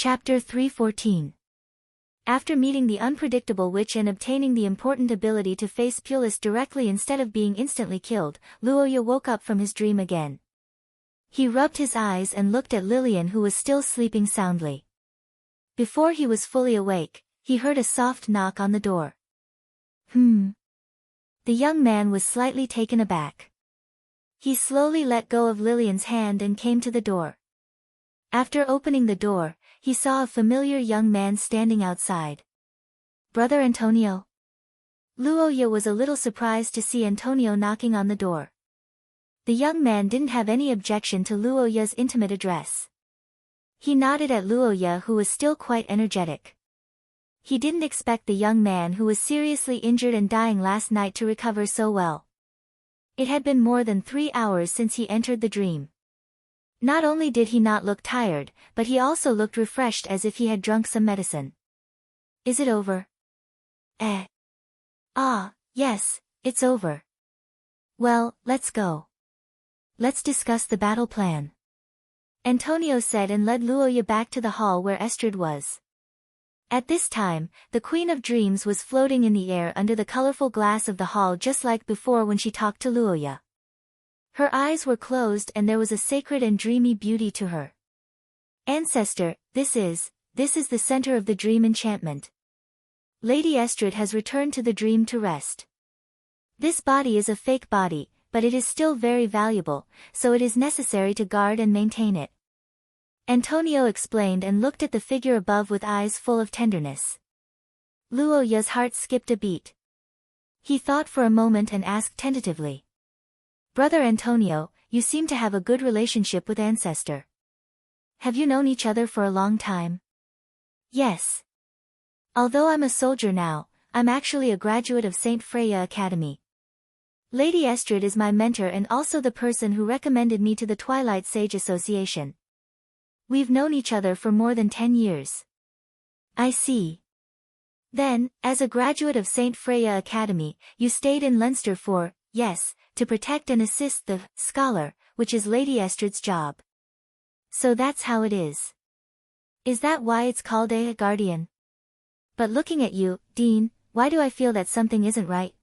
Chapter 314. After meeting the unpredictable witch and obtaining the important ability to face Pulis directly instead of being instantly killed, Luoya woke up from his dream again. He rubbed his eyes and looked at Lillian, who was still sleeping soundly. Before he was fully awake, he heard a soft knock on the door. The young man was slightly taken aback. He slowly let go of Lillian's hand and came to the door. After opening the door, he saw a familiar young man standing outside. Brother Antonio? Luoya was a little surprised to see Antonio knocking on the door. The young man didn't have any objection to Luoya's intimate address. He nodded at Luoya, who was still quite energetic. He didn't expect the young man who was seriously injured and dying last night to recover so well. It had been more than 3 hours since he entered the dream. Not only did he not look tired, but he also looked refreshed, as if he had drunk some medicine. Is it over? Yes, it's over. Well, let's go. Let's discuss the battle plan. Antonio said and led Luoya back to the hall where Estrid was. At this time, the Queen of Dreams was floating in the air under the colorful glass of the hall, just like before when she talked to Luoya. Her eyes were closed and there was a sacred and dreamy beauty to her. Ancestor, this is the center of the dream enchantment. Lady Estrid has returned to the dream to rest. This body is a fake body, but it is still very valuable, so it is necessary to guard and maintain it. Antonio explained and looked at the figure above with eyes full of tenderness. Luoya's heart skipped a beat. He thought for a moment and asked tentatively. Brother Antonio, you seem to have a good relationship with Ancestor. Have you known each other for a long time? Yes. Although I'm a soldier now, I'm actually a graduate of St. Freya Academy. Lady Estrid is my mentor and also the person who recommended me to the Twilight Sage Association. We've known each other for more than 10 years. I see. Then, as a graduate of St. Freya Academy, you stayed in Leinster for, yes, to protect and assist the scholar, which is Lady Estrid's job. So that's how it is. Is that why it's called a guardian? But looking at you, Dean, why do I feel that something isn't right?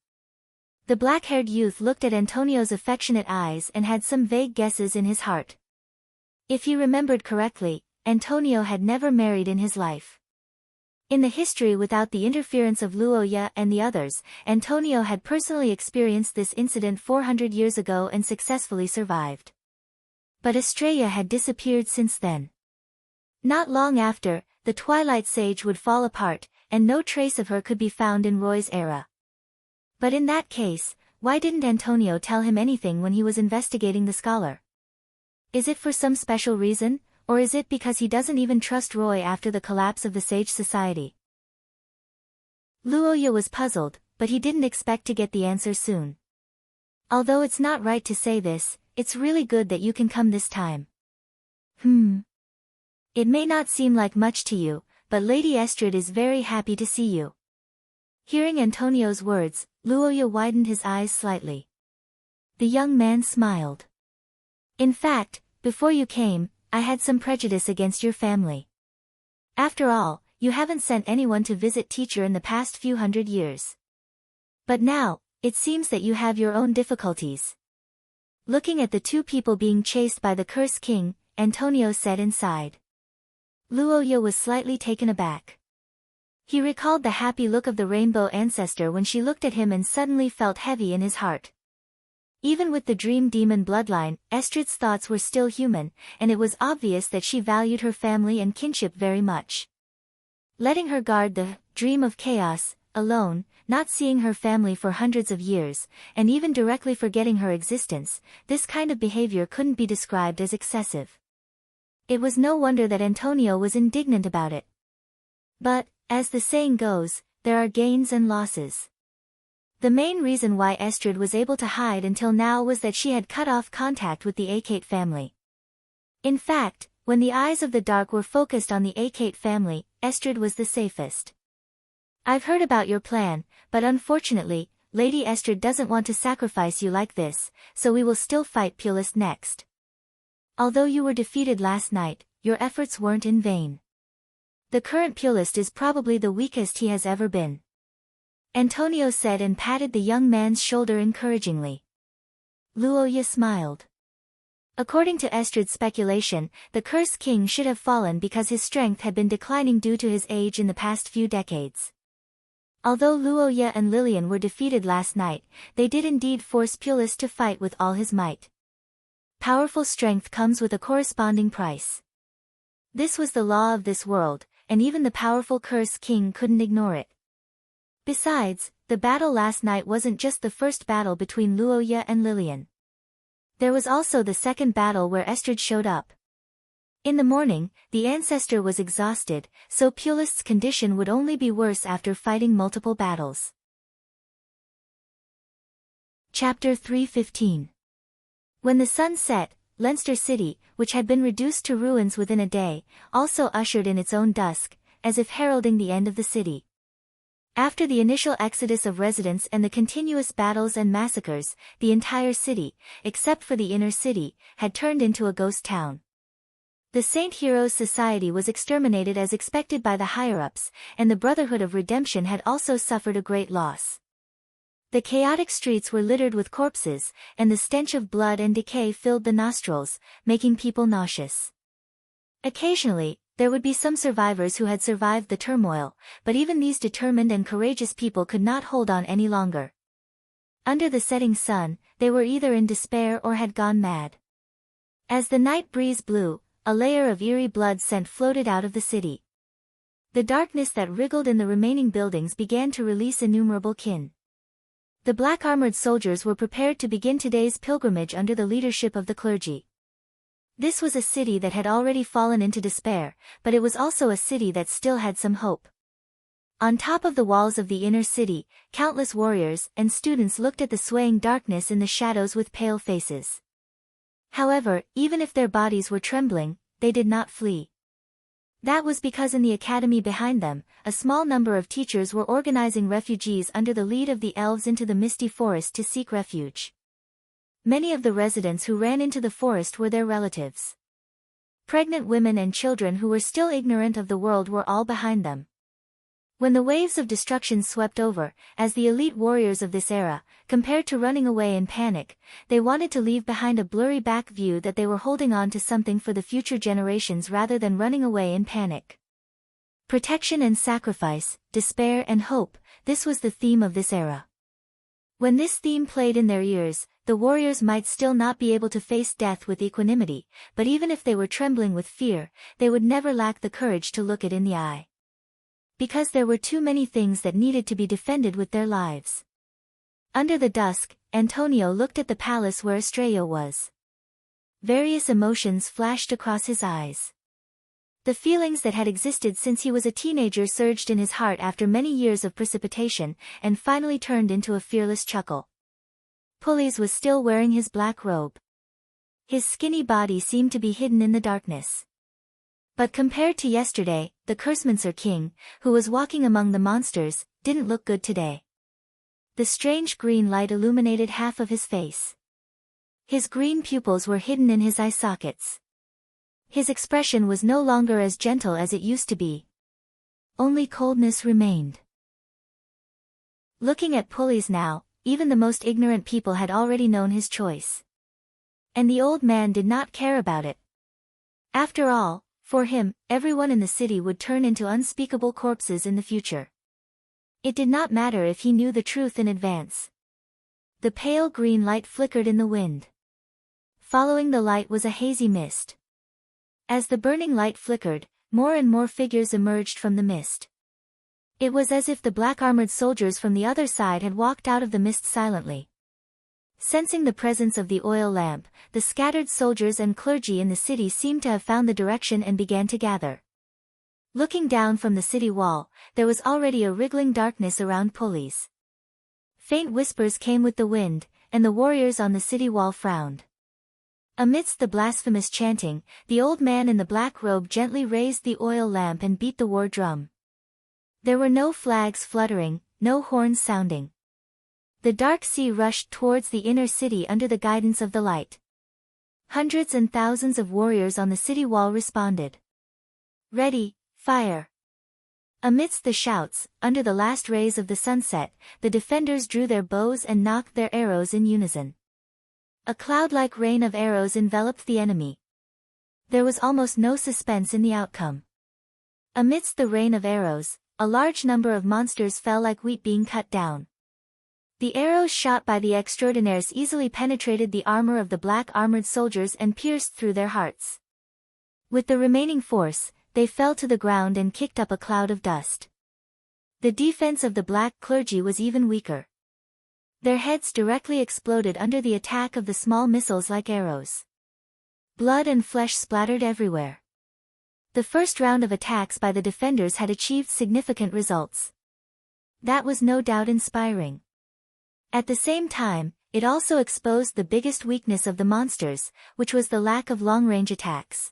The black-haired youth looked at Antonio's affectionate eyes and had some vague guesses in his heart. If he remembered correctly, Antonio had never married in his life. In the history without the interference of Luoya and the others, Antonio had personally experienced this incident 400 years ago and successfully survived. But Estrella had disappeared since then. Not long after, the Twilight Sage would fall apart, and no trace of her could be found in Roy's era. But in that case, why didn't Antonio tell him anything when he was investigating the scholar? Is it for some special reason? Or is it because he doesn't even trust Roy after the collapse of the Sage Society? Luoya was puzzled, but he didn't expect to get the answer soon. Although it's not right to say this, it's really good that you can come this time. It may not seem like much to you, but Lady Estrid is very happy to see you. Hearing Antonio's words, Luoya widened his eyes slightly. The young man smiled. In fact, before you came, I had some prejudice against your family. After all, you haven't sent anyone to visit teacher in the past few hundred years. But now, it seems that you have your own difficulties. Looking at the two people being chased by the Curse King, Antonio said inside. Luoya was slightly taken aback. He recalled the happy look of the rainbow ancestor when she looked at him and suddenly felt heavy in his heart. Even with the dream demon bloodline, Estrid's thoughts were still human, and it was obvious that she valued her family and kinship very much. Letting her guard the dream of chaos, alone, not seeing her family for hundreds of years, and even directly forgetting her existence, this kind of behavior couldn't be described as excessive. It was no wonder that Antonio was indignant about it. But, as the saying goes, there are gains and losses. The main reason why Estrid was able to hide until now was that she had cut off contact with the Akate family. In fact, when the eyes of the dark were focused on the Akate family, Estrid was the safest. I've heard about your plan, but unfortunately, Lady Estrid doesn't want to sacrifice you like this, so we will still fight Pulis next. Although you were defeated last night, your efforts weren't in vain. The current Pulist is probably the weakest he has ever been, Antonio said and patted the young man's shoulder encouragingly. Luoya smiled. According to Estrid's speculation, the Cursed King should have fallen because his strength had been declining due to his age in the past few decades. Although Luoya and Lilian were defeated last night, they did indeed force Pulist to fight with all his might. Powerful strength comes with a corresponding price. This was the law of this world, and even the powerful Cursed King couldn't ignore it. Besides, the battle last night wasn't just the first battle between Luoya and Lilian. There was also the second battle where Estrid showed up. In the morning, the ancestor was exhausted, so Pulist's condition would only be worse after fighting multiple battles. Chapter 3:15. When the sun set, Leinster City, which had been reduced to ruins within a day, also ushered in its own dusk, as if heralding the end of the city. After the initial exodus of residents and the continuous battles and massacres, the entire city, except for the inner city, had turned into a ghost town. The Saint Heroes Society was exterminated as expected by the higher-ups, and the Brotherhood of Redemption had also suffered a great loss. The chaotic streets were littered with corpses, and the stench of blood and decay filled the nostrils, making people nauseous. Occasionally, there would be some survivors who had survived the turmoil, but even these determined and courageous people could not hold on any longer. Under the setting sun, they were either in despair or had gone mad. As the night breeze blew, a layer of eerie blood scent floated out of the city. The darkness that wriggled in the remaining buildings began to release innumerable kin. The black-armored soldiers were prepared to begin today's pilgrimage under the leadership of the clergy. This was a city that had already fallen into despair, but it was also a city that still had some hope. On top of the walls of the inner city, countless warriors and students looked at the swaying darkness in the shadows with pale faces. However, even if their bodies were trembling, they did not flee. That was because in the academy behind them, a small number of teachers were organizing refugees under the lead of the elves into the misty forest to seek refuge. Many of the residents who ran into the forest were their relatives. Pregnant women and children who were still ignorant of the world were all behind them. When the waves of destruction swept over, as the elite warriors of this era, compared to running away in panic, they wanted to leave behind a blurry back view that they were holding on to something for the future generations rather than running away in panic. Protection and sacrifice, despair and hope, this was the theme of this era. When this theme played in their ears, the warriors might still not be able to face death with equanimity, but even if they were trembling with fear, they would never lack the courage to look it in the eye. Because there were too many things that needed to be defended with their lives. Under the dusk, Antonio looked at the palace where Estrella was. Various emotions flashed across his eyes. The feelings that had existed since he was a teenager surged in his heart after many years of precipitation, and finally turned into a fearless chuckle. Pulleys was still wearing his black robe. His skinny body seemed to be hidden in the darkness. But compared to yesterday, the Cursemancer King, who was walking among the monsters, didn't look good today. The strange green light illuminated half of his face. His green pupils were hidden in his eye sockets. His expression was no longer as gentle as it used to be. Only coldness remained. Looking at Pulleys now, even the most ignorant people had already known his choice. And the old man did not care about it. After all, for him, everyone in the city would turn into unspeakable corpses in the future. It did not matter if he knew the truth in advance. The pale green light flickered in the wind. Following the light was a hazy mist. As the burning light flickered, more and more figures emerged from the mist. It was as if the black-armored soldiers from the other side had walked out of the mist silently. Sensing the presence of the oil lamp, the scattered soldiers and clergy in the city seemed to have found the direction and began to gather. Looking down from the city wall, there was already a wriggling darkness around Pulleys. Faint whispers came with the wind, and the warriors on the city wall frowned. Amidst the blasphemous chanting, the old man in the black robe gently raised the oil lamp and beat the war drum. There were no flags fluttering, no horns sounding. The dark sea rushed towards the inner city under the guidance of the light. Hundreds and thousands of warriors on the city wall responded. Ready, fire! Amidst the shouts, under the last rays of the sunset, the defenders drew their bows and knocked their arrows in unison. A cloud-like rain of arrows enveloped the enemy. There was almost no suspense in the outcome. Amidst the rain of arrows, a large number of monsters fell like wheat being cut down. The arrows shot by the extraordinaires easily penetrated the armor of the black-armored soldiers and pierced through their hearts. With the remaining force, they fell to the ground and kicked up a cloud of dust. The defense of the black clergy was even weaker. Their heads directly exploded under the attack of the small missiles like arrows. Blood and flesh splattered everywhere. The first round of attacks by the defenders had achieved significant results. That was no doubt inspiring. At the same time, it also exposed the biggest weakness of the monsters, which was the lack of long-range attacks.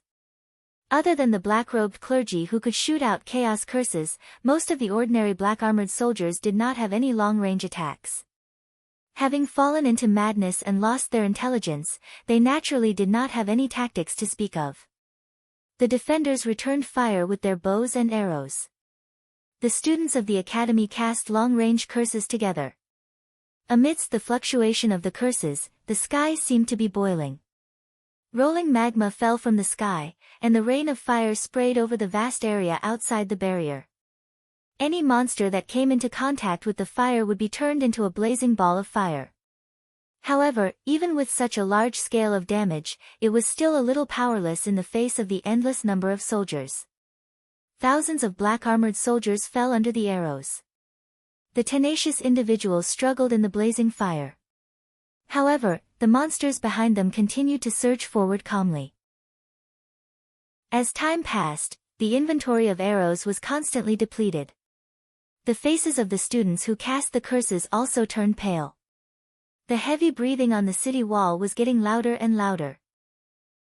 Other than the black-robed clergy who could shoot out chaos curses, most of the ordinary black-armored soldiers did not have any long-range attacks. Having fallen into madness and lost their intelligence, they naturally did not have any tactics to speak of. The defenders returned fire with their bows and arrows. The students of the academy cast long-range curses together. Amidst the fluctuation of the curses, the sky seemed to be boiling. Rolling magma fell from the sky, and the rain of fire sprayed over the vast area outside the barrier. Any monster that came into contact with the fire would be turned into a blazing ball of fire. However, even with such a large scale of damage, it was still a little powerless in the face of the endless number of soldiers. Thousands of black-armored soldiers fell under the arrows. The tenacious individuals struggled in the blazing fire. However, the monsters behind them continued to surge forward calmly. As time passed, the inventory of arrows was constantly depleted. The faces of the students who cast the curses also turned pale. The heavy breathing on the city wall was getting louder and louder.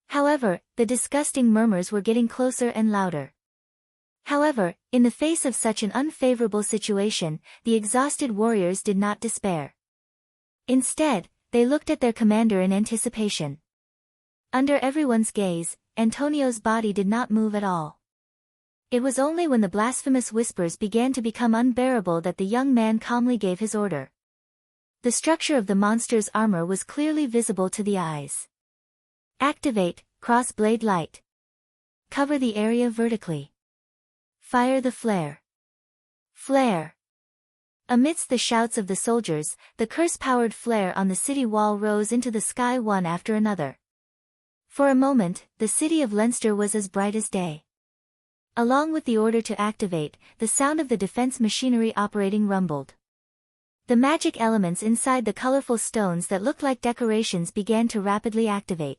However, the disgusting murmurs were getting closer and louder. However, in the face of such an unfavorable situation, the exhausted warriors did not despair. Instead, they looked at their commander in anticipation. Under everyone's gaze, Antonio's body did not move at all. It was only when the blasphemous whispers began to become unbearable that the young man calmly gave his order. The structure of the monster's armor was clearly visible to the eyes. Activate, cross-blade light. Cover the area vertically. Fire the flare. Flare. Amidst the shouts of the soldiers, the curse-powered flare on the city wall rose into the sky one after another. For a moment, the city of Leinster was as bright as day. Along with the order to activate, the sound of the defense machinery operating rumbled. The magic elements inside the colorful stones that looked like decorations began to rapidly activate.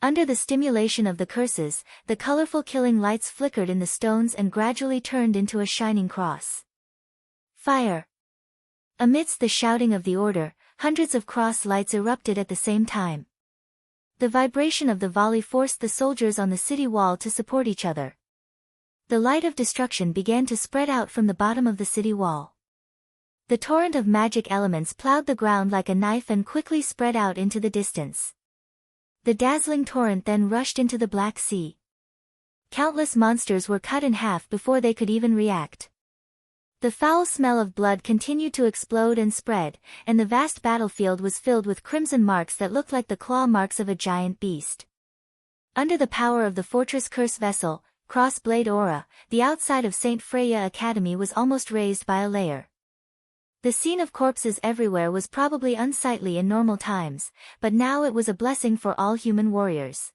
Under the stimulation of the curses, the colorful killing lights flickered in the stones and gradually turned into a shining cross. Fire! Amidst the shouting of the order, hundreds of cross lights erupted at the same time. The vibration of the volley forced the soldiers on the city wall to support each other. The light of destruction began to spread out from the bottom of the city wall. The torrent of magic elements plowed the ground like a knife and quickly spread out into the distance. The dazzling torrent then rushed into the Black Sea. Countless monsters were cut in half before they could even react. The foul smell of blood continued to explode and spread, and the vast battlefield was filled with crimson marks that looked like the claw marks of a giant beast. Under the power of the fortress curse vessel, Cross-Blade Aura, the outside of St. Freya Academy was almost raised by a layer. The scene of corpses everywhere was probably unsightly in normal times, but now it was a blessing for all human warriors.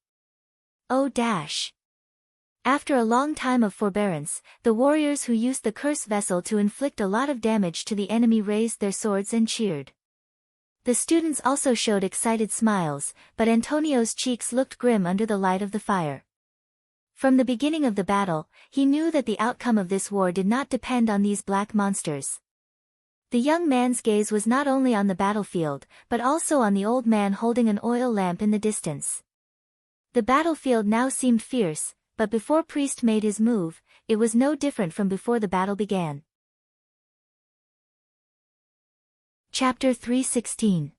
Oh dash! After a long time of forbearance, the warriors who used the curse vessel to inflict a lot of damage to the enemy raised their swords and cheered. The students also showed excited smiles, but Antonio's cheeks looked grim under the light of the fire. From the beginning of the battle, he knew that the outcome of this war did not depend on these black monsters. The young man's gaze was not only on the battlefield, but also on the old man holding an oil lamp in the distance. The battlefield now seemed fierce, but before Priest made his move, it was no different from before the battle began. Chapter 3:16.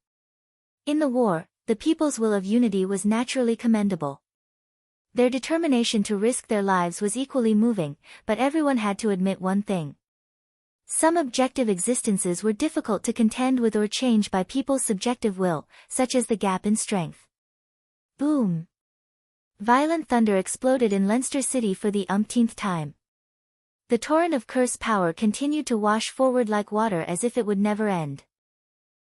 In the war, the people's will of unity was naturally commendable. Their determination to risk their lives was equally moving, but everyone had to admit one thing. Some objective existences were difficult to contend with or change by people's subjective will, such as the gap in strength. Boom! Violent thunder exploded in Leinster City for the umpteenth time. The torrent of curse power continued to wash forward like water as if it would never end.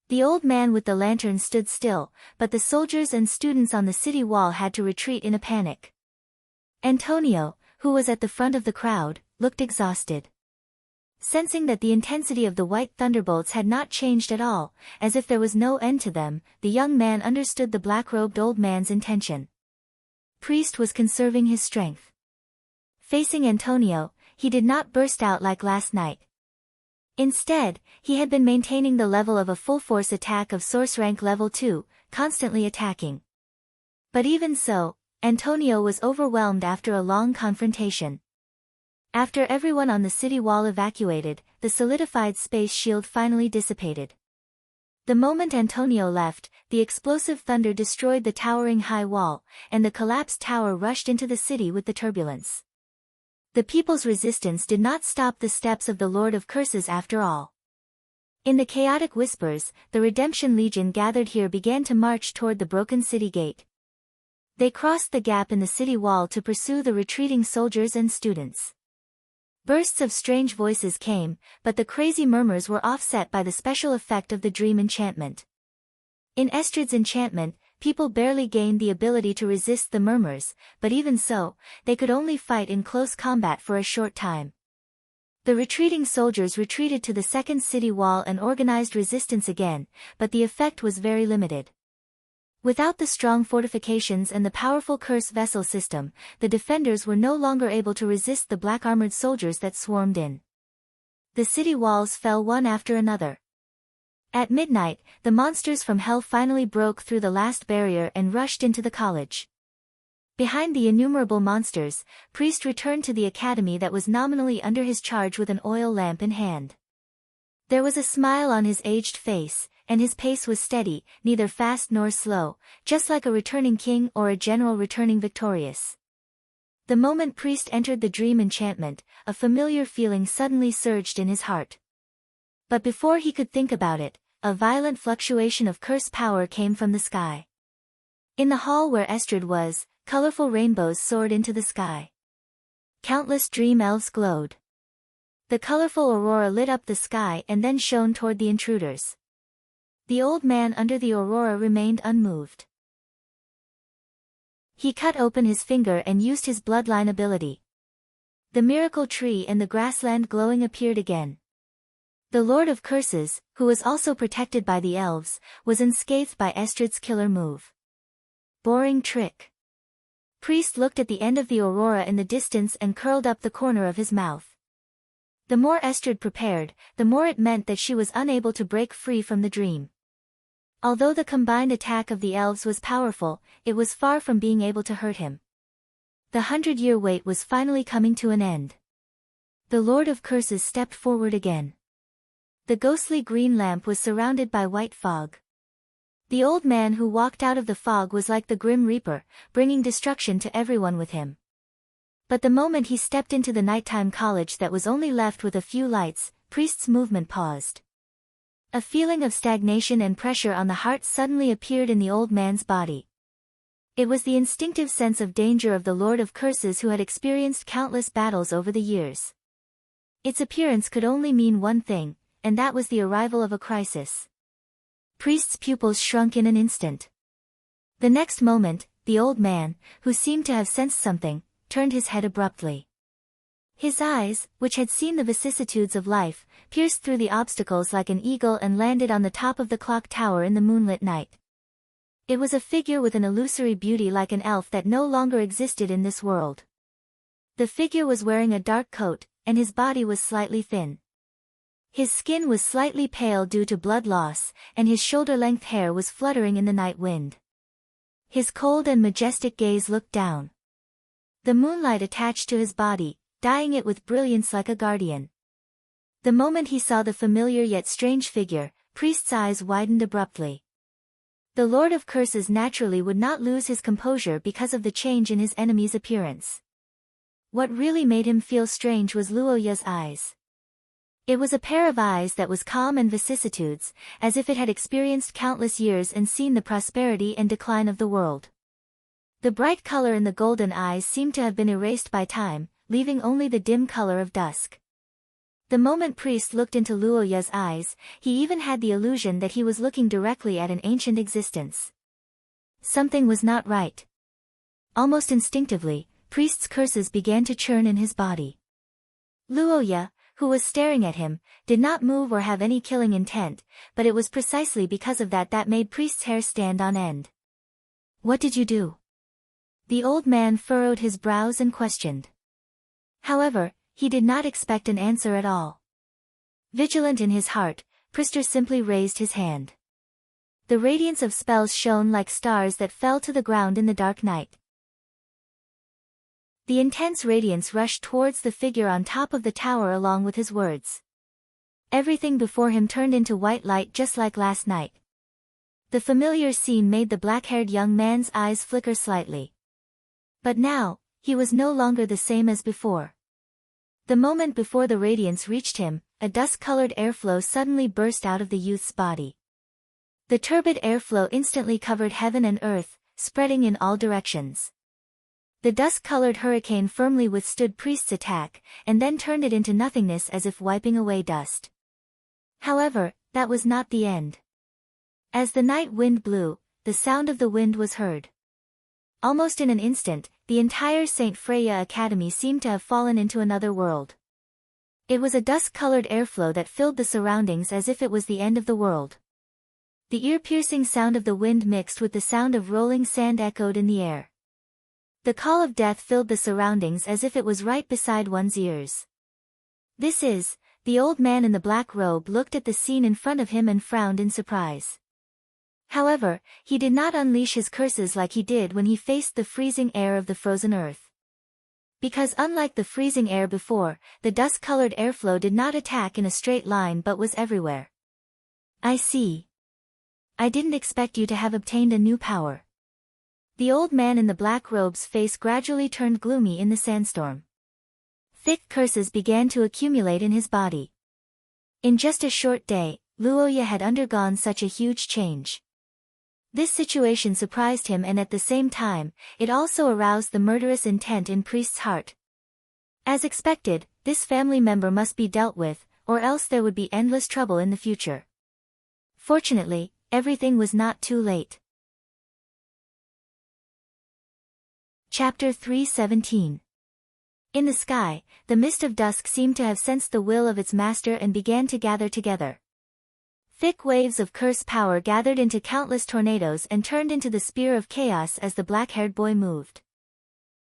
The old man with the lantern stood still, but the soldiers and students on the city wall had to retreat in a panic. Antonio, who was at the front of the crowd, looked exhausted. Sensing that the intensity of the white thunderbolts had not changed at all, as if there was no end to them, the young man understood the black-robed old man's intention. Priest was conserving his strength. Facing Antonio, he did not burst out like last night. Instead, he had been maintaining the level of a full-force attack of source rank level 2, constantly attacking. But even so, Antonio was overwhelmed after a long confrontation. After everyone on the city wall evacuated, the solidified space shield finally dissipated. The moment Antonio left, the explosive thunder destroyed the towering high wall, and the collapsed tower rushed into the city with the turbulence. The people's resistance did not stop the steps of the Lord of Curses after all. In the chaotic whispers, the Redemption Legion gathered here began to march toward the broken city gate. They crossed the gap in the city wall to pursue the retreating soldiers and students. Bursts of strange voices came, but the crazy murmurs were offset by the special effect of the dream enchantment. In Estrid's enchantment, people barely gained the ability to resist the murmurs, but even so, they could only fight in close combat for a short time. The retreating soldiers retreated to the second city wall and organized resistance again, but the effect was very limited. Without the strong fortifications and the powerful curse vessel system, the defenders were no longer able to resist the black-armored soldiers that swarmed in. The city walls fell one after another. At midnight, the monsters from hell finally broke through the last barrier and rushed into the college. Behind the innumerable monsters, Priest returned to the academy that was nominally under his charge with an oil lamp in hand. There was a smile on his aged face, and his pace was steady, neither fast nor slow, just like a returning king or a general returning victorious. The moment Priest entered the dream enchantment, a familiar feeling suddenly surged in his heart. But before he could think about it, a violent fluctuation of curse power came from the sky. In the hall where Estrid was, colorful rainbows soared into the sky. Countless dream elves glowed. The colorful aurora lit up the sky and then shone toward the intruders. The old man under the aurora remained unmoved. He cut open his finger and used his bloodline ability. The miracle tree and the grassland glowing appeared again. The Lord of Curses, who was also protected by the elves, was unscathed by Estrid's killer move. Boring trick. Priest looked at the end of the aurora in the distance and curled up the corner of his mouth. The more Estrid prepared, the more it meant that she was unable to break free from the dream. Although the combined attack of the elves was powerful, it was far from being able to hurt him. The 100-year wait was finally coming to an end. The Lord of Curses stepped forward again. The ghostly green lamp was surrounded by white fog. The old man who walked out of the fog was like the Grim Reaper, bringing destruction to everyone with him. But the moment he stepped into the nighttime college that was only left with a few lights, Priest's movement paused. A feeling of stagnation and pressure on the heart suddenly appeared in the old man's body. It was the instinctive sense of danger of the Lord of Curses who had experienced countless battles over the years. Its appearance could only mean one thing, and that was the arrival of a crisis. Priest's pupils shrunk in an instant. The next moment, the old man, who seemed to have sensed something, turned his head abruptly. His eyes, which had seen the vicissitudes of life, pierced through the obstacles like an eagle and landed on the top of the clock tower in the moonlit night. It was a figure with an illusory beauty like an elf that no longer existed in this world. The figure was wearing a dark coat, and his body was slightly thin. His skin was slightly pale due to blood loss, and his shoulder-length hair was fluttering in the night wind. His cold and majestic gaze looked down. The moonlight attached to his body, dyeing it with brilliance like a guardian. The moment he saw the familiar yet strange figure, Priest's eyes widened abruptly. The Lord of Curses naturally would not lose his composure because of the change in his enemy's appearance. What really made him feel strange was Luoya's eyes. It was a pair of eyes that was calm and vicissitudes, as if it had experienced countless years and seen the prosperity and decline of the world. The bright color in the golden eyes seemed to have been erased by time, leaving only the dim color of dusk. The moment priest looked into Luoya's eyes, he even had the illusion that he was looking directly at an ancient existence. Something was not right. Almost instinctively, priest's curses began to churn in his body. Luoya, who was staring at him, did not move or have any killing intent, but it was precisely because of that made priest's hair stand on end. "What did you do?" The old man furrowed his brows and questioned. However, he did not expect an answer at all. Vigilant in his heart, Priester simply raised his hand. The radiance of spells shone like stars that fell to the ground in the dark night. The intense radiance rushed towards the figure on top of the tower along with his words. Everything before him turned into white light just like last night. The familiar scene made the black-haired young man's eyes flicker slightly. But now, he was no longer the same as before. The moment before the radiance reached him, a dust-colored airflow suddenly burst out of the youth's body. The turbid airflow instantly covered heaven and earth, spreading in all directions. The dust-colored hurricane firmly withstood priest's attack, and then turned it into nothingness as if wiping away dust. However, that was not the end. As the night wind blew, the sound of the wind was heard. Almost in an instant, the entire St. Freya Academy seemed to have fallen into another world. It was a dust-colored airflow that filled the surroundings as if it was the end of the world. The ear-piercing sound of the wind mixed with the sound of rolling sand echoed in the air. The call of death filled the surroundings as if it was right beside one's ears. The old man in the black robe looked at the scene in front of him and frowned in surprise. However, he did not unleash his curses like he did when he faced the freezing air of the frozen earth. Because unlike the freezing air before, the dust-colored airflow did not attack in a straight line but was everywhere. "I see. I didn't expect you to have obtained a new power." The old man in the black robe's face gradually turned gloomy in the sandstorm. Thick curses began to accumulate in his body. In just a short day, Luoya had undergone such a huge change. This situation surprised him, and at the same time, it also aroused the murderous intent in priest's heart. As expected, this family member must be dealt with, or else there would be endless trouble in the future. Fortunately, everything was not too late. Chapter 3:17. In the sky, the mist of dusk seemed to have sensed the will of its master and began to gather together. Thick waves of curse power gathered into countless tornadoes and turned into the spear of chaos as the black-haired boy moved.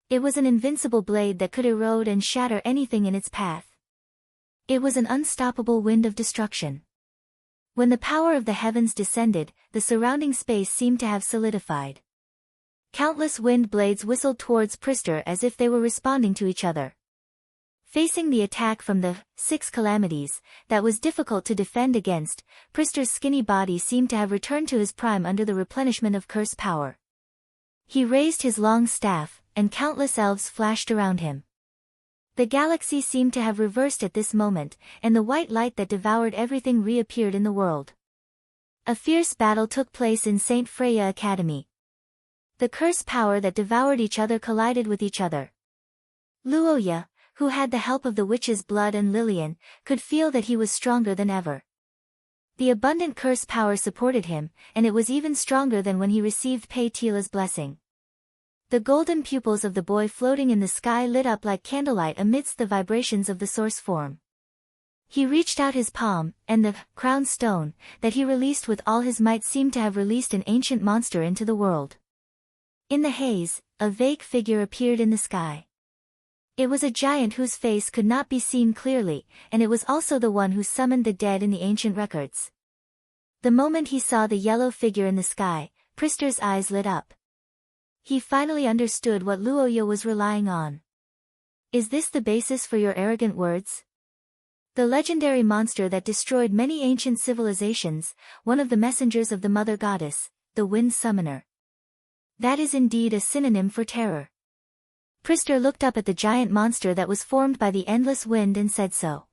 It was an invincible blade that could erode and shatter anything in its path. It was an unstoppable wind of destruction. When the power of the heavens descended, the surrounding space seemed to have solidified. Countless wind blades whistled towards Priester as if they were responding to each other. Facing the attack from the 6 calamities, that was difficult to defend against, Priester's skinny body seemed to have returned to his prime under the replenishment of curse power. He raised his long staff, and countless elves flashed around him. The galaxy seemed to have reversed at this moment, and the white light that devoured everything reappeared in the world. A fierce battle took place in St. Freya Academy. The curse power that devoured each other collided with each other. Luoya, who had the help of the witch's blood and Lillian, could feel that he was stronger than ever. The abundant curse power supported him, and it was even stronger than when he received Pei Tila's blessing. The golden pupils of the boy floating in the sky lit up like candlelight amidst the vibrations of the source form. He reached out his palm, and the crown stone that he released with all his might seemed to have released an ancient monster into the world. In the haze, a vague figure appeared in the sky. It was a giant whose face could not be seen clearly, and it was also the one who summoned the dead in the ancient records. The moment he saw the yellow figure in the sky, Priester's eyes lit up. He finally understood what Luoya was relying on. "Is this the basis for your arrogant words?" The legendary monster that destroyed many ancient civilizations, one of the messengers of the Mother Goddess, the Wind Summoner. That is indeed a synonym for terror. Priester looked up at the giant monster that was formed by the endless wind and said so.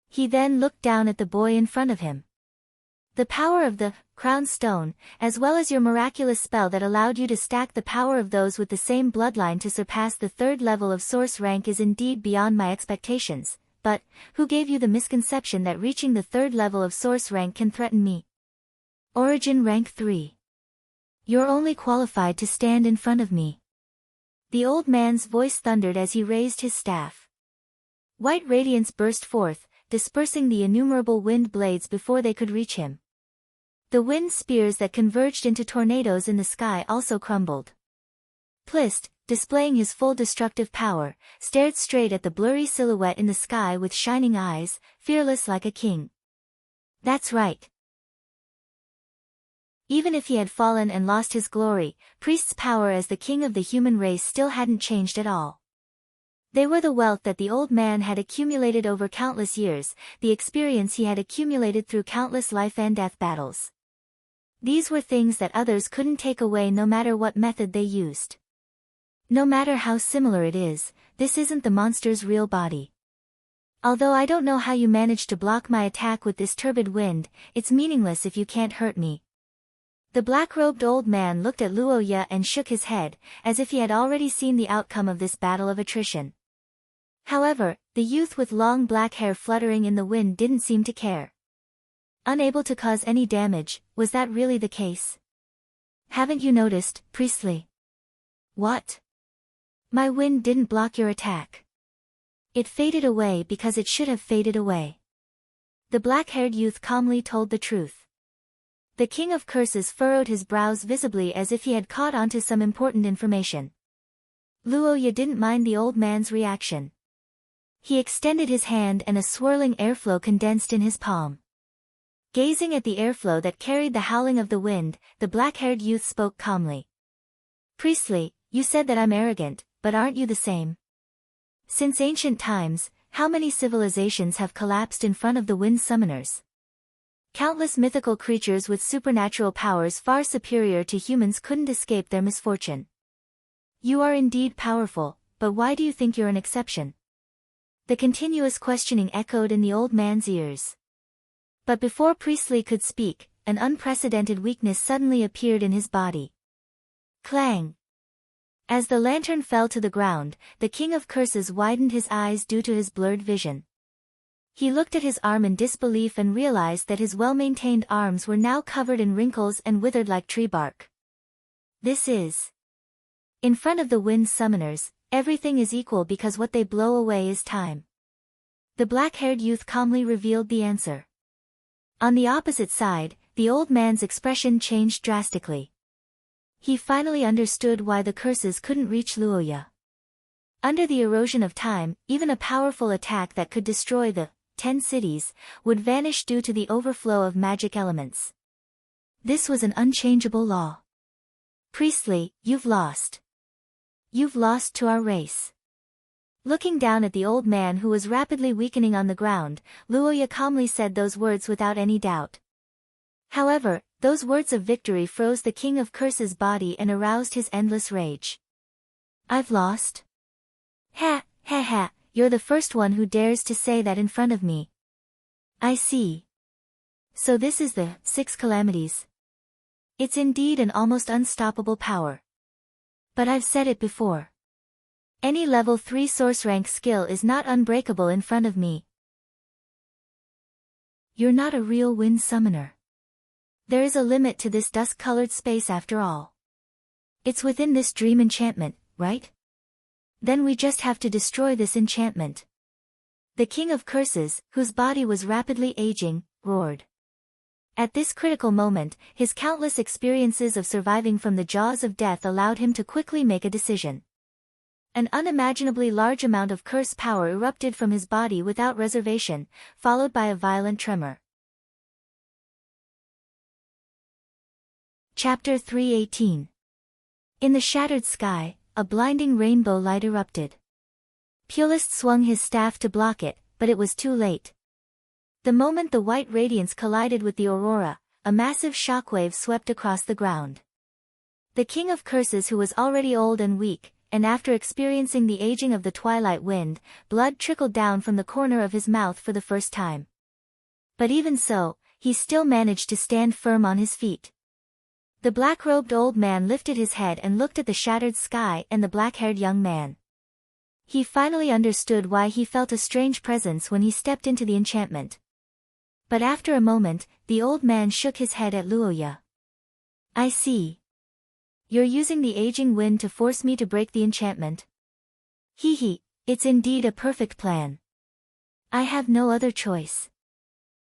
He then looked down at the boy in front of him. The power of the crown stone, as well as your miraculous spell that allowed you to stack the power of those with the same bloodline to surpass the 3rd level of source rank is indeed beyond my expectations, but who gave you the misconception that reaching the 3rd level of source rank can threaten me? Origin rank 3. You're only qualified to stand in front of me. The old man's voice thundered as he raised his staff. White radiance burst forth, dispersing the innumerable wind blades before they could reach him. The wind spears that converged into tornadoes in the sky also crumbled. Plist, displaying his full destructive power, stared straight at the blurry silhouette in the sky with shining eyes, fearless like a king. That's right. Even if he had fallen and lost his glory, Priest's power as the king of the human race still hadn't changed at all. They were the wealth that the old man had accumulated over countless years, the experience he had accumulated through countless life and death battles. These were things that others couldn't take away no matter what method they used. No matter how similar it is, this isn't the monster's real body. Although I don't know how you managed to block my attack with this turbid wind, it's meaningless if you can't hurt me. The black-robed old man looked at Luoya and shook his head, as if he had already seen the outcome of this battle of attrition. However, the youth with long black hair fluttering in the wind didn't seem to care. Unable to cause any damage, was that really the case? Haven't you noticed, Priestley? What? My wind didn't block your attack. It faded away because it should have faded away. The black-haired youth calmly told the truth. The King of Curses furrowed his brows visibly as if he had caught onto some important information. Luoya didn't mind the old man's reaction. He extended his hand and a swirling airflow condensed in his palm. Gazing at the airflow that carried the howling of the wind, the black-haired youth spoke calmly. Priestley, you said that I'm arrogant, but aren't you the same? Since ancient times, how many civilizations have collapsed in front of the wind summoners? Countless mythical creatures with supernatural powers far superior to humans couldn't escape their misfortune. You are indeed powerful, but why do you think you're an exception? The continuous questioning echoed in the old man's ears. But before Priestley could speak, an unprecedented weakness suddenly appeared in his body. Clang! As the lantern fell to the ground, the King of Curses widened his eyes due to his blurred vision. He looked at his arm in disbelief and realized that his well-maintained arms were now covered in wrinkles and withered like tree bark. This is... In front of the wind summoners, everything is equal because what they blow away is time. The black-haired youth calmly revealed the answer. On the opposite side, the old man's expression changed drastically. He finally understood why the curses couldn't reach Luoya. Under the erosion of time, even a powerful attack that could destroy the 10 cities would vanish due to the overflow of magic elements. This was an unchangeable law. Priestley, you've lost. You've lost to our race. Looking down at the old man who was rapidly weakening on the ground, Luoya calmly said those words without any doubt. However, those words of victory froze the King of Curses' body and aroused his endless rage. I've lost? Ha, ha ha, you're the first one who dares to say that in front of me. I see. So this is the 6 calamities. It's indeed an almost unstoppable power. But I've said it before. Any level 3 source rank skill is not unbreakable in front of me. You're not a real wind summoner. There is a limit to this dusk-colored space after all. It's within this dream enchantment, right? Then we just have to destroy this enchantment. The King of Curses, whose body was rapidly aging, roared. At this critical moment, his countless experiences of surviving from the jaws of death allowed him to quickly make a decision. An unimaginably large amount of curse power erupted from his body without reservation, followed by a violent tremor. Chapter 318. In the shattered sky, a blinding rainbow light erupted. Pulist swung his staff to block it, but it was too late. The moment the white radiance collided with the aurora, a massive shockwave swept across the ground. The King of Curses, who was already old and weak, and after experiencing the aging of the twilight wind, blood trickled down from the corner of his mouth for the first time. But even so, he still managed to stand firm on his feet. The black-robed old man lifted his head and looked at the shattered sky and the black-haired young man. He finally understood why he felt a strange presence when he stepped into the enchantment. But after a moment, the old man shook his head at Luoya. "I see. You're using the aging wind to force me to break the enchantment. Hee, it's indeed a perfect plan. I have no other choice.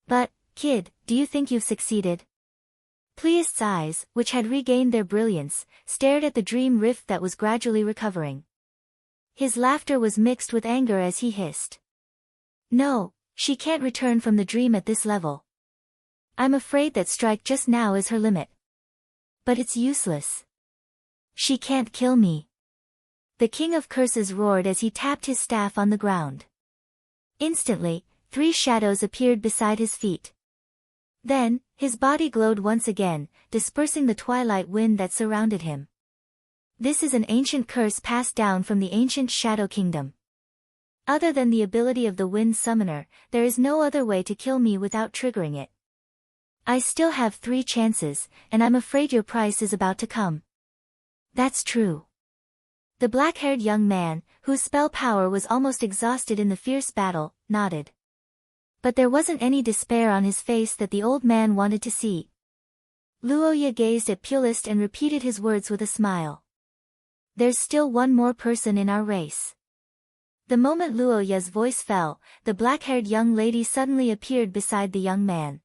But, kid, do you think you've succeeded?" Pleiast's eyes, which had regained their brilliance, stared at the dream rift that was gradually recovering. His laughter was mixed with anger as he hissed. "No, she can't return from the dream at this level. I'm afraid that strike just now is her limit. But it's useless. She can't kill me." The King of Curses roared as he tapped his staff on the ground. Instantly, 3 shadows appeared beside his feet. Then, his body glowed once again, dispersing the twilight wind that surrounded him. "This is an ancient curse passed down from the ancient Shadow Kingdom. Other than the ability of the Wind Summoner, there is no other way to kill me without triggering it. I still have 3 chances, and I'm afraid your price is about to come." "That's true." The black-haired young man, whose spell power was almost exhausted in the fierce battle, nodded. But there wasn't any despair on his face that the old man wanted to see. Luoya gazed at Pleist and repeated his words with a smile. "There's still one more person in our race." The moment Luoya's voice fell, the black-haired young lady suddenly appeared beside the young man.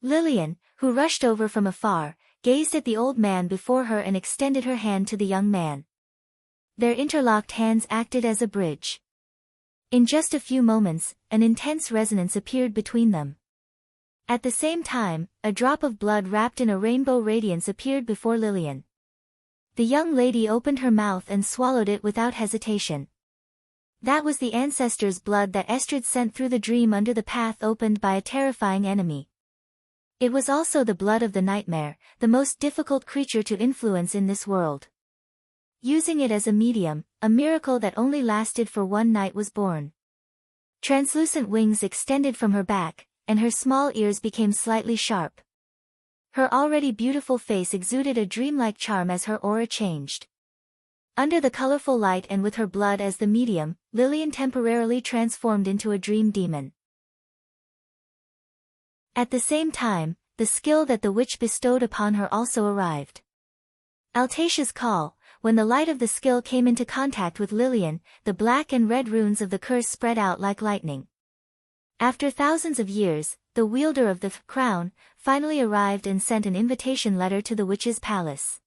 Lillian, who rushed over from afar, gazed at the old man before her and extended her hand to the young man. Their interlocked hands acted as a bridge. In just a few moments, an intense resonance appeared between them. At the same time, a drop of blood wrapped in a rainbow radiance appeared before Lillian. The young lady opened her mouth and swallowed it without hesitation. That was the ancestor's blood that Estrid sent through the dream under the path opened by a terrifying enemy. It was also the blood of the nightmare, the most difficult creature to influence in this world. Using it as a medium, a miracle that only lasted for 1 night was born. Translucent wings extended from her back, and her small ears became slightly sharp. Her already beautiful face exuded a dreamlike charm as her aura changed. Under the colorful light and with her blood as the medium, Lillian temporarily transformed into a dream demon. At the same time, the skill that the witch bestowed upon her also arrived. Altatia's call. When the light of the skill came into contact with Lillian, the black and red runes of the curse spread out like lightning. After thousands of years, the wielder of the crown finally arrived and sent an invitation letter to the witch's palace.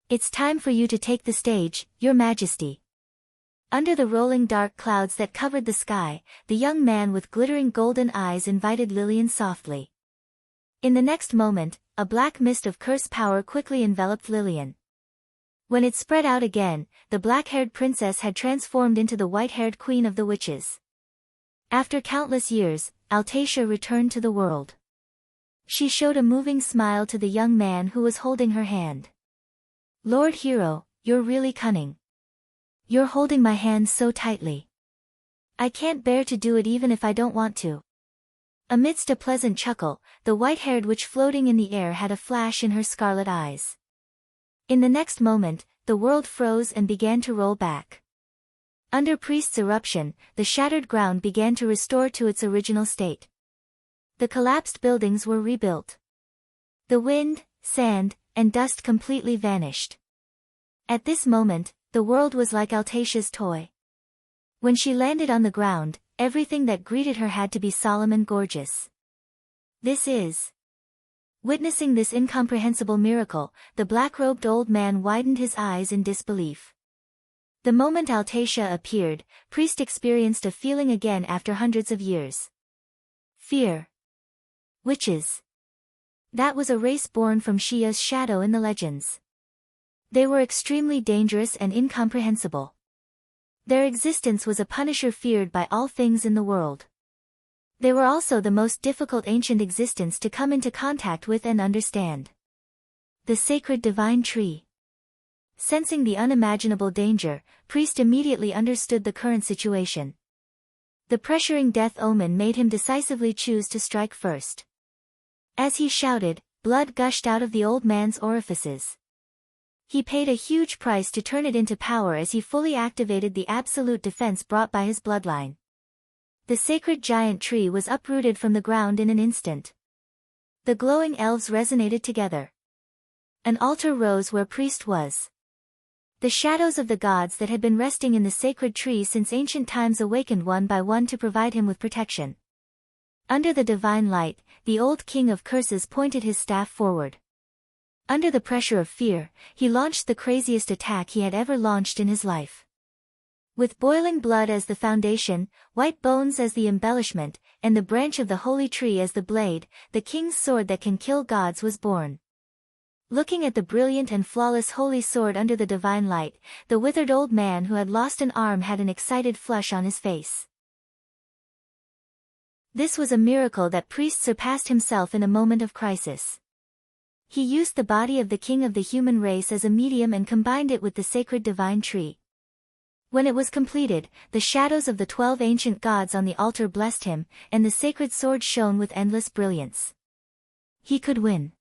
"It's time for you to take the stage, Your Majesty." Under the rolling dark clouds that covered the sky, the young man with glittering golden eyes invited Lillian softly. In the next moment, a black mist of curse power quickly enveloped Lillian. When it spread out again, the black-haired princess had transformed into the white-haired queen of the witches. After countless years, Altatia returned to the world. She showed a moving smile to the young man who was holding her hand. "Lord Hero, you're really cunning. You're holding my hand so tightly. I can't bear to do it even if I don't want to." Amidst a pleasant chuckle, the white-haired witch floating in the air had a flash in her scarlet eyes. In the next moment, the world froze and began to roll back. Under Priest's eruption, the shattered ground began to restore to its original state. The collapsed buildings were rebuilt. The wind, sand, and dust completely vanished. At this moment, the world was like Altatia's toy. When she landed on the ground, everything that greeted her had to be solemn and gorgeous. "This is..." Witnessing this incomprehensible miracle, the black-robed old man widened his eyes in disbelief. The moment Altatia appeared, Priest experienced a feeling again after hundreds of years. Fear. Witches. That was a race born from Shia's shadow in the legends. They were extremely dangerous and incomprehensible. Their existence was a punisher feared by all things in the world. They were also the most difficult ancient existence to come into contact with and understand. The sacred divine tree. Sensing the unimaginable danger, Priest immediately understood the current situation. The pressuring death omen made him decisively choose to strike first. As he shouted, blood gushed out of the old man's orifices. He paid a huge price to turn it into power as he fully activated the absolute defense brought by his bloodline. The sacred giant tree was uprooted from the ground in an instant. The glowing elves resonated together. An altar rose where Priest was. The shadows of the gods that had been resting in the sacred tree since ancient times awakened one by one to provide him with protection. Under the divine light, the old king of curses pointed his staff forward. Under the pressure of fear, he launched the craziest attack he had ever launched in his life. With boiling blood as the foundation, white bones as the embellishment, and the branch of the holy tree as the blade, the king's sword that can kill gods was born. Looking at the brilliant and flawless holy sword under the divine light, the withered old man who had lost an arm had an excited flush on his face. This was a miracle that Priest surpassed himself in a moment of crisis. He used the body of the king of the human race as a medium and combined it with the sacred divine tree. When it was completed, the shadows of the 12 ancient gods on the altar blessed him, and the sacred sword shone with endless brilliance. He could win.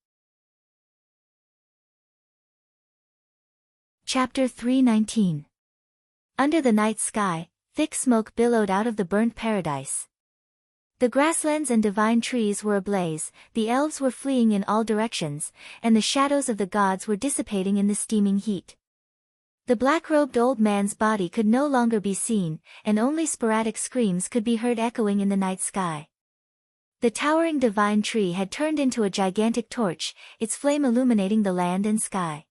Chapter 3:19. Under the night sky, thick smoke billowed out of the burnt paradise. The grasslands and divine trees were ablaze, the elves were fleeing in all directions, and the shadows of the gods were dissipating in the steaming heat. The black-robed old man's body could no longer be seen, and only sporadic screams could be heard echoing in the night sky. The towering divine tree had turned into a gigantic torch, its flame illuminating the land and sky.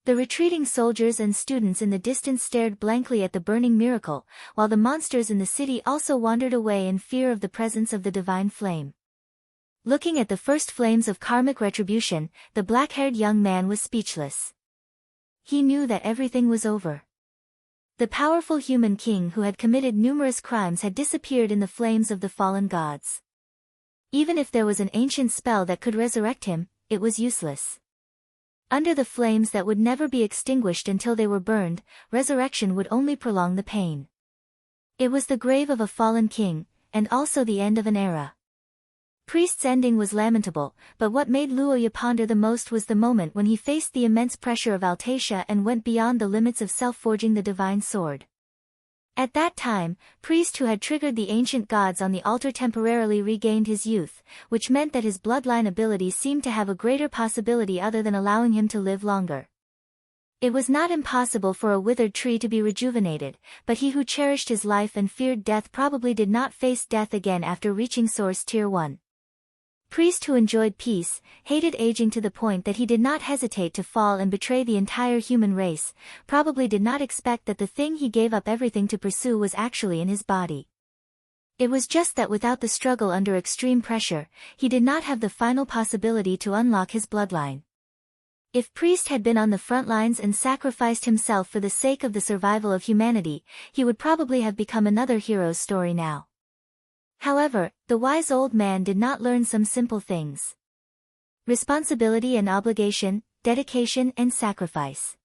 The retreating soldiers and students in the distance stared blankly at the burning miracle, while the monsters in the city also wandered away in fear of the presence of the divine flame. Looking at the first flames of karmic retribution, the black-haired young man was speechless. He knew that everything was over. The powerful human king who had committed numerous crimes had disappeared in the flames of the fallen gods. Even if there was an ancient spell that could resurrect him, it was useless. Under the flames that would never be extinguished until they were burned, resurrection would only prolong the pain. It was the grave of a fallen king, and also the end of an era. Priest's ending was lamentable, but what made Luoya ponder the most was the moment when he faced the immense pressure of Altacia and went beyond the limits of self-forging the divine sword. At that time, Priest who had triggered the ancient gods on the altar temporarily regained his youth, which meant that his bloodline ability seemed to have a greater possibility other than allowing him to live longer. It was not impossible for a withered tree to be rejuvenated, but he who cherished his life and feared death probably did not face death again after reaching Source Tier 1. Priest who enjoyed peace, hated aging to the point that he did not hesitate to fall and betray the entire human race, probably did not expect that the thing he gave up everything to pursue was actually in his body. It was just that without the struggle under extreme pressure, he did not have the final possibility to unlock his bloodline. If Priest had been on the front lines and sacrificed himself for the sake of the survival of humanity, he would probably have become another hero's story now. However, the wise old man did not learn some simple things. Responsibility and obligation, dedication and sacrifice.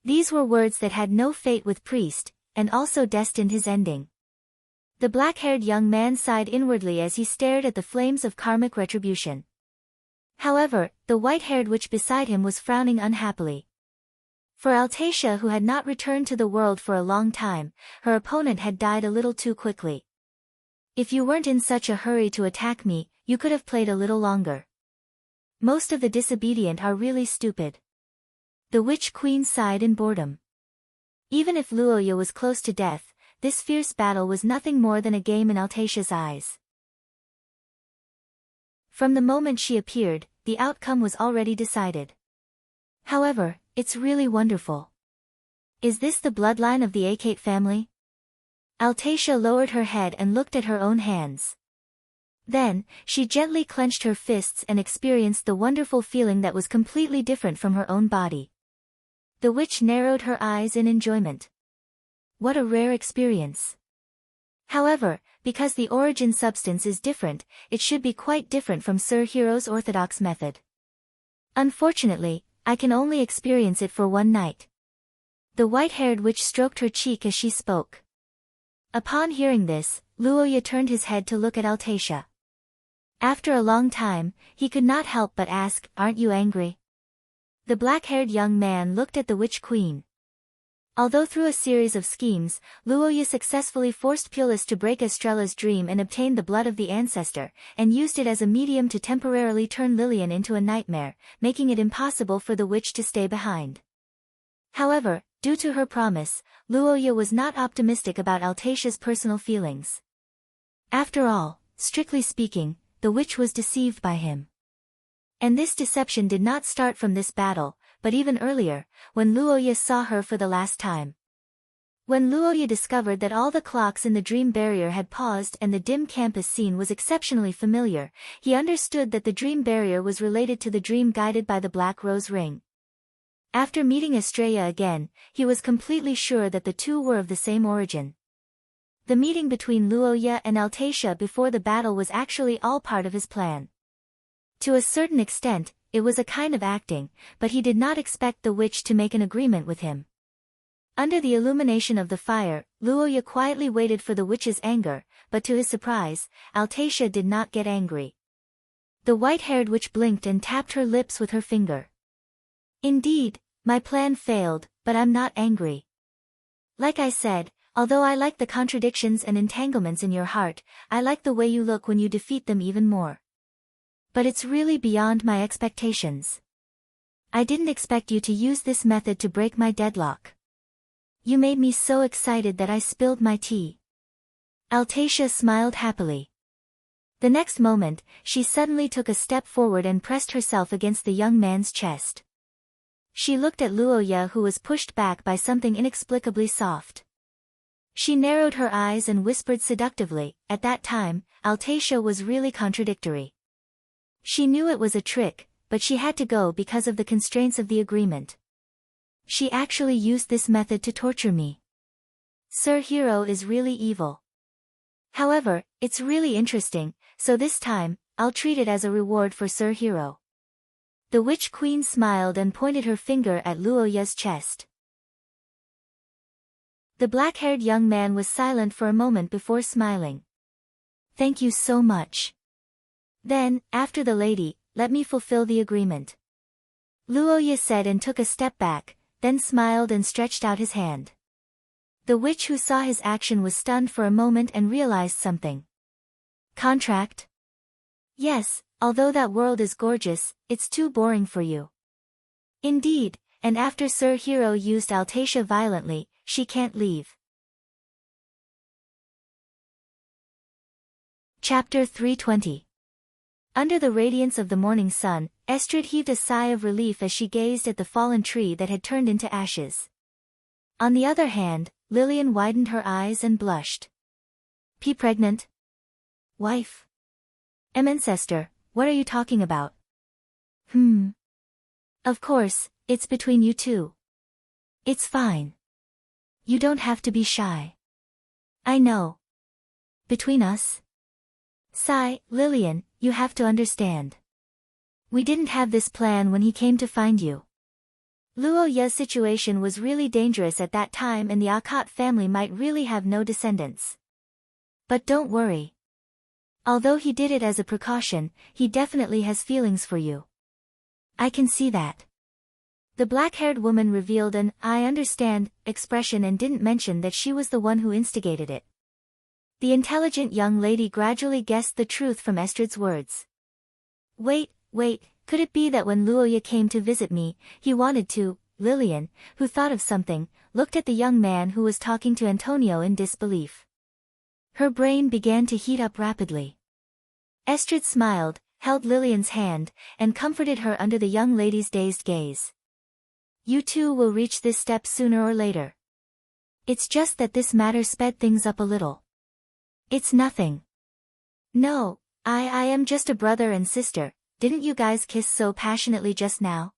These were words that had no fate with Priest, and also destined his ending. The black-haired young man sighed inwardly as he stared at the flames of karmic retribution. However, the white-haired witch beside him was frowning unhappily. For Altacia, who had not returned to the world for a long time, her opponent had died a little too quickly. If you weren't in such a hurry to attack me, you could have played a little longer. Most of the disobedient are really stupid. The witch queen sighed in boredom. Even if Luoya was close to death, this fierce battle was nothing more than a game in Altacia's eyes. From the moment she appeared, the outcome was already decided. However, it's really wonderful. Is this the bloodline of the Akate family? Altacia lowered her head and looked at her own hands. Then, she gently clenched her fists and experienced the wonderful feeling that was completely different from her own body. The witch narrowed her eyes in enjoyment. What a rare experience. However, because the origin substance is different, it should be quite different from Sir Hero's orthodox method. Unfortunately, I can only experience it for one night. The white-haired witch stroked her cheek as she spoke. Upon hearing this, Luoya turned his head to look at Altacia. After a long time, he could not help but ask, "Aren't you angry?" The black-haired young man looked at the witch queen. Although through a series of schemes, Luoya successfully forced Pulis to break Estrella's dream and obtain the blood of the ancestor, and used it as a medium to temporarily turn Lillian into a nightmare, making it impossible for the witch to stay behind. However, due to her promise, Luoya was not optimistic about Altacia's personal feelings. After all, strictly speaking, the witch was deceived by him. And this deception did not start from this battle, but even earlier, when Luoya saw her for the last time. When Luoya discovered that all the clocks in the dream barrier had paused and the dim campus scene was exceptionally familiar, he understood that the dream barrier was related to the dream guided by the Black Rose Ring. After meeting Estrella again, he was completely sure that the two were of the same origin. The meeting between Luoya and Altacia before the battle was actually all part of his plan. To a certain extent, it was a kind of acting, but he did not expect the witch to make an agreement with him. Under the illumination of the fire, Luoya quietly waited for the witch's anger, but to his surprise, Altacia did not get angry. The white-haired witch blinked and tapped her lips with her finger. "Indeed, my plan failed, but I'm not angry. Like I said, although I like the contradictions and entanglements in your heart, I like the way you look when you defeat them even more. But it's really beyond my expectations. I didn't expect you to use this method to break my deadlock. You made me so excited that I spilled my tea." Altacia smiled happily. The next moment, she suddenly took a step forward and pressed herself against the young man's chest. She looked at Luoya, who was pushed back by something inexplicably soft. She narrowed her eyes and whispered seductively. At that time, Altacia was really contradictory. She knew it was a trick, but she had to go because of the constraints of the agreement. She actually used this method to torture me. Sir Hero is really evil. However, it's really interesting, so this time, I'll treat it as a reward for Sir Hero. The witch queen smiled and pointed her finger at Luoya's chest. The black-haired young man was silent for a moment before smiling. "Thank you so much. Then, after the lady, let me fulfill the agreement," Luoya said and took a step back, then smiled and stretched out his hand. The witch who saw his action was stunned for a moment and realized something. "Contract?" "Yes, although that world is gorgeous, it's too boring for you." "Indeed, and after Sir Hero used Altacia violently, she can't leave." Chapter 320. Under the radiance of the morning sun, Estrid heaved a sigh of relief as she gazed at the fallen tree that had turned into ashes. On the other hand, Lillian widened her eyes and blushed. Pregnant? Wife? Ancestor, what are you talking about?" Of course, it's between you two. It's fine. You don't have to be shy. I know. Between us? Sigh, Lillian, you have to understand. We didn't have this plan when he came to find you. Luoya's situation was really dangerous at that time and the Akot family might really have no descendants. But don't worry. Although he did it as a precaution, he definitely has feelings for you. I can see that. The black-haired woman revealed an "I understand" expression and didn't mention that she was the one who instigated it. The intelligent young lady gradually guessed the truth from Estrid's words. Wait, could it be that when Luoya came to visit me, he wanted to? Lillian, who thought of something, looked at the young man who was talking to Antonio in disbelief. Her brain began to heat up rapidly. Estrid smiled, held Lillian's hand, and comforted her under the young lady's dazed gaze. You two will reach this step sooner or later. It's just that this matter sped things up a little. It's nothing. No, I am just a brother and sister. Didn't you guys kiss so passionately just now?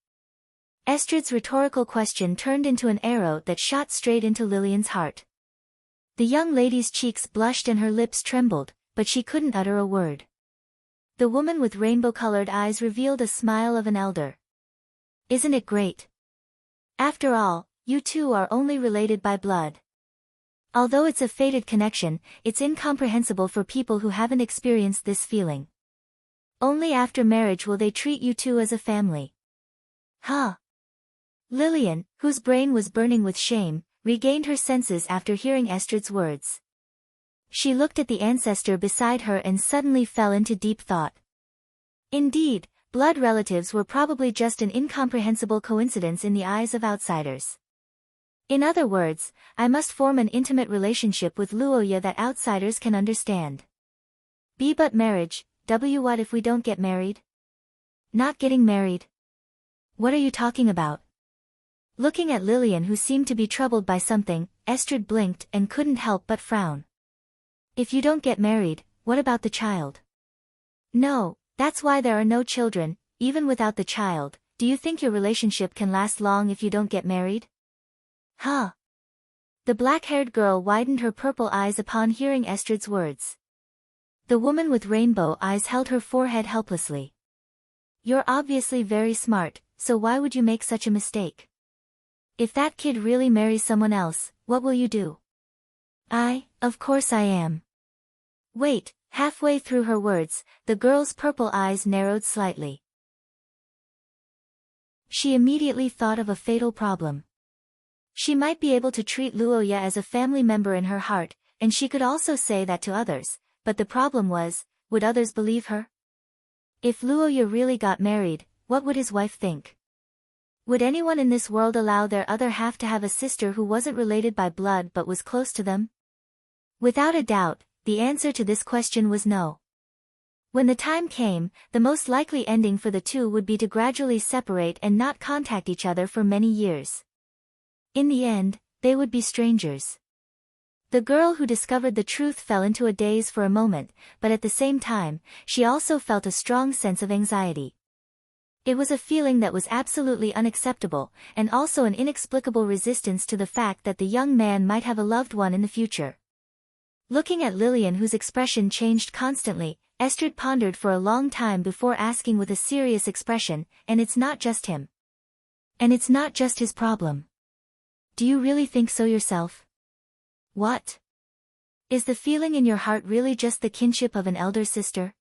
Estrid's rhetorical question turned into an arrow that shot straight into Lillian's heart. The young lady's cheeks blushed and her lips trembled, but she couldn't utter a word. The woman with rainbow-colored eyes revealed a smile of an elder. Isn't it great? After all, you two are only related by blood. Although it's a fated connection, it's incomprehensible for people who haven't experienced this feeling. Only after marriage will they treat you two as a family. Huh? Lillian, whose brain was burning with shame, regained her senses after hearing Estrid's words. She looked at the ancestor beside her and suddenly fell into deep thought. Indeed, blood relatives were probably just an incomprehensible coincidence in the eyes of outsiders. In other words, I must form an intimate relationship with Luoya that outsiders can understand. But marriage, what if we don't get married? Not getting married? What are you talking about? Looking at Lillian, who seemed to be troubled by something, Estrid blinked and couldn't help but frown. If you don't get married, what about the child? No, that's why there are no children, even without the child. Do you think your relationship can last long if you don't get married? Huh? The black-haired girl widened her purple eyes upon hearing Estrid's words. The woman with rainbow eyes held her forehead helplessly. You're obviously very smart, so why would you make such a mistake? If that kid really marries someone else, what will you do? Of course I am. Wait, halfway through her words, the girl's purple eyes narrowed slightly. She immediately thought of a fatal problem. She might be able to treat Luoya as a family member in her heart, and she could also say that to others, but the problem was, would others believe her? If Luoya really got married, what would his wife think? Would anyone in this world allow their other half to have a sister who wasn't related by blood but was close to them? Without a doubt, the answer to this question was no. When the time came, the most likely ending for the two would be to gradually separate and not contact each other for many years. In the end, they would be strangers. The girl who discovered the truth fell into a daze for a moment, but at the same time, she also felt a strong sense of anxiety. It was a feeling that was absolutely unacceptable, and also an inexplicable resistance to the fact that the young man might have a loved one in the future. Looking at Lillian, whose expression changed constantly, Estrid pondered for a long time before asking with a serious expression, and it's not just him. And it's not just his problem. Do you really think so yourself? What? Is the feeling in your heart really just the kinship of an elder sister?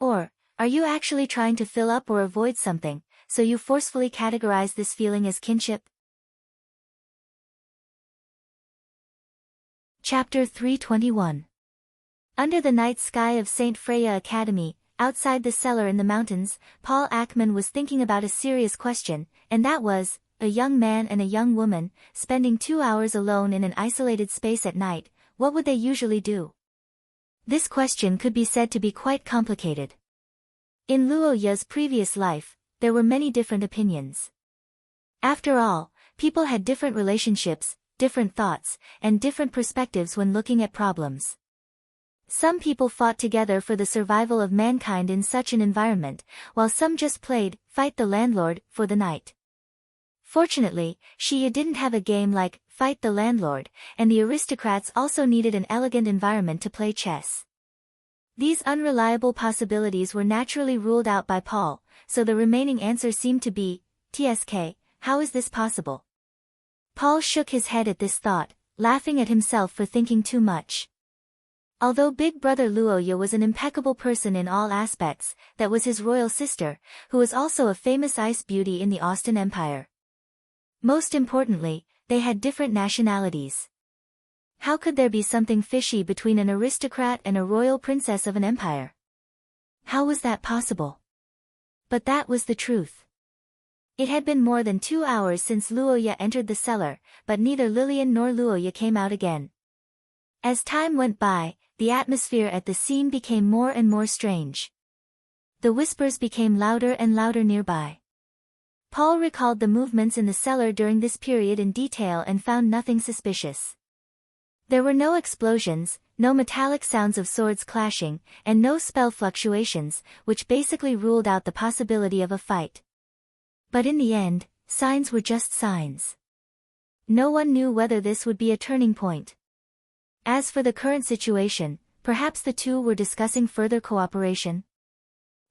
Or, are you actually trying to fill up or avoid something, so you forcefully categorize this feeling as kinship? Chapter 321. Under the night sky of St. Freya Academy, outside the cellar in the mountains, Paul Ackman was thinking about a serious question, and that was, a young man and a young woman, spending 2 hours alone in an isolated space at night, what would they usually do? This question could be said to be quite complicated. In Luoya's previous life, there were many different opinions. After all, people had different relationships, different thoughts, and different perspectives when looking at problems. Some people fought together for the survival of mankind in such an environment, while some just played, fight the landlord, for the night. Fortunately, Shia didn't have a game like, fight the landlord, and the aristocrats also needed an elegant environment to play chess. These unreliable possibilities were naturally ruled out by Paul, so the remaining answer seemed to be, TSK, how is this possible? Paul shook his head at this thought, laughing at himself for thinking too much. Although Big Brother Luoya was an impeccable person in all aspects, that was his royal sister, who was also a famous ice beauty in the Austin Empire. Most importantly, they had different nationalities. How could there be something fishy between an aristocrat and a royal princess of an empire? How was that possible? But that was the truth. It had been more than 2 hours since Luoya entered the cellar, but neither Lillian nor Luoya came out again. As time went by, the atmosphere at the scene became more and more strange. The whispers became louder and louder nearby. Paul recalled the movements in the cellar during this period in detail and found nothing suspicious. There were no explosions, no metallic sounds of swords clashing, and no spell fluctuations, which basically ruled out the possibility of a fight. But in the end, signs were just signs. No one knew whether this would be a turning point. As for the current situation, perhaps the two were discussing further cooperation?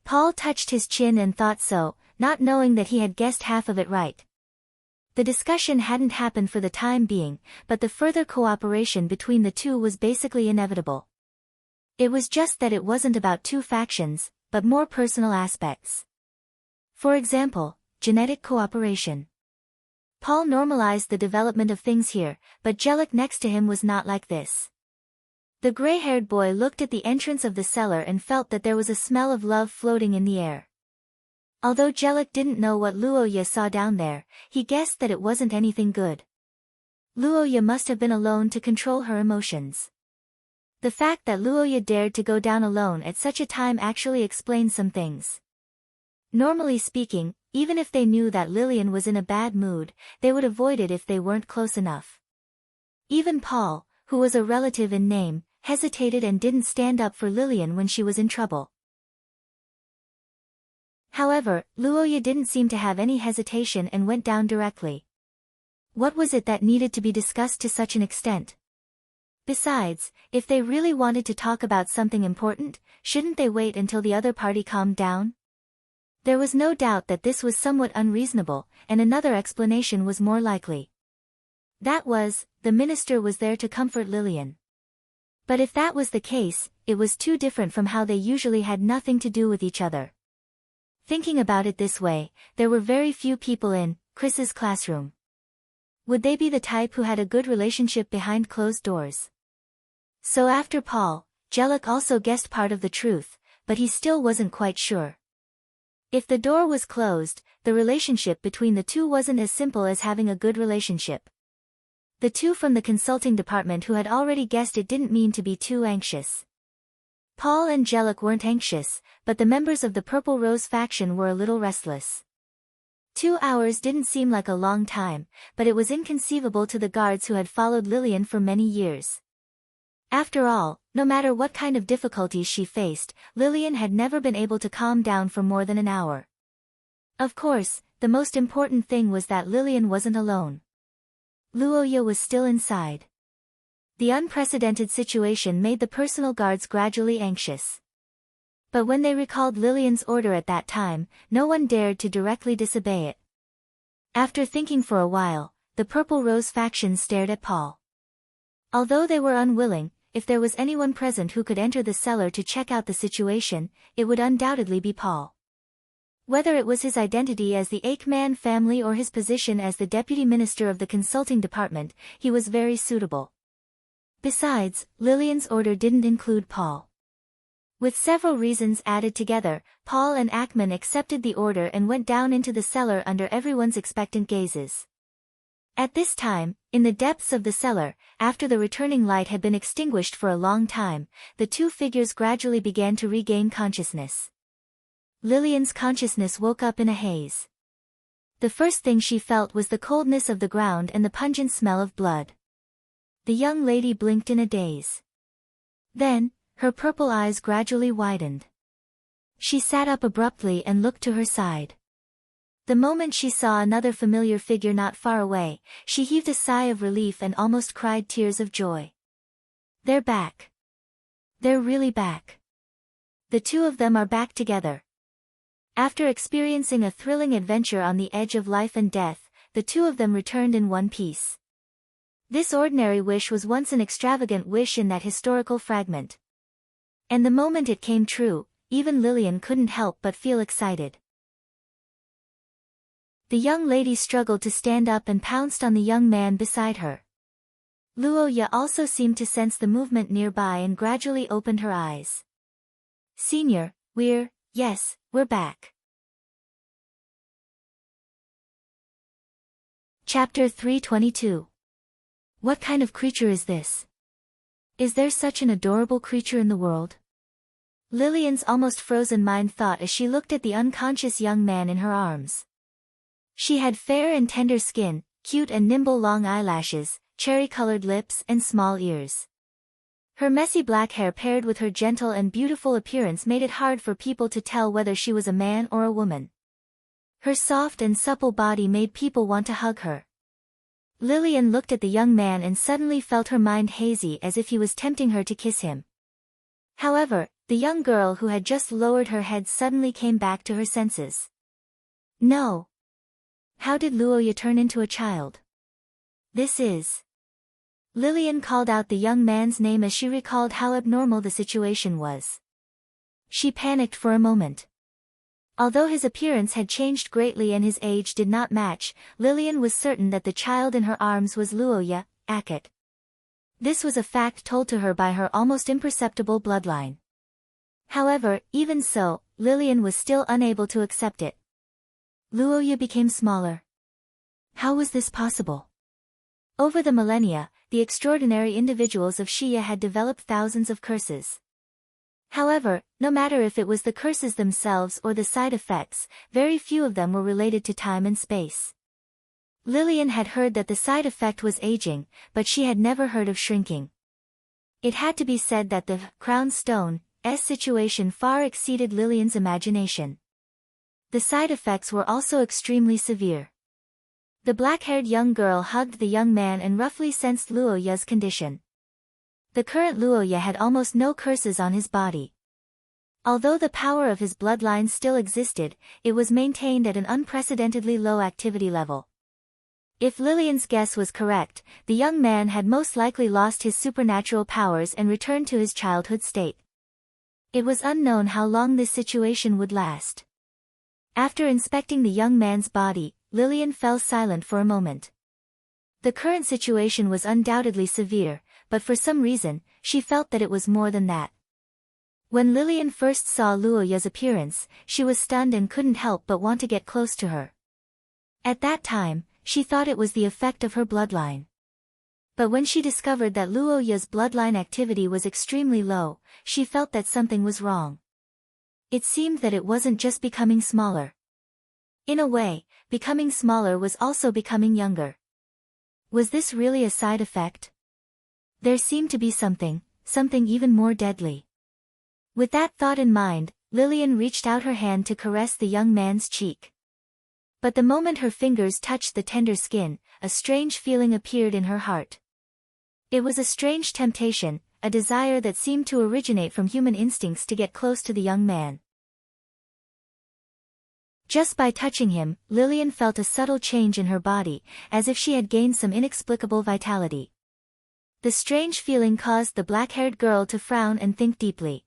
Paul touched his chin and thought so, not knowing that he had guessed half of it right. The discussion hadn't happened for the time being, but the further cooperation between the two was basically inevitable. It was just that it wasn't about two factions, but more personal aspects. For example, genetic cooperation. Paul normalized the development of things here, but Jellic next to him was not like this. The gray-haired boy looked at the entrance of the cellar and felt that there was a smell of love floating in the air. Although Jellic didn't know what Luoya saw down there, he guessed that it wasn't anything good. Luoya must have been alone to control her emotions. The fact that Luoya dared to go down alone at such a time actually explains some things. Normally speaking, even if they knew that Lillian was in a bad mood, they would avoid it if they weren't close enough. Even Paul, who was a relative in name, hesitated and didn't stand up for Lillian when she was in trouble. However, Luoya didn't seem to have any hesitation and went down directly. What was it that needed to be discussed to such an extent? Besides, if they really wanted to talk about something important, shouldn't they wait until the other party calmed down? There was no doubt that this was somewhat unreasonable, and another explanation was more likely. That was, the minister was there to comfort Lillian. But if that was the case, it was too different from how they usually had nothing to do with each other. Thinking about it this way, there were very few people in Chris's classroom. Would they be the type who had a good relationship behind closed doors? So after Paul, Jellic also guessed part of the truth, but he still wasn't quite sure. If the door was closed, the relationship between the two wasn't as simple as having a good relationship. The two from the consulting department who had already guessed it didn't mean to be too anxious. Paul and Jellic weren't anxious, but the members of the Purple Rose faction were a little restless. 2 hours didn't seem like a long time, but it was inconceivable to the guards who had followed Lillian for many years. After all, no matter what kind of difficulties she faced, Lillian had never been able to calm down for more than an hour. Of course, the most important thing was that Lillian wasn't alone. Luoya was still inside. The unprecedented situation made the personal guards gradually anxious. But when they recalled Lillian's order at that time, no one dared to directly disobey it. After thinking for a while, the Purple Rose faction stared at Paul. Although they were unwilling, if there was anyone present who could enter the cellar to check out the situation, it would undoubtedly be Paul. Whether it was his identity as the Aikman family or his position as the deputy minister of the consulting department, he was very suitable. Besides, Lillian's order didn't include Paul. With several reasons added together, Paul and Aikman accepted the order and went down into the cellar under everyone's expectant gazes. At this time, in the depths of the cellar, after the returning light had been extinguished for a long time, the two figures gradually began to regain consciousness. Lillian's consciousness woke up in a haze. The first thing she felt was the coldness of the ground and the pungent smell of blood. The young lady blinked in a daze. Then, her purple eyes gradually widened. She sat up abruptly and looked to her side. The moment she saw another familiar figure not far away, she heaved a sigh of relief and almost cried tears of joy. They're back. They're really back. The two of them are back together. After experiencing a thrilling adventure on the edge of life and death, the two of them returned in one piece. This ordinary wish was once an extravagant wish in that historical fragment. And the moment it came true, even Lillian couldn't help but feel excited. The young lady struggled to stand up and pounced on the young man beside her. Luoya also seemed to sense the movement nearby and gradually opened her eyes. Senior, yes, we're back. Chapter 322. What kind of creature is this? Is there such an adorable creature in the world? Lillian's almost frozen mind thought as she looked at the unconscious young man in her arms. She had fair and tender skin, cute and nimble long eyelashes, cherry-colored lips and small ears. Her messy black hair paired with her gentle and beautiful appearance made it hard for people to tell whether she was a man or a woman. Her soft and supple body made people want to hug her. Lillian looked at the young man and suddenly felt her mind hazy as if he was tempting her to kiss him. However, the young girl who had just lowered her head suddenly came back to her senses. No. How did Luoya turn into a child? This is... Lillian called out the young man's name as she recalled how abnormal the situation was. She panicked for a moment. Although his appearance had changed greatly and his age did not match, Lillian was certain that the child in her arms was Luoya, Akut. This was a fact told to her by her almost imperceptible bloodline. However, even so, Lillian was still unable to accept it. Luoya became smaller. How was this possible? Over the millennia, the extraordinary individuals of Shia had developed thousands of curses. However, no matter if it was the curses themselves or the side effects, very few of them were related to time and space. Lillian had heard that the side effect was aging, but she had never heard of shrinking. It had to be said that the crown stone's situation far exceeded Lillian's imagination. The side effects were also extremely severe. The black-haired young girl hugged the young man and roughly sensed Luoya's condition. The current Luoya had almost no curses on his body. Although the power of his bloodline still existed, it was maintained at an unprecedentedly low activity level. If Lillian's guess was correct, the young man had most likely lost his supernatural powers and returned to his childhood state. It was unknown how long this situation would last. After inspecting the young man's body, Lillian fell silent for a moment. The current situation was undoubtedly severe, but for some reason, she felt that it was more than that. When Lillian first saw Luoya's appearance, she was stunned and couldn't help but want to get close to her. At that time, she thought it was the effect of her bloodline. But when she discovered that Luoya's bloodline activity was extremely low, she felt that something was wrong. It seemed that it wasn't just becoming smaller. In a way, becoming smaller was also becoming younger. Was this really a side effect? There seemed to be something even more deadly. With that thought in mind, Lillian reached out her hand to caress the young man's cheek. But the moment her fingers touched the tender skin, a strange feeling appeared in her heart. It was a strange temptation, a desire that seemed to originate from human instincts to get close to the young man. Just by touching him, Lillian felt a subtle change in her body, as if she had gained some inexplicable vitality. The strange feeling caused the black-haired girl to frown and think deeply.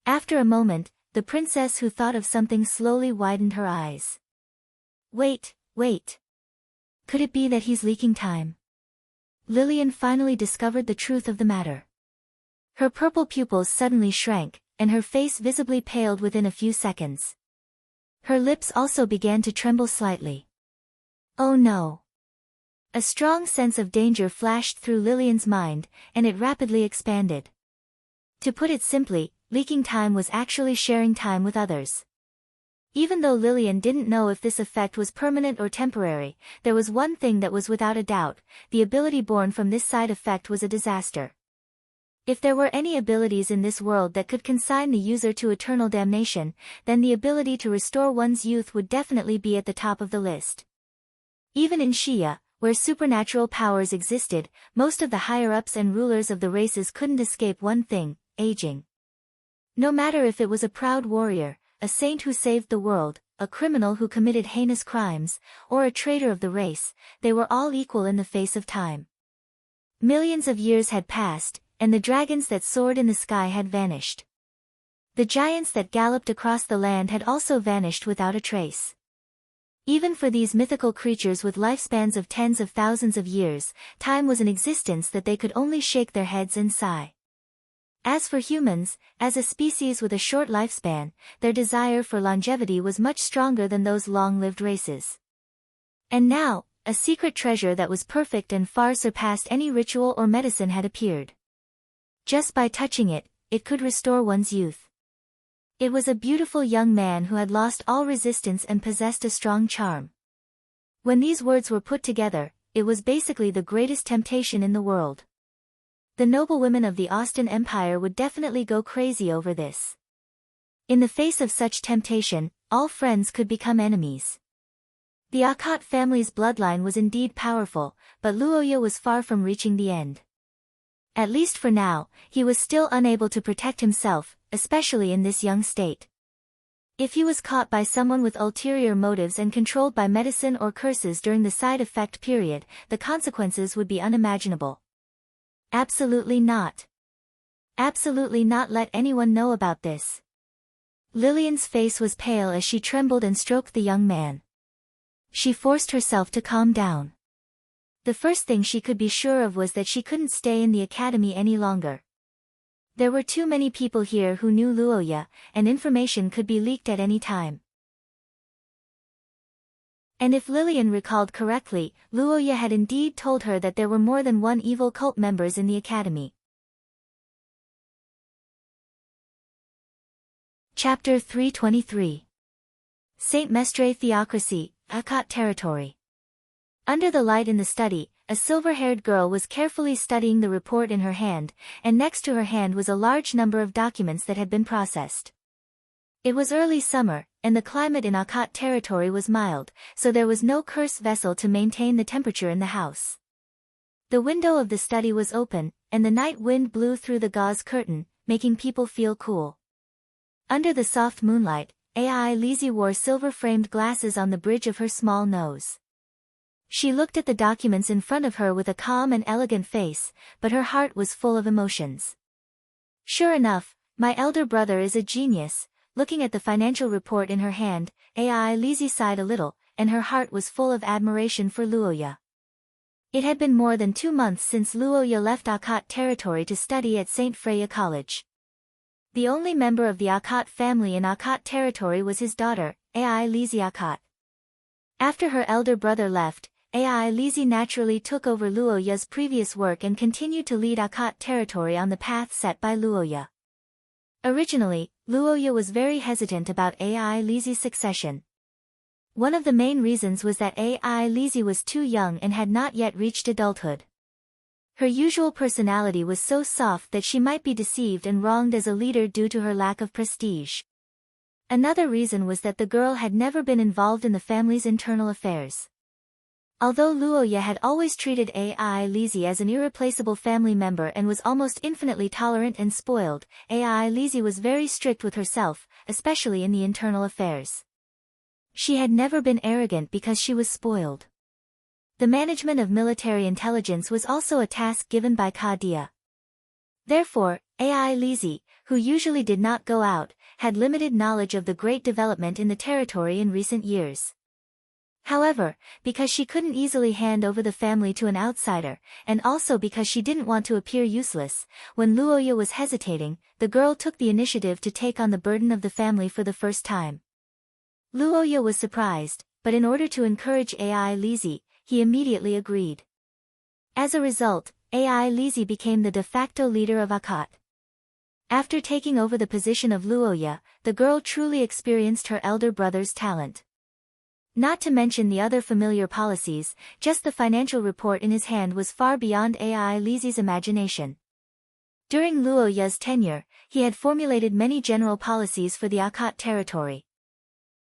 After a moment, the princess who thought of something slowly widened her eyes. Wait. Could it be that he's leaking time? Lillian finally discovered the truth of the matter. Her purple pupils suddenly shrank, and her face visibly paled within a few seconds. Her lips also began to tremble slightly. Oh no! A strong sense of danger flashed through Lillian's mind, and it rapidly expanded. To put it simply, leaking time was actually sharing time with others. Even though Lillian didn't know if this effect was permanent or temporary, there was one thing that was without a doubt: the ability born from this side effect was a disaster. If there were any abilities in this world that could consign the user to eternal damnation, then the ability to restore one's youth would definitely be at the top of the list. Even in Shia, where supernatural powers existed, most of the higher-ups and rulers of the races couldn't escape one thing: aging. No matter if it was a proud warrior, a saint who saved the world, a criminal who committed heinous crimes, or a traitor of the race, they were all equal in the face of time. Millions of years had passed, and the dragons that soared in the sky had vanished. The giants that galloped across the land had also vanished without a trace. Even for these mythical creatures with lifespans of tens of thousands of years, time was an existence that they could only shake their heads and sigh. As for humans, as a species with a short lifespan, their desire for longevity was much stronger than those long-lived races. And now, a secret treasure that was perfect and far surpassed any ritual or medicine had appeared. Just by touching it, it could restore one's youth. It was a beautiful young man who had lost all resistance and possessed a strong charm. When these words were put together, it was basically the greatest temptation in the world. The noblewomen of the Austin Empire would definitely go crazy over this. In the face of such temptation, all friends could become enemies. The Akot family's bloodline was indeed powerful, but Luoya was far from reaching the end. At least for now, he was still unable to protect himself, especially in this young state. If he was caught by someone with ulterior motives and controlled by medicine or curses during the side effect period, the consequences would be unimaginable. Absolutely not. Absolutely not let anyone know about this. Lillian's face was pale as she trembled and stroked the young man. She forced herself to calm down. The first thing she could be sure of was that she couldn't stay in the academy any longer. There were too many people here who knew Luoya, and information could be leaked at any time. And if Lillian recalled correctly, Luoya had indeed told her that there were more than one evil cult members in the academy. Chapter 323. Saint Mestre Theocracy, Akot Territory. Under the light in the study, a silver-haired girl was carefully studying the report in her hand, and next to her hand was a large number of documents that had been processed. It was early summer, and the climate in Akot territory was mild, so there was no curse vessel to maintain the temperature in the house. The window of the study was open, and the night wind blew through the gauze curtain, making people feel cool. Under the soft moonlight, Ai Lizzie wore silver-framed glasses on the bridge of her small nose. She looked at the documents in front of her with a calm and elegant face, but her heart was full of emotions. Sure enough, my elder brother is a genius. Looking at the financial report in her hand, Ai Lizzie sighed a little, and her heart was full of admiration for Luoya. It had been more than 2 months since Luoya left Akot territory to study at St. Freya College. The only member of the Akot family in Akot territory was his daughter, Ai Lizzie Akot. After her elder brother left, Ai Lizzie naturally took over Luoya's previous work and continued to lead Akot territory on the path set by Luoya. Originally, Luoya was very hesitant about Ai Lizzie's succession. One of the main reasons was that Ai Lizzie was too young and had not yet reached adulthood. Her usual personality was so soft that she might be deceived and wronged as a leader due to her lack of prestige. Another reason was that the girl had never been involved in the family's internal affairs. Although Luoya had always treated Ai Lizzie as an irreplaceable family member and was almost infinitely tolerant and spoiled, Ai Lizzie was very strict with herself, especially in the internal affairs. She had never been arrogant because she was spoiled. The management of military intelligence was also a task given by Kadia. Therefore, Ai Lizzie, who usually did not go out, had limited knowledge of the great development in the territory in recent years. However, because she couldn't easily hand over the family to an outsider, and also because she didn't want to appear useless, when Luoya was hesitating, the girl took the initiative to take on the burden of the family for the first time. Luoya was surprised, but in order to encourage Ai Lizzie, he immediately agreed. As a result, Ai Lizzie became the de facto leader of Akot. After taking over the position of Luoya, the girl truly experienced her elder brother's talent. Not to mention the other familiar policies, just the financial report in his hand was far beyond Ai Lizzie's imagination. During Luoya's tenure, he had formulated many general policies for the Akot territory.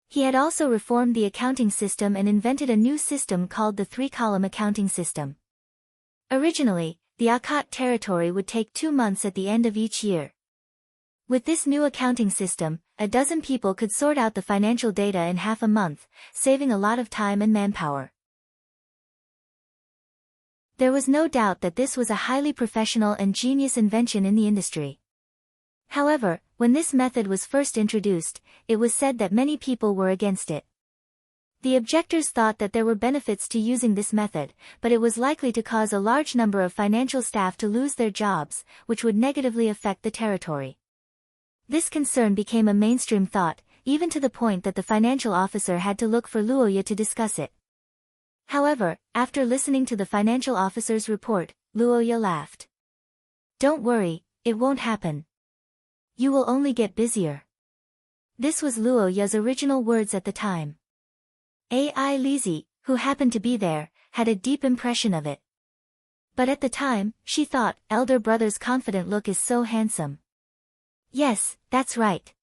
He had also reformed the accounting system and invented a new system called the 3-column accounting system. Originally, the Akot territory would take 2 months at the end of each year. With this new accounting system, a dozen people could sort out the financial data in half a month, saving a lot of time and manpower. There was no doubt that this was a highly professional and genius invention in the industry. However, when this method was first introduced, it was said that many people were against it. The objectors thought that there were benefits to using this method, but it was likely to cause a large number of financial staff to lose their jobs, which would negatively affect the territory. This concern became a mainstream thought, even to the point that the financial officer had to look for Luoya to discuss it. However, after listening to the financial officer's report, Luoya laughed. "Don't worry, it won't happen. You will only get busier." This was Luoya's original words at the time. Ai Lizzie, who happened to be there, had a deep impression of it. But at the time, she thought, elder brother's confident look is so handsome. Yes, that's right.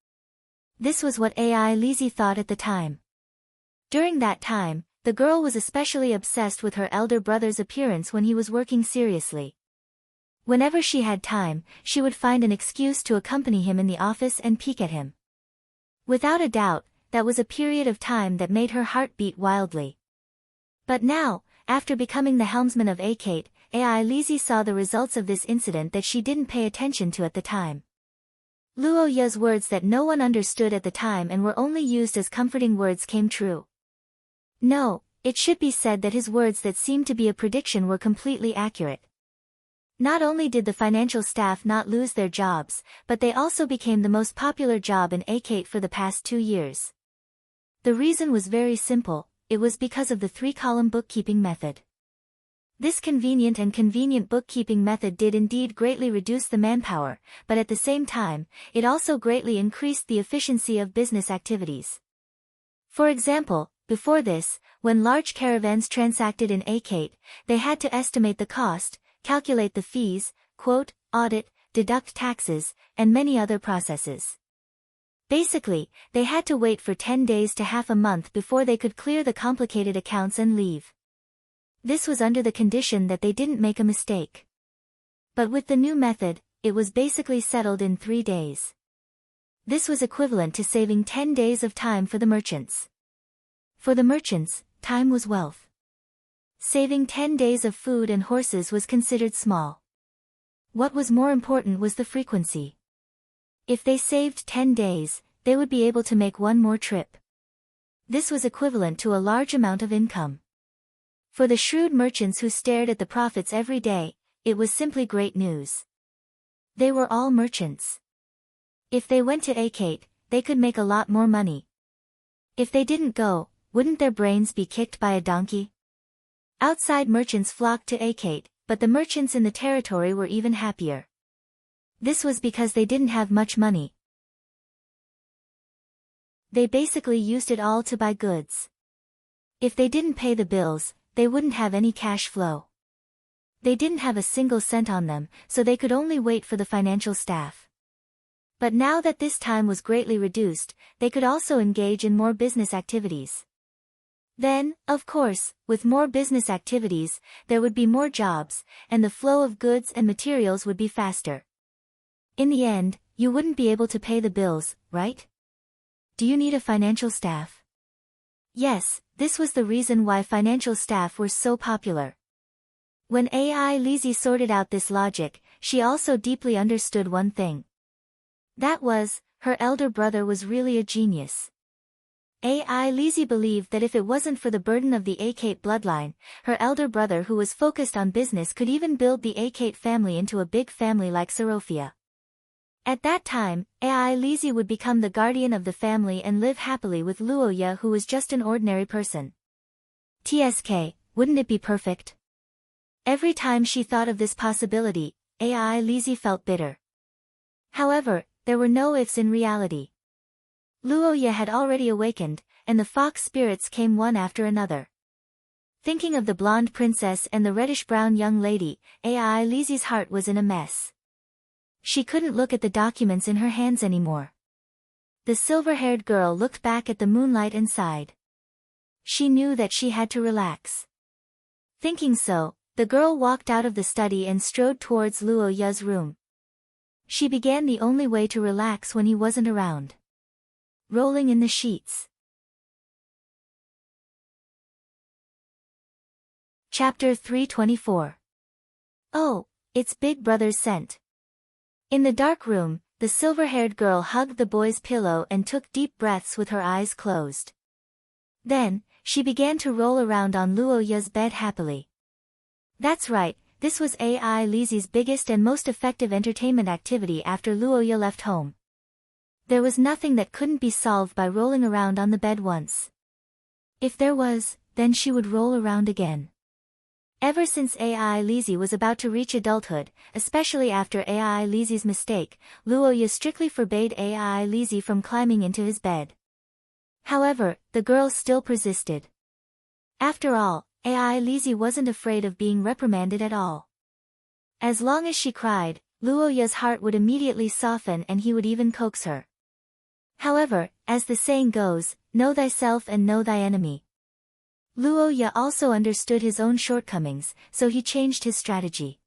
This was what Ai Lizzie thought at the time. During that time, the girl was especially obsessed with her elder brother's appearance when he was working seriously. Whenever she had time, she would find an excuse to accompany him in the office and peek at him. Without a doubt, that was a period of time that made her heart beat wildly. But now, after becoming the helmsman of Akate, Ai Lizzie saw the results of this incident that she didn't pay attention to at the time. Luo Ye's words that no one understood at the time and were only used as comforting words came true. No, it should be said that his words that seemed to be a prediction were completely accurate. Not only did the financial staff not lose their jobs, but they also became the most popular job in Akate for the past 2 years. The reason was very simple, it was because of the 3-column bookkeeping method. This convenient bookkeeping method did indeed greatly reduce the manpower, but at the same time, it also greatly increased the efficiency of business activities. For example, before this, when large caravans transacted in Akate, they had to estimate the cost, calculate the fees, quote, audit, deduct taxes, and many other processes. Basically, they had to wait for 10 days to half a month before they could clear the complicated accounts and leave. This was under the condition that they didn't make a mistake. But with the new method, it was basically settled in 3 days. This was equivalent to saving 10 days of time for the merchants. For the merchants, time was wealth. Saving 10 days of food and horses was considered small. What was more important was the frequency. If they saved 10 days, they would be able to make one more trip. This was equivalent to a large amount of income. For the shrewd merchants who stared at the profits every day, it was simply great news. They were all merchants. If they went to Akate, they could make a lot more money. If they didn't go, wouldn't their brains be kicked by a donkey? Outside merchants flocked to Akate, but the merchants in the territory were even happier. This was because they didn't have much money. They basically used it all to buy goods. If they didn't pay the bills, they wouldn't have any cash flow. They didn't have a single cent on them, so they could only wait for the financial staff. But now that this time was greatly reduced, they could also engage in more business activities. Then, of course, with more business activities, there would be more jobs, and the flow of goods and materials would be faster. In the end, you wouldn't be able to pay the bills, right? Do you need a financial staff? Yes, this was the reason why financial staff were so popular. When Ai Lizzie sorted out this logic, she also deeply understood one thing. That was, her elder brother was really a genius. Ai Lizzie believed that if it wasn't for the burden of the Akate bloodline, her elder brother who was focused on business could even build the Akate family into a big family like Seraphia. At that time, Ai Lizzie would become the guardian of the family and live happily with Luoya who was just an ordinary person. TSK, wouldn't it be perfect? Every time she thought of this possibility, Ai Lizzie felt bitter. However, there were no ifs in reality. Luoya had already awakened, and the fox spirits came one after another. Thinking of the blonde princess and the reddish-brown young lady, Ai Lizzie's heart was in a mess. She couldn't look at the documents in her hands anymore. The silver-haired girl looked back at the moonlight and sighed. She knew that she had to relax. Thinking so, the girl walked out of the study and strode towards Luoya's room. She began the only way to relax when he wasn't around. Rolling in the sheets. Chapter 324. Oh, it's Big Brother's scent. In the dark room, the silver-haired girl hugged the boy's pillow and took deep breaths with her eyes closed. Then, she began to roll around on Luoya's bed happily. That's right, this was Ai Lizzie's biggest and most effective entertainment activity after Luoya left home. There was nothing that couldn't be solved by rolling around on the bed once. If there was, then she would roll around again. Ever since Ai Lizzie was about to reach adulthood, especially after Ai Lizzie's mistake, Luoya strictly forbade Ai Lizzie from climbing into his bed. However, the girl still persisted. After all, Ai Lizzie wasn't afraid of being reprimanded at all. As long as she cried, Luoya's heart would immediately soften and he would even coax her. However, as the saying goes, know thyself and know thy enemy. Luoya also understood his own shortcomings, so he changed his strategy.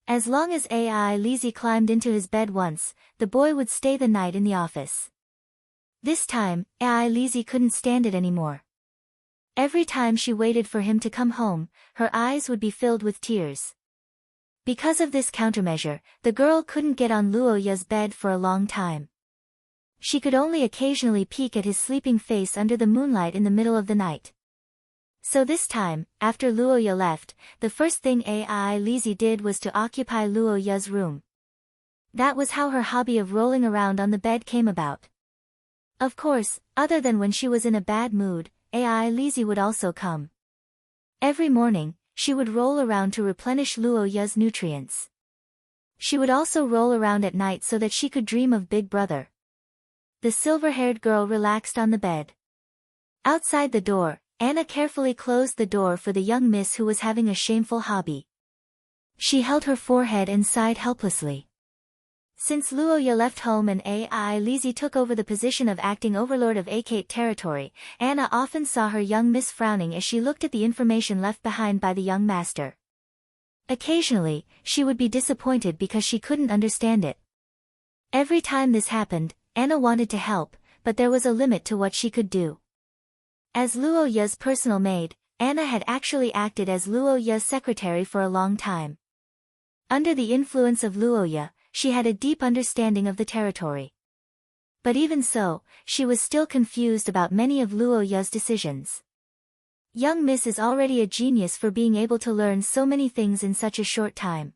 As long as Ai Lizzie climbed into his bed once, the boy would stay the night in the office. This time, Ai Lizzie couldn't stand it anymore. Every time she waited for him to come home, her eyes would be filled with tears. Because of this countermeasure, the girl couldn't get on Luoya's bed for a long time. She could only occasionally peek at his sleeping face under the moonlight in the middle of the night. So this time, after Luoya left, the first thing Ai Lizzie did was to occupy Luoya's room. That was how her hobby of rolling around on the bed came about. Of course, other than when she was in a bad mood, Ai Lizzie would also come. Every morning, she would roll around to replenish Luoya's nutrients. She would also roll around at night so that she could dream of Big Brother. The silver-haired girl relaxed on the bed. Outside the door, Anna carefully closed the door for the young miss who was having a shameful hobby. She held her forehead and sighed helplessly. Since Luoya left home and Ai Lizzie took over the position of acting overlord of Akate territory, Anna often saw her young miss frowning as she looked at the information left behind by the young master. Occasionally, she would be disappointed because she couldn't understand it. Every time this happened, Anna wanted to help, but there was a limit to what she could do. As Luoya's personal maid, Anna had actually acted as Luoya's secretary for a long time. Under the influence of Luoya, she had a deep understanding of the territory. But even so, she was still confused about many of Luoya's decisions. Young Miss is already a genius for being able to learn so many things in such a short time.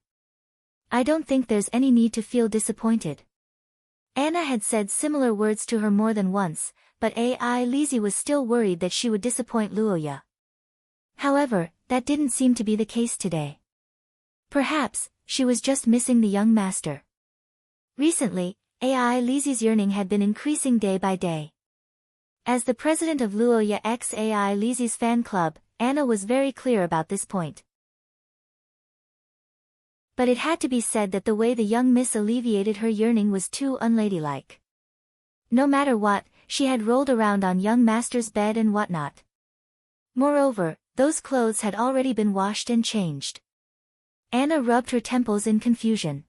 I don't think there's any need to feel disappointed. Anna had said similar words to her more than once, but Ai Lizzie was still worried that she would disappoint Luoya. However, that didn't seem to be the case today. Perhaps, she was just missing the young master. Recently, Ai Lizzie's yearning had been increasing day by day. As the president of Luoya x Ai Lizzie's fan club, Anna was very clear about this point. But it had to be said that the way the young miss alleviated her yearning was too unladylike. No matter what, she had rolled around on young master's bed and whatnot. Moreover, those clothes had already been washed and changed. Anna rubbed her temples in confusion.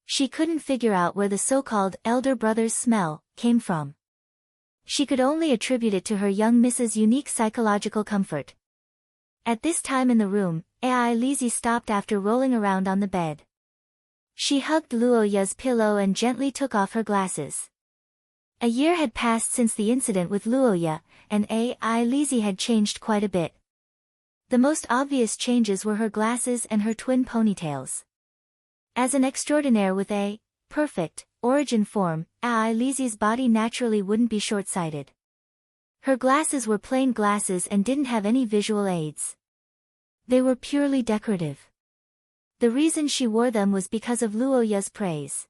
She couldn't figure out where the so-called elder brother's smell came from. She could only attribute it to her young miss's unique psychological comfort. At this time in the room, Ai Lizzie stopped after rolling around on the bed. She hugged Luoya's pillow and gently took off her glasses. A year had passed since the incident with Luoya, and Ai Lizzie had changed quite a bit. The most obvious changes were her glasses and her twin ponytails. As an extraordinaire with a perfect origin form, Ai Lizzie's body naturally wouldn't be short-sighted. Her glasses were plain glasses and didn't have any visual aids. They were purely decorative. The reason she wore them was because of Luoya's praise.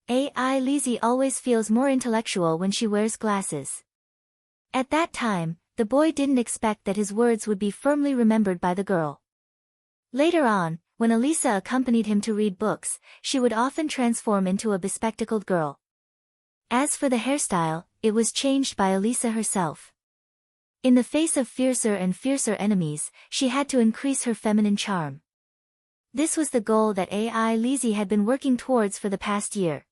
Ai Lizzie always feels more intellectual when she wears glasses. At that time, the boy didn't expect that his words would be firmly remembered by the girl. Later on, when Elisa accompanied him to read books, she would often transform into a bespectacled girl. As for the hairstyle, it was changed by Elisa herself. In the face of fiercer and fiercer enemies, she had to increase her feminine charm. This was the goal that Ai Lizzie had been working towards for the past year.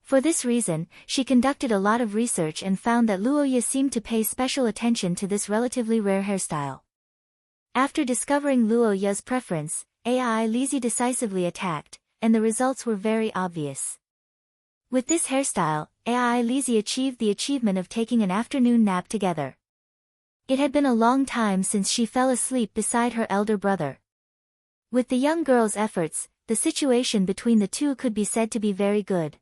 For this reason, she conducted a lot of research and found that Luoya seemed to pay special attention to this relatively rare hairstyle. After discovering Luoya's preference, Ai Lizzie decisively attacked, and the results were very obvious. With this hairstyle, Ai Lizzie achieved the achievement of taking an afternoon nap together. It had been a long time since she fell asleep beside her elder brother. With the young girl's efforts, the situation between the two could be said to be very good.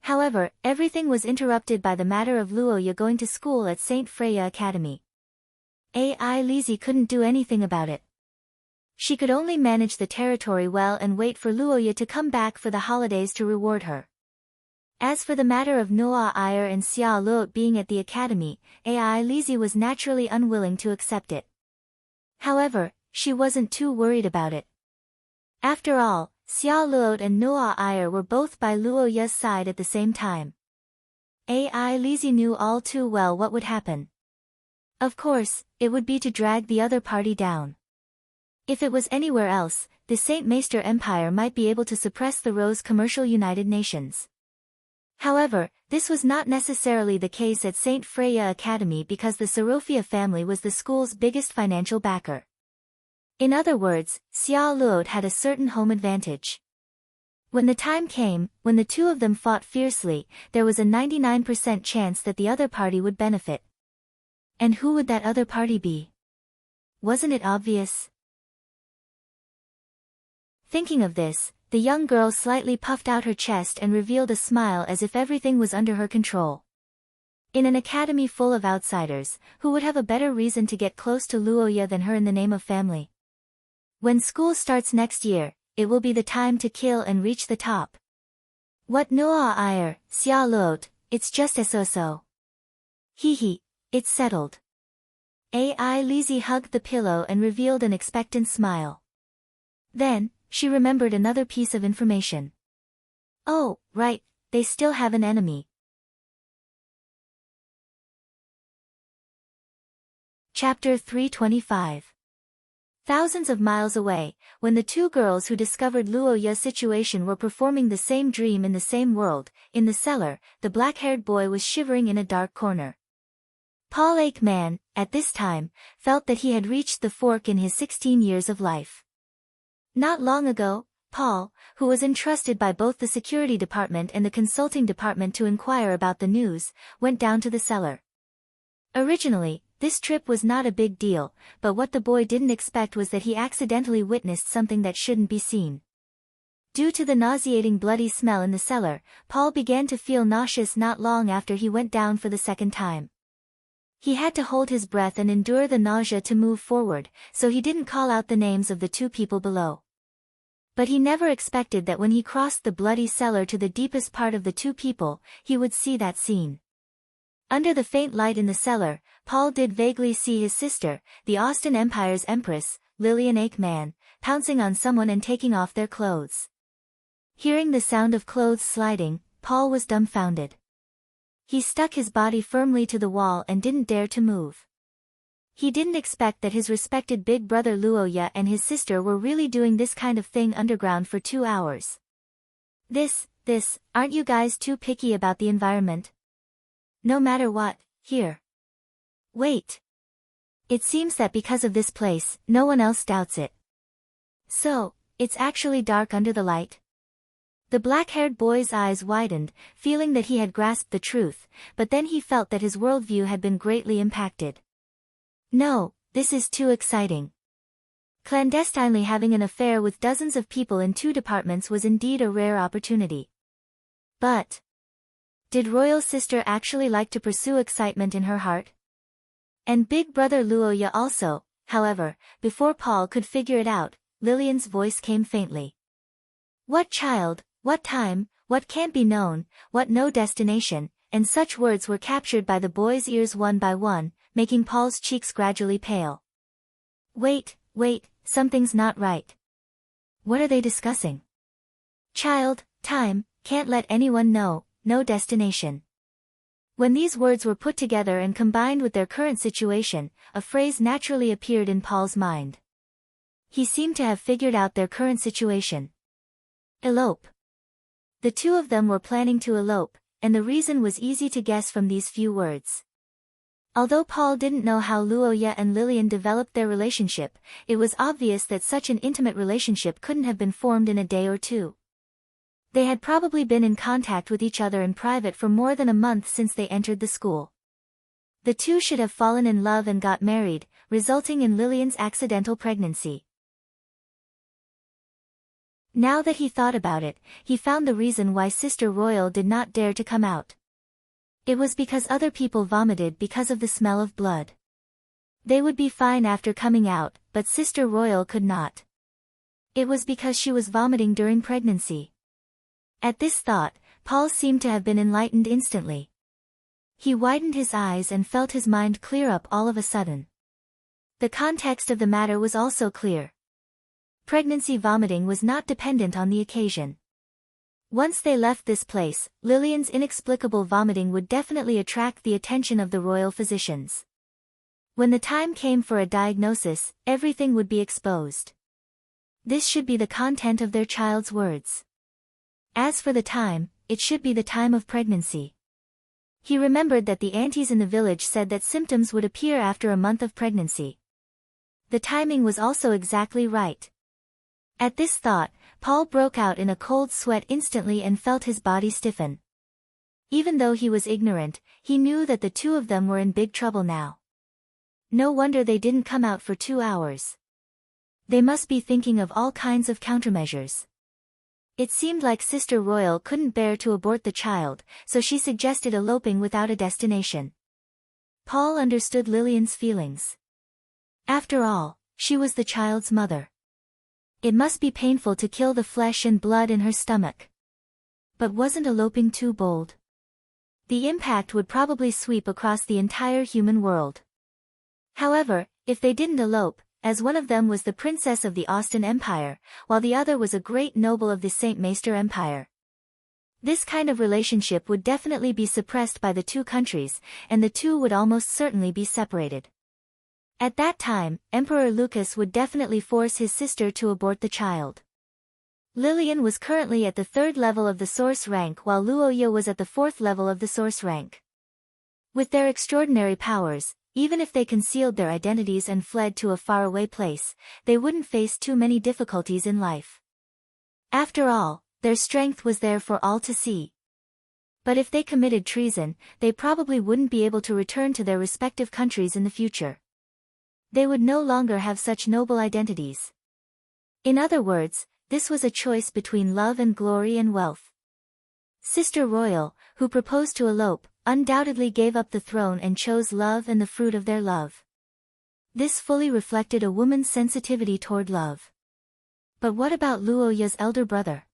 However, everything was interrupted by the matter of Luoya going to school at St. Freya Academy. Ai Lizzie couldn't do anything about it. She could only manage the territory well and wait for Luoya to come back for the holidays to reward her. As for the matter of Noah Iyer and Xia Luot being at the academy, Ai Lizzie was naturally unwilling to accept it. However, she wasn't too worried about it. After all, Xia Luot and Noah Iyer were both by Luoya's side at the same time. Ai Lizzie knew all too well what would happen. Of course, it would be to drag the other party down. If it was anywhere else, the Saint Maester Empire might be able to suppress the Rose Commercial United Nations. However, this was not necessarily the case at St. Freya Academy because the Sorofia family was the school's biggest financial backer. In other words, Xia Luot had a certain home advantage. When the time came, when the two of them fought fiercely, there was a 99% chance that the other party would benefit. And who would that other party be? Wasn't it obvious? Thinking of this, the young girl slightly puffed out her chest and revealed a smile as if everything was under her control. In an academy full of outsiders, who would have a better reason to get close to Luoya than her in the name of family? When school starts next year, it will be the time to kill and reach the top. What noa ire, Xia Luot, it's just so. Hee, it's settled. Ai Lizzie hugged the pillow and revealed an expectant smile. Then, she remembered another piece of information. Oh, right, they still have an enemy. Chapter 325. Thousands of miles away, when the two girls who discovered Luoya's situation were performing the same dream in the same world, in the cellar, the black-haired boy was shivering in a dark corner. Paul Aikman, at this time, felt that he had reached the fork in his 16 years of life. Not long ago, Paul, who was entrusted by both the security department and the consulting department to inquire about the news, went down to the cellar. Originally, this trip was not a big deal, but what the boy didn't expect was that he accidentally witnessed something that shouldn't be seen. Due to the nauseating bloody smell in the cellar, Paul began to feel nauseous not long after he went down for the second time. He had to hold his breath and endure the nausea to move forward, so he didn't call out the names of the two people below. But he never expected that when he crossed the bloody cellar to the deepest part of the two people, he would see that scene. Under the faint light in the cellar, Paul did vaguely see his sister, the Austin Empire's Empress, Lillian Aikman, pouncing on someone and taking off their clothes. Hearing the sound of clothes sliding, Paul was dumbfounded. He stuck his body firmly to the wall and didn't dare to move. He didn't expect that his respected big brother Luoya and his sister were really doing this kind of thing underground for 2 hours. This, aren't you guys too picky about the environment? No matter what, here. Wait. It seems that because of this place, no one else doubts it. So, it's actually dark under the light? The black-haired boy's eyes widened, feeling that he had grasped the truth, but then he felt that his worldview had been greatly impacted. No, this is too exciting. Clandestinely having an affair with dozens of people in 2 departments was indeed a rare opportunity. But did Royal Sister actually like to pursue excitement in her heart? And Big Brother Luoya also, however, before Paul could figure it out, Lillian's voice came faintly. What child, what time, what can't be known, what no destination, and such words were captured by the boy's ears one by one, making Paul's cheeks gradually pale. Wait, something's not right. What are they discussing? Child, time, can't let anyone know, no destination. When these words were put together and combined with their current situation, a phrase naturally appeared in Paul's mind. He seemed to have figured out their current situation. Elope. The two of them were planning to elope, and the reason was easy to guess from these few words. Although Paul didn't know how Luoya and Lillian developed their relationship, it was obvious that such an intimate relationship couldn't have been formed in a day or two. They had probably been in contact with each other in private for more than a month since they entered the school. The two should have fallen in love and got married, resulting in Lillian's accidental pregnancy. Now that he thought about it, he found the reason why Sister Royal did not dare to come out. It was because other people vomited because of the smell of blood. They would be fine after coming out, but Sister Royal could not. It was because she was vomiting during pregnancy. At this thought, Paul seemed to have been enlightened instantly. He widened his eyes and felt his mind clear up all of a sudden. The context of the matter was also clear. Pregnancy vomiting was not dependent on the occasion. Once they left this place, Lillian's inexplicable vomiting would definitely attract the attention of the royal physicians. When the time came for a diagnosis, everything would be exposed. This should be the content of their child's words. As for the time, it should be the time of pregnancy. He remembered that the aunties in the village said that symptoms would appear after a month of pregnancy. The timing was also exactly right. At this thought, Paul broke out in a cold sweat instantly and felt his body stiffen. Even though he was ignorant, he knew that the two of them were in big trouble now. No wonder they didn't come out for 2 hours. They must be thinking of all kinds of countermeasures. It seemed like Sister Royal couldn't bear to abort the child, so she suggested eloping without a destination. Paul understood Lillian's feelings. After all, she was the child's mother. It must be painful to kill the flesh and blood in her stomach. But wasn't eloping too bold? The impact would probably sweep across the entire human world. However, if they didn't elope, as one of them was the princess of the Austin Empire, while the other was a great noble of the Saint Meister Empire. This kind of relationship would definitely be suppressed by the two countries, and the two would almost certainly be separated. At that time, Emperor Lucas would definitely force his sister to abort the child. Lillian was currently at the 3rd level of the source rank while Luoya was at the 4th level of the source rank. With their extraordinary powers, even if they concealed their identities and fled to a faraway place, they wouldn't face too many difficulties in life. After all, their strength was there for all to see. But if they committed treason, they probably wouldn't be able to return to their respective countries in the future. They would no longer have such noble identities. In other words, this was a choice between love and glory and wealth. Sister Royal, who proposed to elope, undoubtedly gave up the throne and chose love and the fruit of their love. This fully reflected a woman's sensitivity toward love. But what about Luoya's elder brother?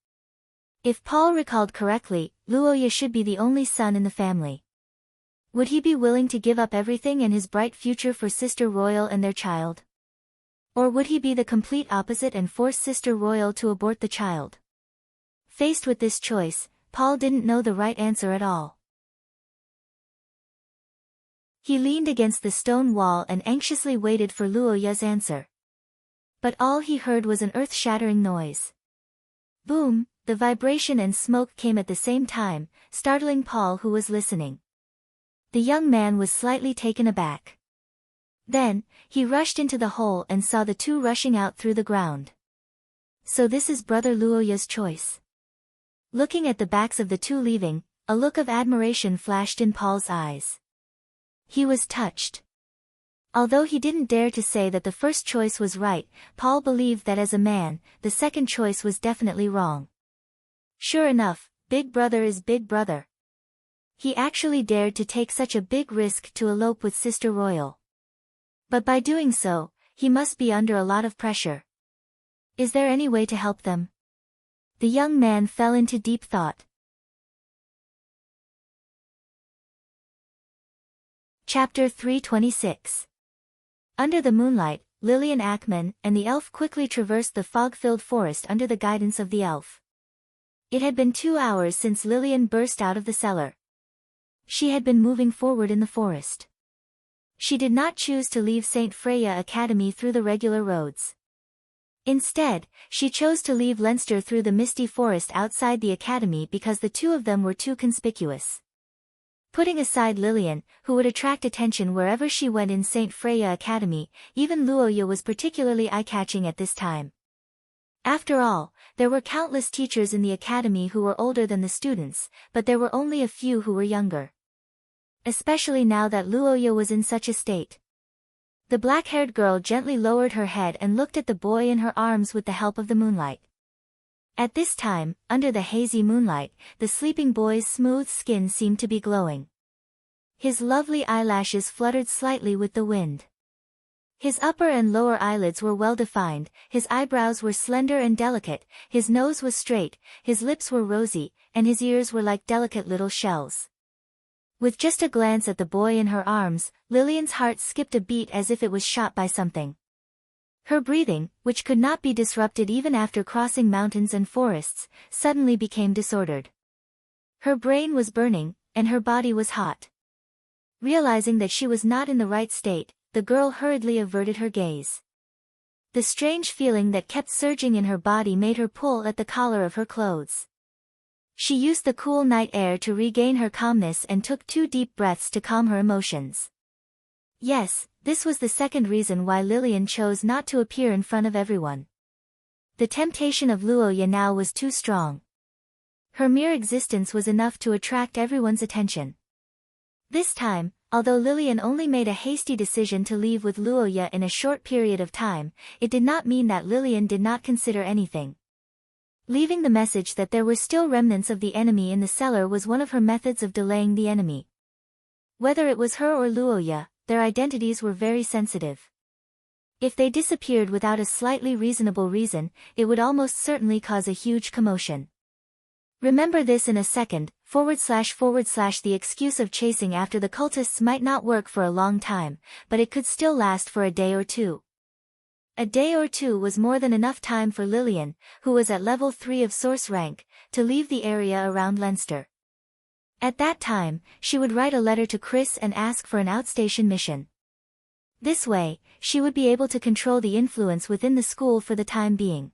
If Paul recalled correctly, Luoya should be the only son in the family. Would he be willing to give up everything and his bright future for Sister Royal and their child? Or would he be the complete opposite and force Sister Royal to abort the child? Faced with this choice, Paul didn't know the right answer at all. He leaned against the stone wall and anxiously waited for Luoya's answer. But all he heard was an earth-shattering noise. Boom, the vibration and smoke came at the same time, startling Paul who was listening. The young man was slightly taken aback. Then, he rushed into the hole and saw the two rushing out through the ground. So this is Brother Luoya's choice. Looking at the backs of the two leaving, a look of admiration flashed in Paul's eyes. He was touched. Although he didn't dare to say that the first choice was right, Paul believed that as a man, the second choice was definitely wrong. Sure enough, Big Brother is Big Brother. He actually dared to take such a big risk to elope with Sister Royal. But by doing so, he must be under a lot of pressure. Is there any way to help them? The young man fell into deep thought. Chapter 326. Under the moonlight, Lillian Ackman and the elf quickly traversed the fog-filled forest under the guidance of the elf. It had been 2 hours since Lillian burst out of the cellar. She had been moving forward in the forest. She did not choose to leave St. Freya Academy through the regular roads. Instead, she chose to leave Leinster through the misty forest outside the academy because the two of them were too conspicuous. Putting aside Lillian, who would attract attention wherever she went in St. Freya Academy, even Luoya was particularly eye-catching at this time. After all, there were countless teachers in the academy who were older than the students, but there were only a few who were younger. Especially now that Luoya was in such a state. The black-haired girl gently lowered her head and looked at the boy in her arms with the help of the moonlight. At this time, under the hazy moonlight, the sleeping boy's smooth skin seemed to be glowing. His lovely eyelashes fluttered slightly with the wind. His upper and lower eyelids were well-defined, his eyebrows were slender and delicate, his nose was straight, his lips were rosy, and his ears were like delicate little shells. With just a glance at the boy in her arms, Lillian's heart skipped a beat as if it was shot by something. Her breathing, which could not be disrupted even after crossing mountains and forests, suddenly became disordered. Her brain was burning, and her body was hot. Realizing that she was not in the right state, the girl hurriedly averted her gaze. The strange feeling that kept surging in her body made her pull at the collar of her clothes. She used the cool night air to regain her calmness and took 2 deep breaths to calm her emotions. Yes, this was the second reason why Lillian chose not to appear in front of everyone. The temptation of Luoya now was too strong. Her mere existence was enough to attract everyone's attention. This time, although Lillian only made a hasty decision to leave with Luoya in a short period of time, it did not mean that Lillian did not consider anything. Leaving the message that there were still remnants of the enemy in the cellar was one of her methods of delaying the enemy. Whether it was her or Luoya, their identities were very sensitive. If they disappeared without a slightly reasonable reason, it would almost certainly cause a huge commotion. Remember this in a second, / the excuse of chasing after the cultists might not work for a long time, but it could still last for a day or two. A day or two was more than enough time for Lillian, who was at level 3 of source rank, to leave the area around Leinster. At that time, she would write a letter to Chris and ask for an outstation mission. This way, she would be able to control the influence within the school for the time being.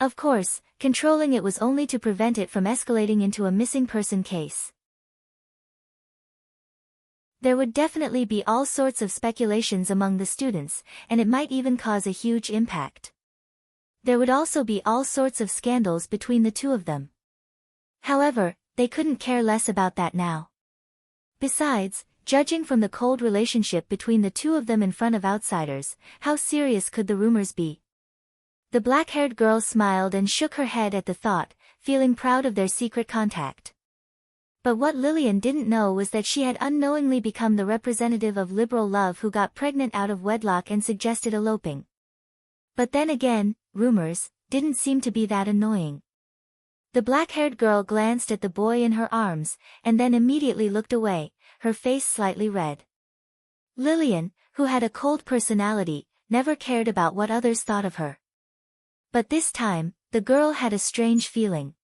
Of course, controlling it was only to prevent it from escalating into a missing person case. There would definitely be all sorts of speculations among the students, and it might even cause a huge impact. There would also be all sorts of scandals between the two of them. However, they couldn't care less about that now. Besides, judging from the cold relationship between the two of them in front of outsiders, how serious could the rumors be? The black-haired girl smiled and shook her head at the thought, feeling proud of their secret contact. But what Lillian didn't know was that she had unknowingly become the representative of liberal love who got pregnant out of wedlock and suggested eloping. But then again, rumors didn't seem to be that annoying. The black-haired girl glanced at the boy in her arms, and then immediately looked away, her face slightly red. Lillian, who had a cold personality, never cared about what others thought of her. But this time, the girl had a strange feeling.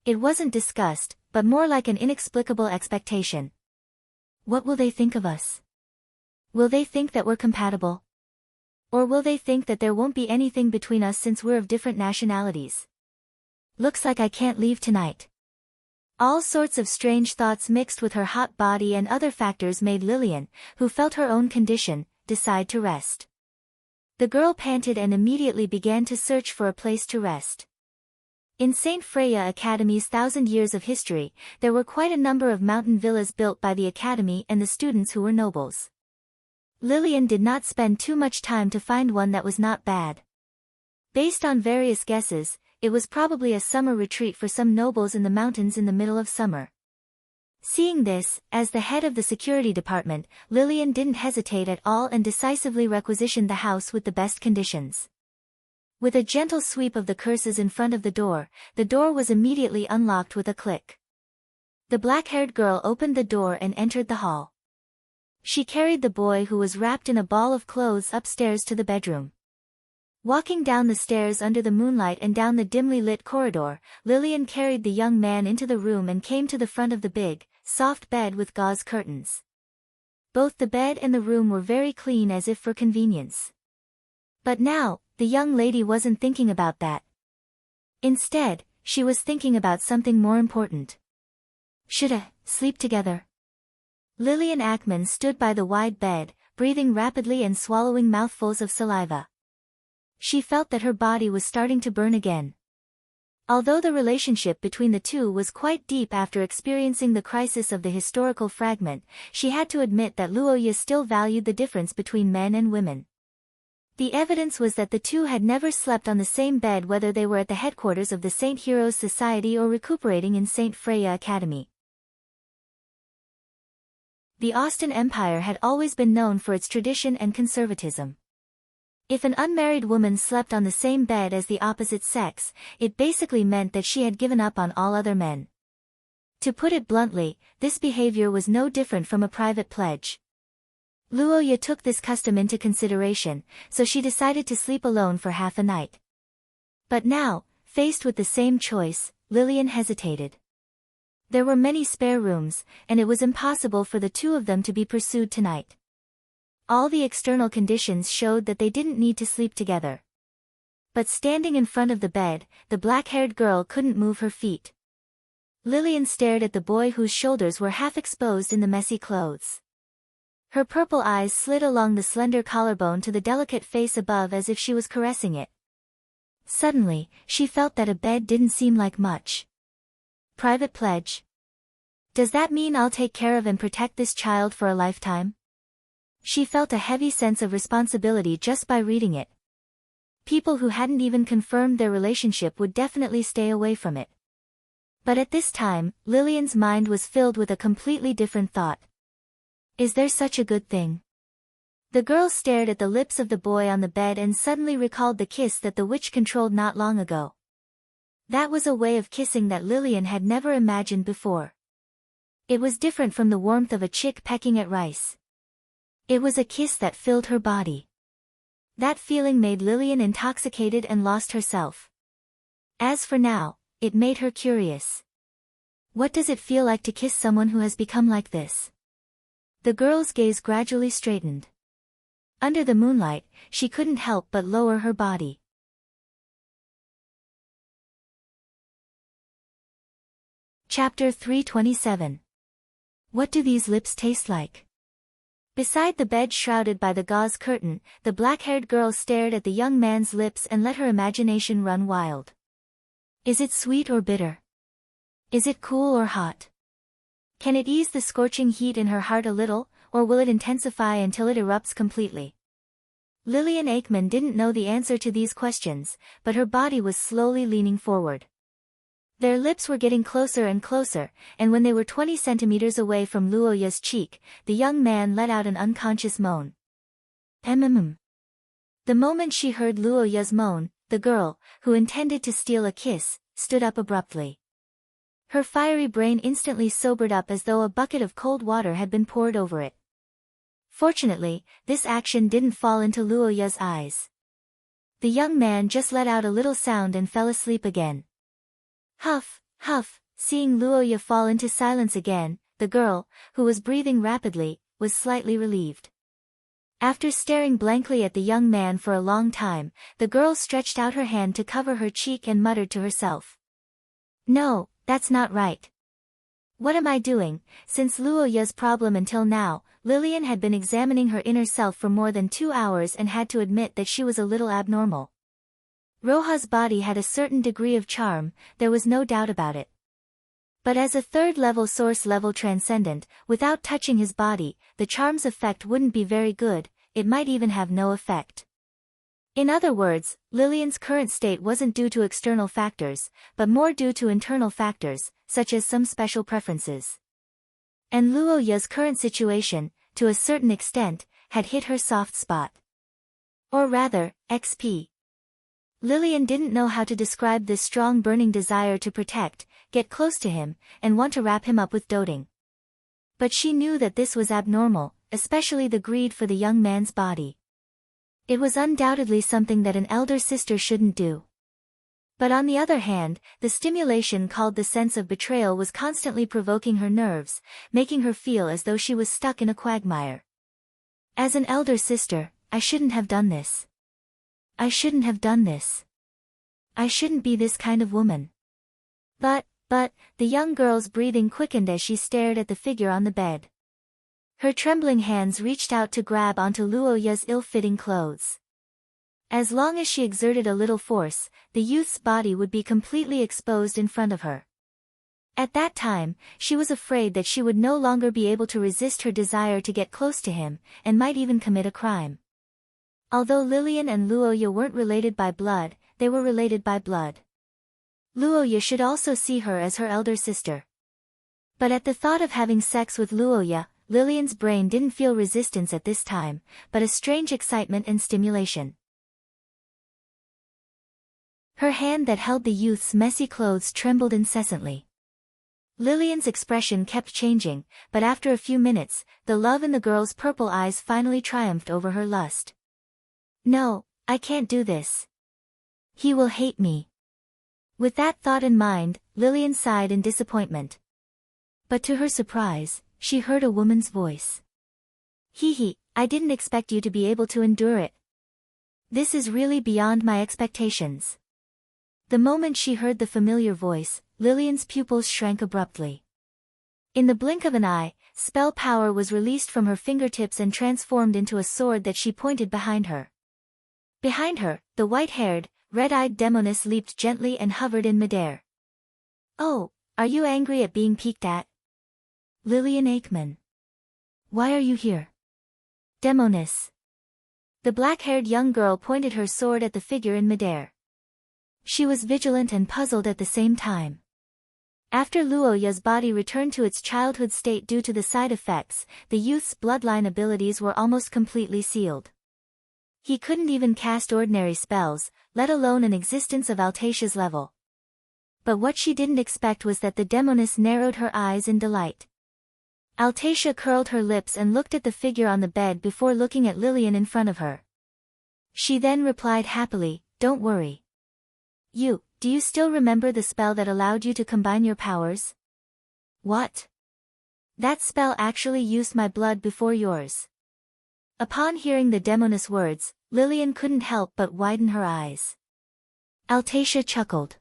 It wasn't disgust, but more like an inexplicable expectation. What will they think of us? Will they think that we're compatible? Or will they think that there won't be anything between us since we're of different nationalities? Looks like I can't leave tonight. All sorts of strange thoughts mixed with her hot body and other factors made Lillian, who felt her own condition, decide to rest. The girl panted and immediately began to search for a place to rest. In St. Freya Academy's 1,000 years of history, there were quite a number of mountain villas built by the academy and the students who were nobles. Lillian did not spend too much time to find one that was not bad. Based on various guesses, it was probably a summer retreat for some nobles in the mountains in the middle of summer. Seeing this, as the head of the security department, Lillian didn't hesitate at all and decisively requisitioned the house with the best conditions. With a gentle sweep of the curses in front of the door was immediately unlocked with a click. The black-haired girl opened the door and entered the hall. She carried the boy who was wrapped in a ball of clothes upstairs to the bedroom. Walking down the stairs under the moonlight and down the dimly lit corridor, Lillian carried the young man into the room and came to the front of the big, soft bed with gauze curtains. Both the bed and the room were very clean as if for convenience. But now, the young lady wasn't thinking about that. Instead, she was thinking about something more important. Should I sleep together? Lillian Ackman stood by the wide bed, breathing rapidly and swallowing mouthfuls of saliva. She felt that her body was starting to burn again. Although the relationship between the two was quite deep after experiencing the crisis of the historical fragment, she had to admit that Luoya still valued the difference between men and women. The evidence was that the two had never slept on the same bed whether they were at the headquarters of the Saint Heroes Society or recuperating in St. Freya Academy. The Austin Empire had always been known for its tradition and conservatism. If an unmarried woman slept on the same bed as the opposite sex, it basically meant that she had given up on all other men. To put it bluntly, this behavior was no different from a private pledge. Luoya took this custom into consideration, so she decided to sleep alone for half a night. But now, faced with the same choice, Lillian hesitated. There were many spare rooms, and it was impossible for the two of them to be pursued tonight. All the external conditions showed that they didn't need to sleep together. But standing in front of the bed, the black-haired girl couldn't move her feet. Lillian stared at the boy whose shoulders were half exposed in the messy clothes. Her purple eyes slid along the slender collarbone to the delicate face above as if she was caressing it. Suddenly, she felt that a bed didn't seem like much. Private pledge? Does that mean I'll take care of and protect this child for a lifetime? She felt a heavy sense of responsibility just by reading it. People who hadn't even confirmed their relationship would definitely stay away from it. But at this time, Lillian's mind was filled with a completely different thought. Is there such a good thing? The girl stared at the lips of the boy on the bed and suddenly recalled the kiss that the witch controlled not long ago. That was a way of kissing that Lillian had never imagined before. It was different from the warmth of a chick pecking at rice. It was a kiss that filled her body. That feeling made Lillian intoxicated and lost herself. As for now, it made her curious. What does it feel like to kiss someone who has become like this? The girl's gaze gradually straightened. Under the moonlight, she couldn't help but lower her body. Chapter 327. What do these lips taste like? Beside the bed shrouded by the gauze curtain, the black-haired girl stared at the young man's lips and let her imagination run wild. Is it sweet or bitter? Is it cool or hot? Can it ease the scorching heat in her heart a little, or will it intensify until it erupts completely? Lillian Aikman didn't know the answer to these questions, but her body was slowly leaning forward. Their lips were getting closer and closer, and when they were 20 centimeters away from Luoya's cheek, the young man let out an unconscious moan. The moment she heard Luoya's moan, the girl, who intended to steal a kiss, stood up abruptly. Her fiery brain instantly sobered up as though a bucket of cold water had been poured over it. Fortunately, this action didn't fall into Luoya's eyes. The young man just let out a little sound and fell asleep again. Huff, huff, seeing Luoya fall into silence again, the girl, who was breathing rapidly, was slightly relieved. After staring blankly at the young man for a long time, the girl stretched out her hand to cover her cheek and muttered to herself. No, that's not right. What am I doing? Since Luoya's problem until now, Lillian had been examining her inner self for more than 2 hours and had to admit that she was a little abnormal. Roja's body had a certain degree of charm, there was no doubt about it. But as a third-level source-level transcendent, without touching his body, the charm's effect wouldn't be very good, it might even have no effect. In other words, Lillian's current state wasn't due to external factors, but more due to internal factors, such as some special preferences. And Luoya's current situation, to a certain extent, had hit her soft spot. Or rather, XP. Lillian didn't know how to describe this strong burning desire to protect, get close to him, and want to wrap him up with doting. But she knew that this was abnormal, especially the greed for the young man's body. It was undoubtedly something that an elder sister shouldn't do. But on the other hand, the stimulation called the sense of betrayal was constantly provoking her nerves, making her feel as though she was stuck in a quagmire. As an elder sister, I shouldn't have done this. I shouldn't have done this. I shouldn't be this kind of woman. But, the young girl's breathing quickened as she stared at the figure on the bed. Her trembling hands reached out to grab onto Luoya's ill-fitting clothes. As long as she exerted a little force, the youth's body would be completely exposed in front of her. At that time, she was afraid that she would no longer be able to resist her desire to get close to him, and might even commit a crime. Although Lillian and Luoya weren't related by blood, they were related by blood. Luoya should also see her as her elder sister. But at the thought of having sex with Luoya, Lillian's brain didn't feel resistance at this time, but a strange excitement and stimulation. Her hand that held the youth's messy clothes trembled incessantly. Lillian's expression kept changing, but after a few minutes, the love in the girl's purple eyes finally triumphed over her lust. No, I can't do this. He will hate me. With that thought in mind, Lillian sighed in disappointment. But to her surprise, she heard a woman's voice. Hee, I didn't expect you to be able to endure it. This is really beyond my expectations. The moment she heard the familiar voice, Lillian's pupils shrank abruptly. In the blink of an eye, spell power was released from her fingertips and transformed into a sword that she pointed behind her. Behind her, the white-haired, red-eyed demoness leaped gently and hovered in midair. Oh, are you angry at being peeked at? Lillian Aikman. Why are you here? Demoness. The black-haired young girl pointed her sword at the figure in midair. She was vigilant and puzzled at the same time. After Luoya's body returned to its childhood state due to the side effects, the youth's bloodline abilities were almost completely sealed. He couldn't even cast ordinary spells, let alone an existence of Altatia's level. But what she didn't expect was that the demoness narrowed her eyes in delight. Altatia curled her lips and looked at the figure on the bed before looking at Lillian in front of her. She then replied happily, "Don't worry. Do you still remember the spell that allowed you to combine your powers?" "What?" "That spell actually used my blood before yours." Upon hearing the demoness words, Lillian couldn't help but widen her eyes. Altatia chuckled.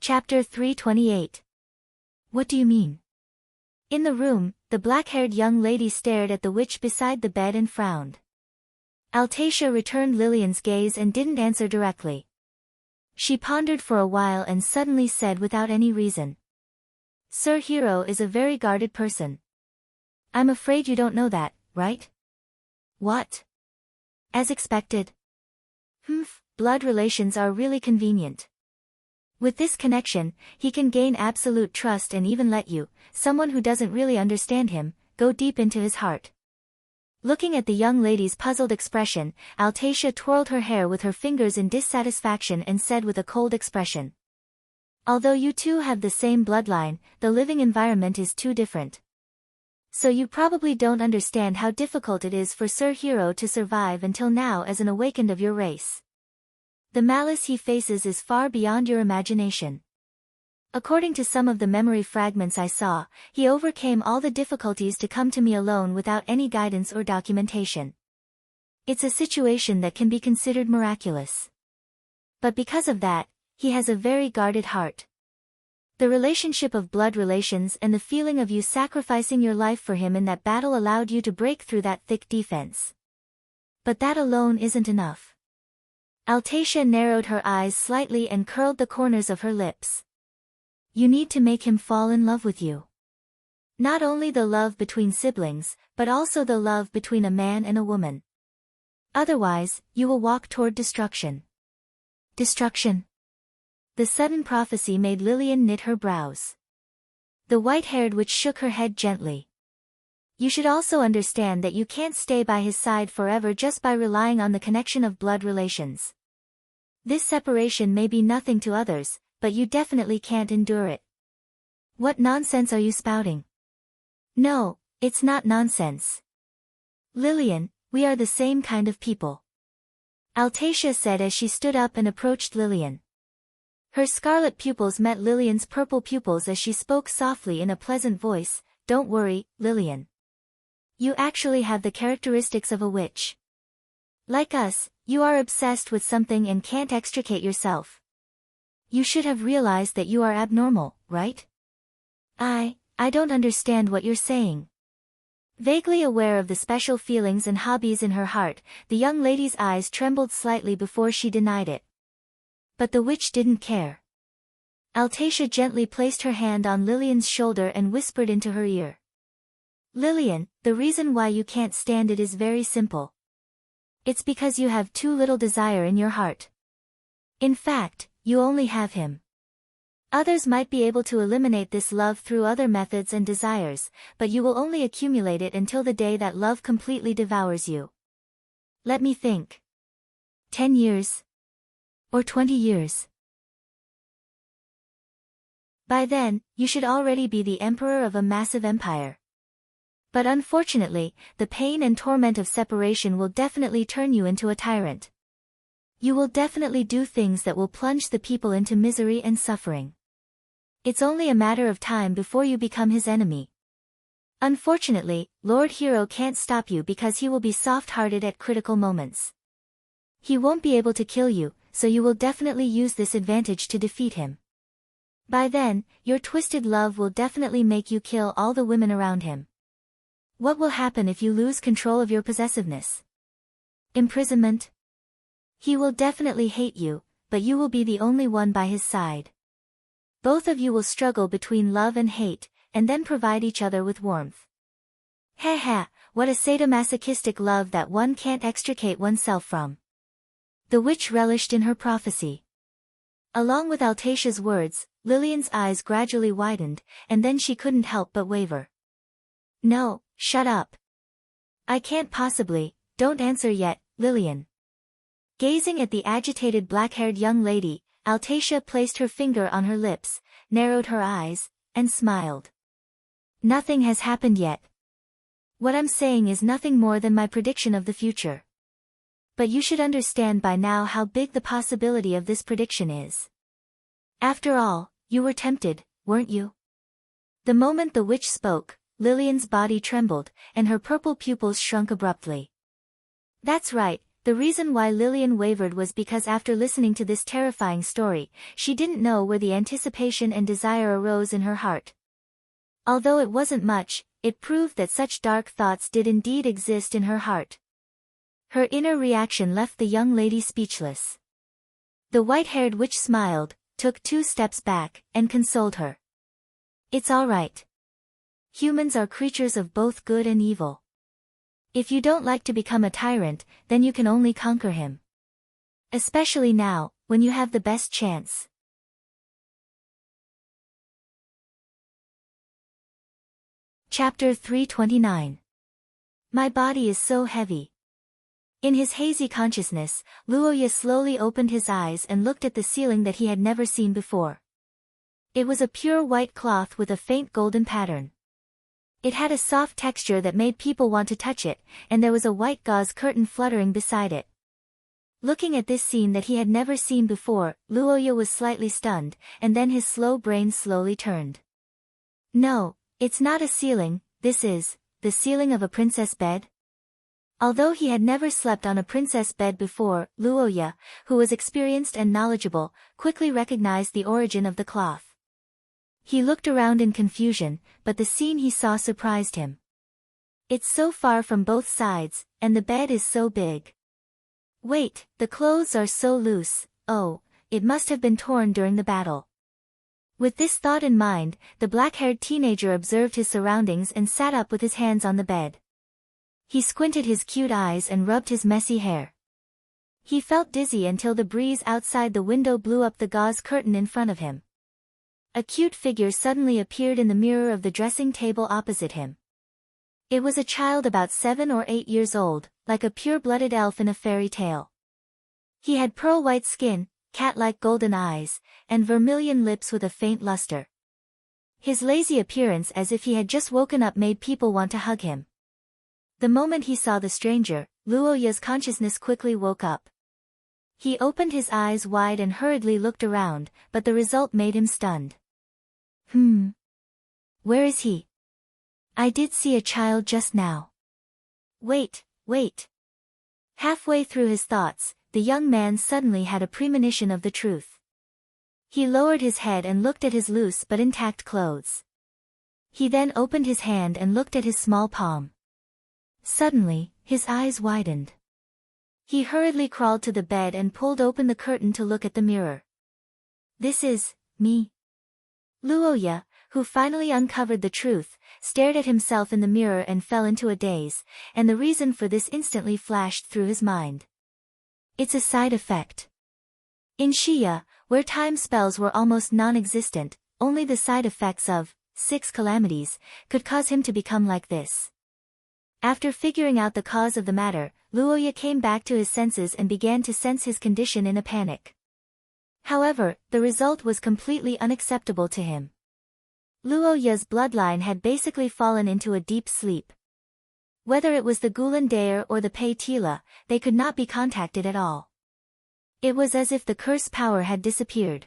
Chapter 328. What do you mean? In the room, the black-haired young lady stared at the witch beside the bed and frowned. Altatia returned Lillian's gaze and didn't answer directly. She pondered for a while and suddenly said without any reason. "Sir Hero is a very guarded person. I'm afraid you don't know that, right?" "What?" "As expected." Blood relations are really convenient. With this connection, he can gain absolute trust and even let you, someone who doesn't really understand him, go deep into his heart. Looking at the young lady's puzzled expression, Altatia twirled her hair with her fingers in dissatisfaction and said with a cold expression. "Although you two have the same bloodline, the living environment is too different. So you probably don't understand how difficult it is for Sir Hero to survive until now as an awakened of your race. The malice he faces is far beyond your imagination. According to some of the memory fragments I saw, he overcame all the difficulties to come to me alone without any guidance or documentation. It's a situation that can be considered miraculous. But because of that, he has a very guarded heart. The relationship of blood relations and the feeling of you sacrificing your life for him in that battle allowed you to break through that thick defense. But that alone isn't enough." Altatia narrowed her eyes slightly and curled the corners of her lips. "You need to make him fall in love with you. Not only the love between siblings, but also the love between a man and a woman. Otherwise, you will walk toward destruction." "Destruction?" The sudden prophecy made Lillian knit her brows. The white-haired witch shook her head gently. "You should also understand that you can't stay by his side forever just by relying on the connection of blood relations. This separation may be nothing to others, but you definitely can't endure it." "What nonsense are you spouting?" "No, it's not nonsense. Lillian, we are the same kind of people," Altatia said as she stood up and approached Lillian. Her scarlet pupils met Lillian's purple pupils as she spoke softly in a pleasant voice. "Don't worry, Lillian. You actually have the characteristics of a witch. Like us, you are obsessed with something and can't extricate yourself. You should have realized that you are abnormal, right?" I don't understand what you're saying." Vaguely aware of the special feelings and hobbies in her heart, the young lady's eyes trembled slightly before she denied it. But the witch didn't care. Altatia gently placed her hand on Lillian's shoulder and whispered into her ear. "Lillian, the reason why you can't stand it is very simple. It's because you have too little desire in your heart. In fact, you only have him. Others might be able to eliminate this love through other methods and desires, but you will only accumulate it until the day that love completely devours you. Let me think. 10 years? Or 20 years? By then, you should already be the emperor of a massive empire. But unfortunately, the pain and torment of separation will definitely turn you into a tyrant. You will definitely do things that will plunge the people into misery and suffering. It's only a matter of time before you become his enemy. Unfortunately, Lord Hero can't stop you because he will be soft-hearted at critical moments. He won't be able to kill you, so you will definitely use this advantage to defeat him. By then, your twisted love will definitely make you kill all the women around him. What will happen if you lose control of your possessiveness? Imprisonment? He will definitely hate you, but you will be the only one by his side. Both of you will struggle between love and hate, and then provide each other with warmth. Ha, what a sadomasochistic love that one can't extricate oneself from. The witch relished in her prophecy. Along with Altatia's words, Lillian's eyes gradually widened, and then she couldn't help but waver. No, shut up. I can't possibly, don't answer yet, Lillian. Gazing at the agitated black-haired young lady, Altatia placed her finger on her lips, narrowed her eyes, and smiled. Nothing has happened yet. What I'm saying is nothing more than my prediction of the future. But you should understand by now how big the possibility of this prediction is. After all, you were tempted, weren't you? The moment the witch spoke, Lillian's body trembled, and her purple pupils shrunk abruptly. That's right, the reason why Lillian wavered was because after listening to this terrifying story, she didn't know where the anticipation and desire arose in her heart. Although it wasn't much, it proved that such dark thoughts did indeed exist in her heart. Her inner reaction left the young lady speechless. The white-haired witch smiled, took 2 steps back, and consoled her. It's all right. Humans are creatures of both good and evil. If you don't like to become a tyrant, then you can only conquer him. Especially now, when you have the best chance. Chapter 329. My body is so heavy. In his hazy consciousness, Luoya slowly opened his eyes and looked at the ceiling that he had never seen before. It was a pure white cloth with a faint golden pattern. It had a soft texture that made people want to touch it, and there was a white gauze curtain fluttering beside it. Looking at this scene that he had never seen before, Luoya was slightly stunned, and then his slow brain slowly turned. No, it's not a ceiling, this is the ceiling of a princess bed? Although he had never slept on a princess bed before, Luoya, who was experienced and knowledgeable, quickly recognized the origin of the cloth. He looked around in confusion, but the scene he saw surprised him. It's so far from both sides, and the bed is so big. Wait, the clothes are so loose, oh, it must have been torn during the battle. With this thought in mind, the black-haired teenager observed his surroundings and sat up with his hands on the bed. He squinted his cute eyes and rubbed his messy hair. He felt dizzy until the breeze outside the window blew up the gauze curtain in front of him. A cute figure suddenly appeared in the mirror of the dressing table opposite him. It was a child about 7 or 8 years old, like a pure-blooded elf in a fairy tale. He had pearl-white skin, cat-like golden eyes, and vermilion lips with a faint luster. His lazy appearance as if he had just woken up made people want to hug him. The moment he saw the stranger, Luoya's consciousness quickly woke up. He opened his eyes wide and hurriedly looked around, but the result made him stunned. Where is he? I did see a child just now. Wait. Halfway through his thoughts, the young man suddenly had a premonition of the truth. He lowered his head and looked at his loose but intact clothes. He then opened his hand and looked at his small palm. Suddenly, his eyes widened. He hurriedly crawled to the bed and pulled open the curtain to look at the mirror. This is me. Luoya, who finally uncovered the truth, stared at himself in the mirror and fell into a daze, and the reason for this instantly flashed through his mind. It's a side effect. In Shia, where time spells were almost non-existent, only the side effects of 6 calamities could cause him to become like this. After figuring out the cause of the matter, Luoya came back to his senses and began to sense his condition in a panic. However, the result was completely unacceptable to him. Luoya's bloodline had basically fallen into a deep sleep. Whether it was the Gulan Daer or the Pei Tila, they could not be contacted at all. It was as if the curse power had disappeared.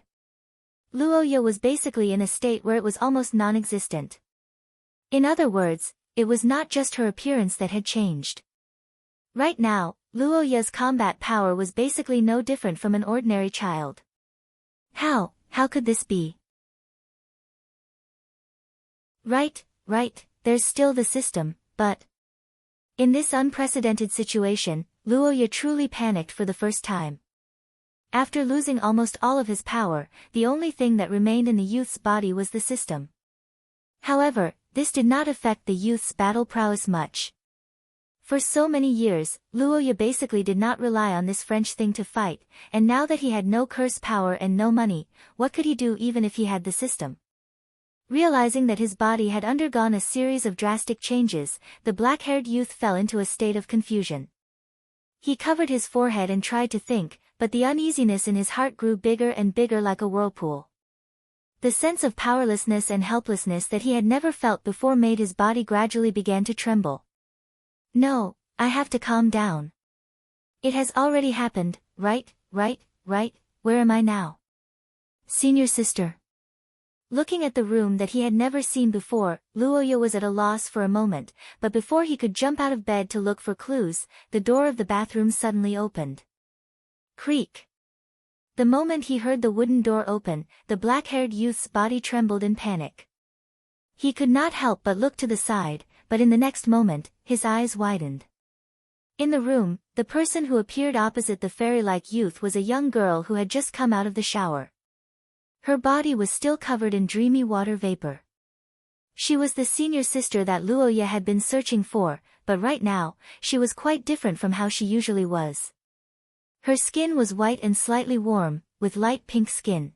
Luoya was basically in a state where it was almost non-existent. In other words, it was not just her appearance that had changed. Right now, Luoya's combat power was basically no different from an ordinary child. How could this be? Right, there's still the system, but... In this unprecedented situation, Luoya truly panicked for the first time. After losing almost all of his power, the only thing that remained in the youth's body was the system. However, this did not affect the youth's battle prowess much. For so many years, Luoya basically did not rely on this French thing to fight, and now that he had no curse power and no money, what could he do even if he had the system? Realizing that his body had undergone a series of drastic changes, the black-haired youth fell into a state of confusion. He covered his forehead and tried to think, but the uneasiness in his heart grew bigger and bigger like a whirlpool. The sense of powerlessness and helplessness that he had never felt before made his body gradually begin to tremble. No, I have to calm down. It has already happened, right, where am I now? Senior sister. Looking at the room that he had never seen before, Luoya was at a loss for a moment, but before he could jump out of bed to look for clues, the door of the bathroom suddenly opened. Creak. The moment he heard the wooden door open, the black-haired youth's body trembled in panic. He could not help but look to the side, but in the next moment, his eyes widened. In the room, the person who appeared opposite the fairy-like youth was a young girl who had just come out of the shower. Her body was still covered in dreamy water vapor. She was the senior sister that Luoya had been searching for, but right now, she was quite different from how she usually was. Her skin was white and slightly warm, with light pink skin.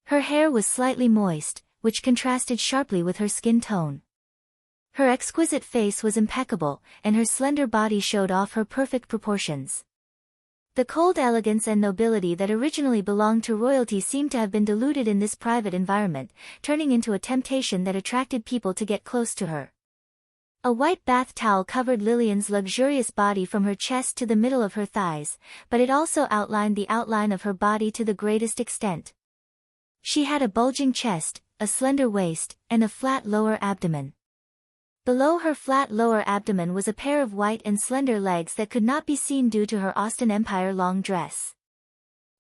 Her hair was slightly moist, which contrasted sharply with her skin tone. Her exquisite face was impeccable, and her slender body showed off her perfect proportions. The cold elegance and nobility that originally belonged to royalty seemed to have been diluted in this private environment, turning into a temptation that attracted people to get close to her. A white bath towel covered Lillian's luxurious body from her chest to the middle of her thighs, but it also outlined the outline of her body to the greatest extent. She had a bulging chest, a slender waist, and a flat lower abdomen. Below her flat lower abdomen was a pair of white and slender legs that could not be seen due to her Austin Empire long dress.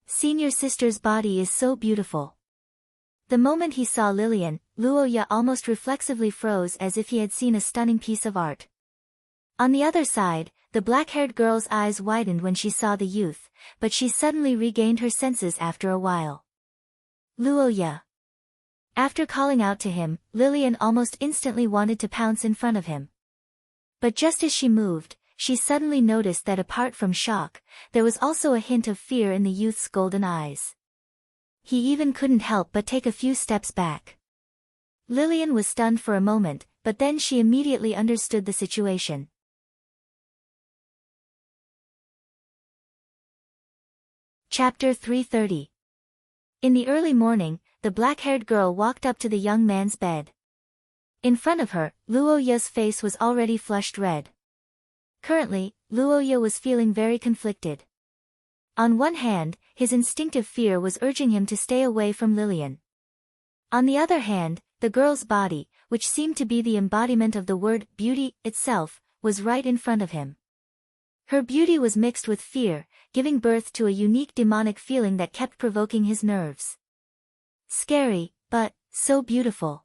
Senior sister's body is so beautiful. The moment he saw Lillian, Luoya almost reflexively froze as if he had seen a stunning piece of art. On the other side, the black-haired girl's eyes widened when she saw the youth, but she suddenly regained her senses after a while. Luoya. After calling out to him, Lillian almost instantly wanted to pounce in front of him. But just as she moved, she suddenly noticed that apart from shock, there was also a hint of fear in the youth's golden eyes. He even couldn't help but take a few steps back. Lillian was stunned for a moment, but then she immediately understood the situation. Chapter 330. In the early morning, the black-haired girl walked up to the young man's bed. In front of her, Luoya's face was already flushed red. Currently, Luoya was feeling very conflicted. On one hand, his instinctive fear was urging him to stay away from Lillian. On the other hand, the girl's body, which seemed to be the embodiment of the word beauty itself, was right in front of him. Her beauty was mixed with fear, giving birth to a unique demonic feeling that kept provoking his nerves. Scary, but so beautiful.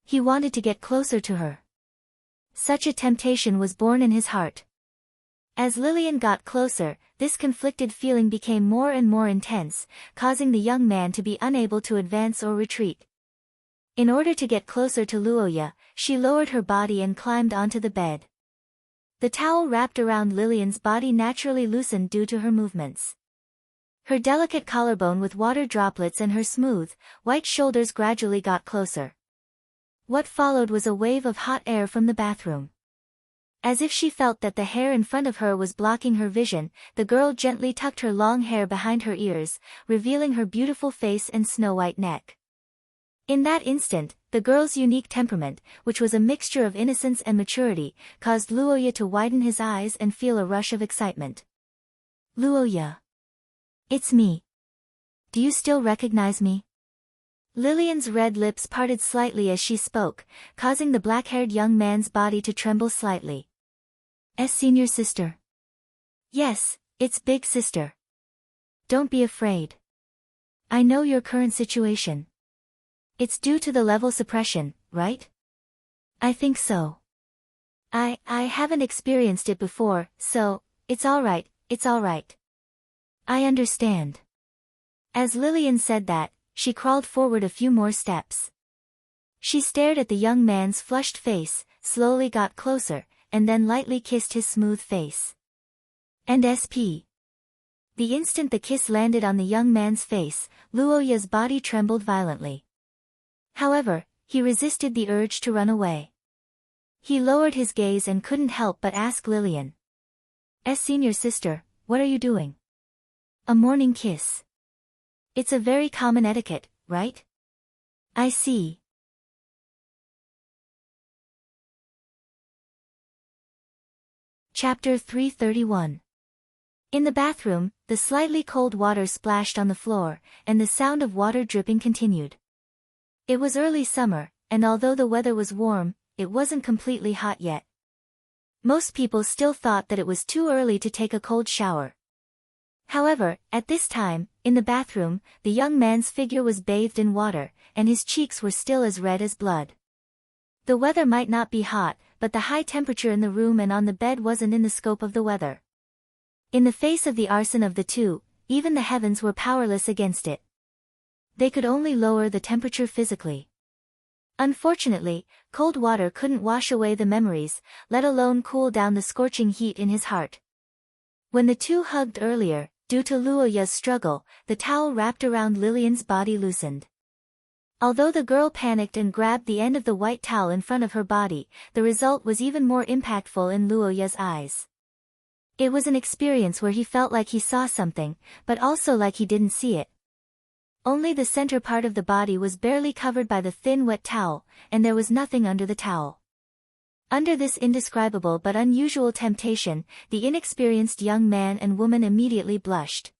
He wanted to get closer to her. Such a temptation was born in his heart. As Lillian got closer, this conflicted feeling became more and more intense, causing the young man to be unable to advance or retreat. In order to get closer to Luoya, she lowered her body and climbed onto the bed. The towel wrapped around Lillian's body naturally loosened due to her movements. Her delicate collarbone with water droplets and her smooth, white shoulders gradually got closer. What followed was a wave of hot air from the bathroom. As if she felt that the hair in front of her was blocking her vision, the girl gently tucked her long hair behind her ears, revealing her beautiful face and snow-white neck. In that instant, the girl's unique temperament, which was a mixture of innocence and maturity, caused Luoya to widen his eyes and feel a rush of excitement. Luoya. It's me. Do you still recognize me? Lillian's red lips parted slightly as she spoke, causing the black-haired young man's body to tremble slightly. Senior sister. Yes, it's big sister. Don't be afraid. I know your current situation. It's due to the level suppression, right? I think so. I haven't experienced it before, so, it's alright, it's alright. I understand. As Lillian said that, she crawled forward a few more steps. She stared at the young man's flushed face, slowly got closer, and then lightly kissed his smooth face. And SP. The instant the kiss landed on the young man's face, Luoya's body trembled violently. However, he resisted the urge to run away. He lowered his gaze and couldn't help but ask Lillian. Senior sister, what are you doing? A morning kiss. It's a very common etiquette, right? I see. Chapter 331. In the bathroom, the slightly cold water splashed on the floor, and the sound of water dripping continued. It was early summer, and although the weather was warm, it wasn't completely hot yet. Most people still thought that it was too early to take a cold shower. However, at this time, in the bathroom, the young man's figure was bathed in water, and his cheeks were still as red as blood. The weather might not be hot, but the high temperature in the room and on the bed wasn't in the scope of the weather. In the face of the arson of the two, even the heavens were powerless against it. They could only lower the temperature physically. Unfortunately, cold water couldn't wash away the memories, let alone cool down the scorching heat in his heart. When the two hugged earlier, due to Luoya's struggle, the towel wrapped around Lillian's body loosened. Although the girl panicked and grabbed the end of the white towel in front of her body, the result was even more impactful in Luoya's eyes. It was an experience where he felt like he saw something, but also like he didn't see it. Only the center part of the body was barely covered by the thin wet towel, and there was nothing under the towel. Under this indescribable but unusual temptation, the inexperienced young man and woman immediately blushed.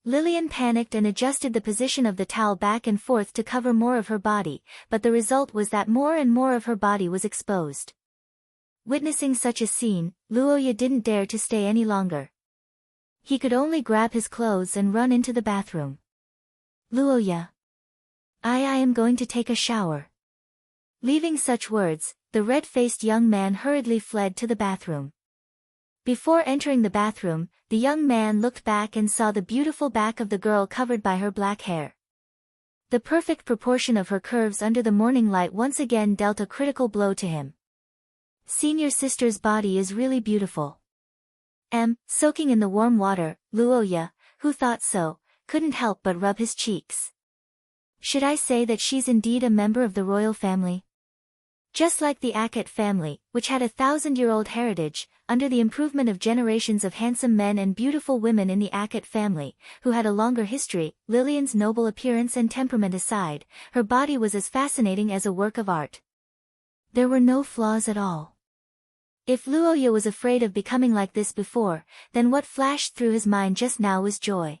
Lillian panicked and adjusted the position of the towel back and forth to cover more of her body, but the result was that more and more of her body was exposed. Witnessing such a scene, Luoya didn't dare to stay any longer. He could only grab his clothes and run into the bathroom. Luoya. I am going to take a shower. Leaving such words, the red-faced young man hurriedly fled to the bathroom. Before entering the bathroom, the young man looked back and saw the beautiful back of the girl covered by her black hair. The perfect proportion of her curves under the morning light once again dealt a critical blow to him. Senior sister's body is really beautiful. Soaking in the warm water, Luoya, who thought so, couldn't help but rub his cheeks. Should I say that she's indeed a member of the royal family? Just like the Akhet family, which had 1,000-year-old heritage, under the improvement of generations of handsome men and beautiful women in the Akhet family, who had a longer history, Lillian's noble appearance and temperament aside, her body was as fascinating as a work of art. There were no flaws at all. If Luoya was afraid of becoming like this before, then what flashed through his mind just now was joy.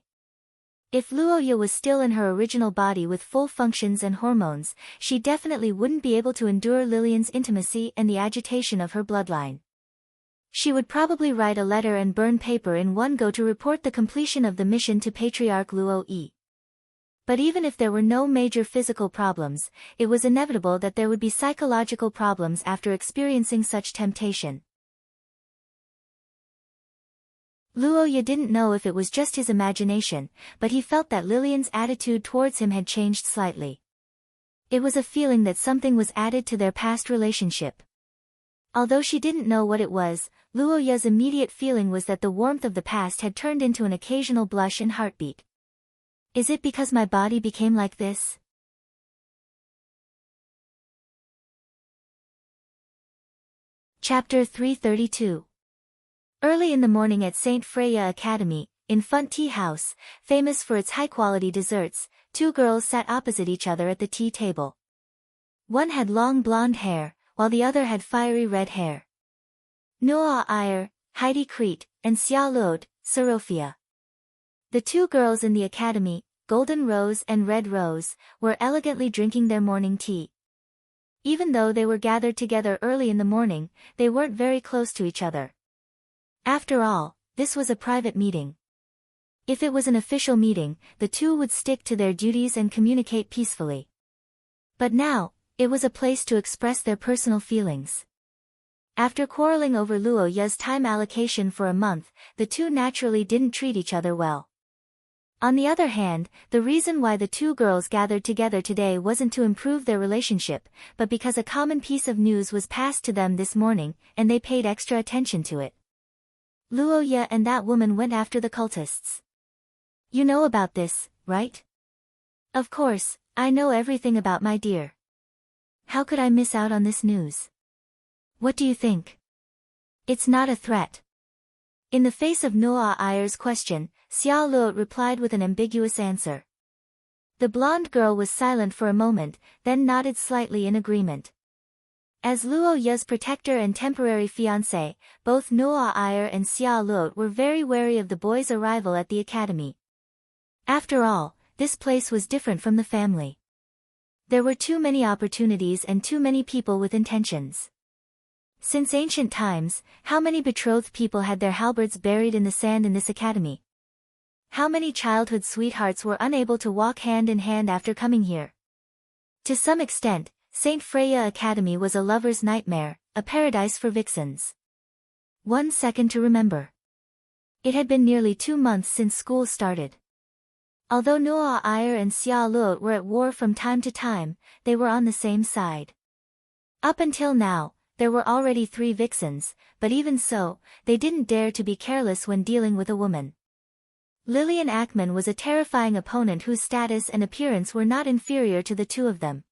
If Luoya was still in her original body with full functions and hormones, she definitely wouldn't be able to endure Lillian's intimacy and the agitation of her bloodline. She would probably write a letter and burn paper in one go to report the completion of the mission to Patriarch Luo. But even if there were no major physical problems, it was inevitable that there would be psychological problems after experiencing such temptation. Luoya didn't know if it was just his imagination, but he felt that Lillian's attitude towards him had changed slightly. It was a feeling that something was added to their past relationship. Although she didn't know what it was, Luoya's immediate feeling was that the warmth of the past had turned into an occasional blush and heartbeat. Is it because my body became like this? Chapter 332. Early in the morning at St. Freya Academy, Infant Tea House, famous for its high-quality desserts, two girls sat opposite each other at the tea table. One had long blonde hair, while the other had fiery red hair. Noah Iyer, Heidi Crete, and Xia Lode, Sorophia. The two girls in the academy, Golden Rose and Red Rose, were elegantly drinking their morning tea. Even though they were gathered together early in the morning, they weren't very close to each other. After all, this was a private meeting. If it was an official meeting, the two would stick to their duties and communicate peacefully. But now, it was a place to express their personal feelings. After quarreling over Luo Ye's time allocation for a month, the two naturally didn't treat each other well. On the other hand, the reason why the two girls gathered together today wasn't to improve their relationship, but because a common piece of news was passed to them this morning, and they paid extra attention to it. Luo Ye and that woman went after the cultists. You know about this, right? Of course, I know everything about my dear. How could I miss out on this news? What do you think? It's not a threat. In the face of Noah Ayer's question, Xiao Luo replied with an ambiguous answer. The blonde girl was silent for a moment, then nodded slightly in agreement. As Luo Ye's protector and temporary fiancé, both Noah Ayer and Xiao Luo were very wary of the boy's arrival at the academy. After all, this place was different from the family. There were too many opportunities and too many people with intentions. Since ancient times, how many betrothed people had their halberds buried in the sand in this academy? How many childhood sweethearts were unable to walk hand in hand after coming here? To some extent, St. Freya Academy was a lover's nightmare, a paradise for vixens. 1 second to remember. It had been nearly 2 months since school started. Although Noah Ayer and Xiao Luo were at war from time to time, they were on the same side. Up until now, there were already 3 vixens, but even so, they didn't dare to be careless when dealing with a woman. Lillian Ackman was a terrifying opponent whose status and appearance were not inferior to the two of them.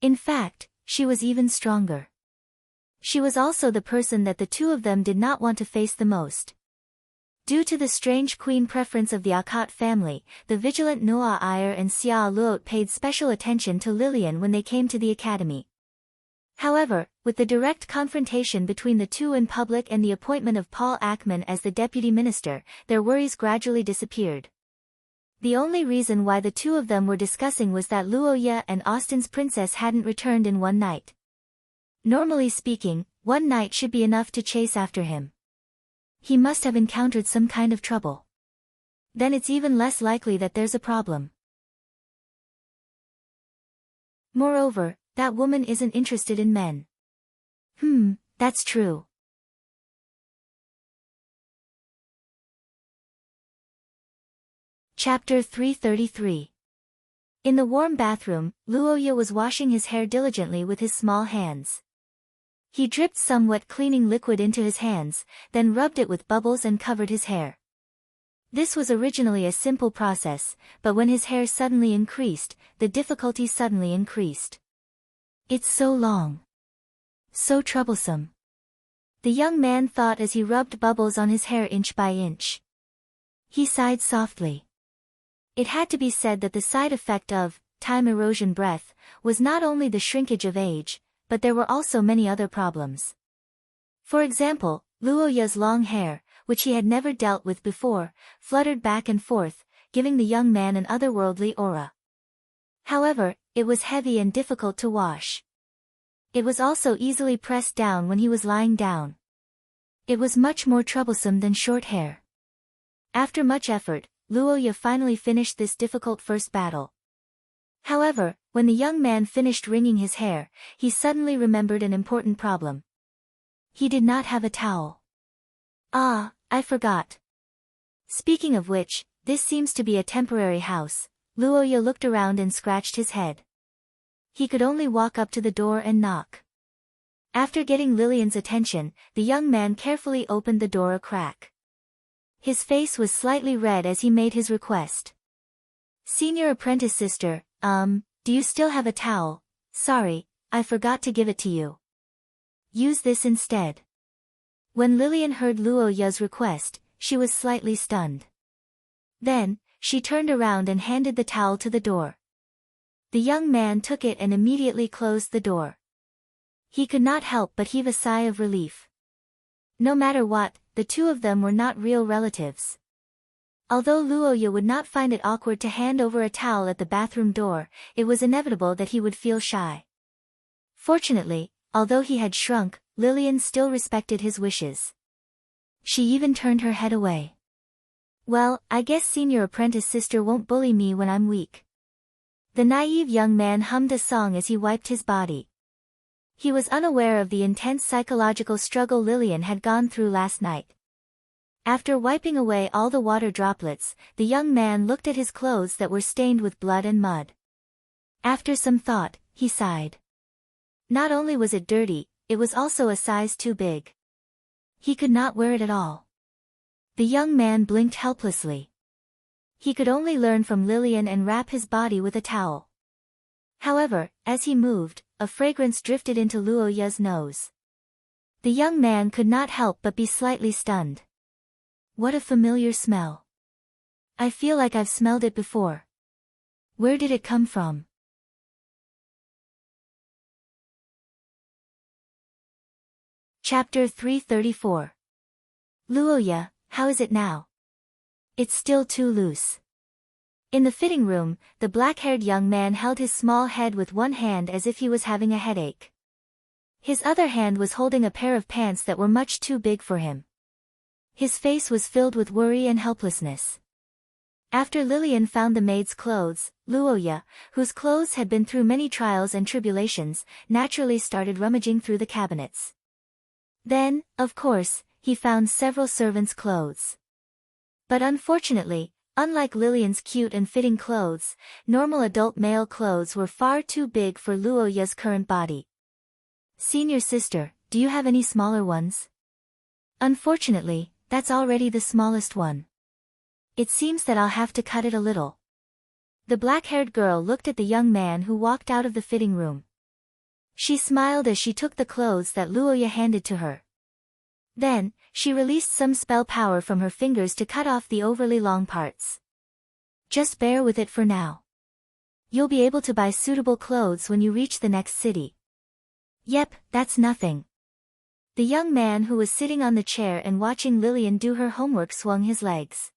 In fact, she was even stronger. She was also the person that the two of them did not want to face the most. Due to the strange queen preference of the Akot family, the vigilant Noah Ayer and Xiao Luo paid special attention to Lillian when they came to the academy. However, with the direct confrontation between the two in public and the appointment of Paul Ackman as the deputy minister, their worries gradually disappeared. The only reason why the two of them were discussing was that Luo Ye and Austin's princess hadn't returned in one night. Normally speaking, 1 night should be enough to chase after him. He must have encountered some kind of trouble. Then it's even less likely that there's a problem. Moreover, that woman isn't interested in men. That's true. Chapter 333. In the warm bathroom, Luo Ye was washing his hair diligently with his small hands. He dripped some wet cleaning liquid into his hands, then rubbed it with bubbles and covered his hair. This was originally a simple process, but when his hair suddenly increased, the difficulty suddenly increased. It's so long. So troublesome. The young man thought as he rubbed bubbles on his hair inch by inch. He sighed softly. It had to be said that the side effect of time erosion breath was not only the shrinkage of age, but there were also many other problems. For example, Luo Ye's long hair, which he had never dealt with before, fluttered back and forth, giving the young man an otherworldly aura. However, it was heavy and difficult to wash. It was also easily pressed down when he was lying down. It was much more troublesome than short hair. After much effort, Luo Ye finally finished this difficult first battle. However, when the young man finished wringing his hair, he suddenly remembered an important problem. He did not have a towel. Ah, I forgot. Speaking of which, this seems to be a temporary house. Luo Ye looked around and scratched his head. He could only walk up to the door and knock. After getting Lillian's attention, the young man carefully opened the door a crack. His face was slightly red as he made his request. Senior apprentice sister, do you still have a towel? Sorry, I forgot to give it to you. Use this instead. When Lillian heard Luo Ye's request, she was slightly stunned. Then, she turned around and handed the towel to the door. The young man took it and immediately closed the door. He could not help but heave a sigh of relief. No matter what, the two of them were not real relatives. Although Luoya would not find it awkward to hand over a towel at the bathroom door, it was inevitable that he would feel shy. Fortunately, although he had shrunk, Lillian still respected his wishes. She even turned her head away. "Well, I guess senior apprentice sister won't bully me when I'm weak." The naive young man hummed a song as he wiped his body. He was unaware of the intense psychological struggle Lillian had gone through last night. After wiping away all the water droplets, the young man looked at his clothes that were stained with blood and mud. After some thought, he sighed. Not only was it dirty, it was also a size too big. He could not wear it at all. The young man blinked helplessly. He could only learn from Lillian and wrap his body with a towel. However, as he moved, a fragrance drifted into Luoya's nose. The young man could not help but be slightly stunned. What a familiar smell. I feel like I've smelled it before. Where did it come from? Chapter 334. Luoya, how is it now? It's still too loose. In the fitting room, the black-haired young man held his small head with one hand as if he was having a headache. His other hand was holding a pair of pants that were much too big for him. His face was filled with worry and helplessness. After Lillian found the maid's clothes, Luoya, whose clothes had been through many trials and tribulations, naturally started rummaging through the cabinets. Then, of course, he found several servants' clothes. But unfortunately, unlike Lillian's cute and fitting clothes, normal adult male clothes were far too big for Luoya's current body. "Senior sister, do you have any smaller ones?" "Unfortunately, that's already the smallest one. It seems that I'll have to cut it a little." The black-haired girl looked at the young man who walked out of the fitting room. She smiled as she took the clothes that Luoya handed to her. Then, she released some spell power from her fingers to cut off the overly long parts. "Just bear with it for now. You'll be able to buy suitable clothes when you reach the next city." "Yep, that's nothing." The young man who was sitting on the chair and watching Lillian do her homework swung his legs.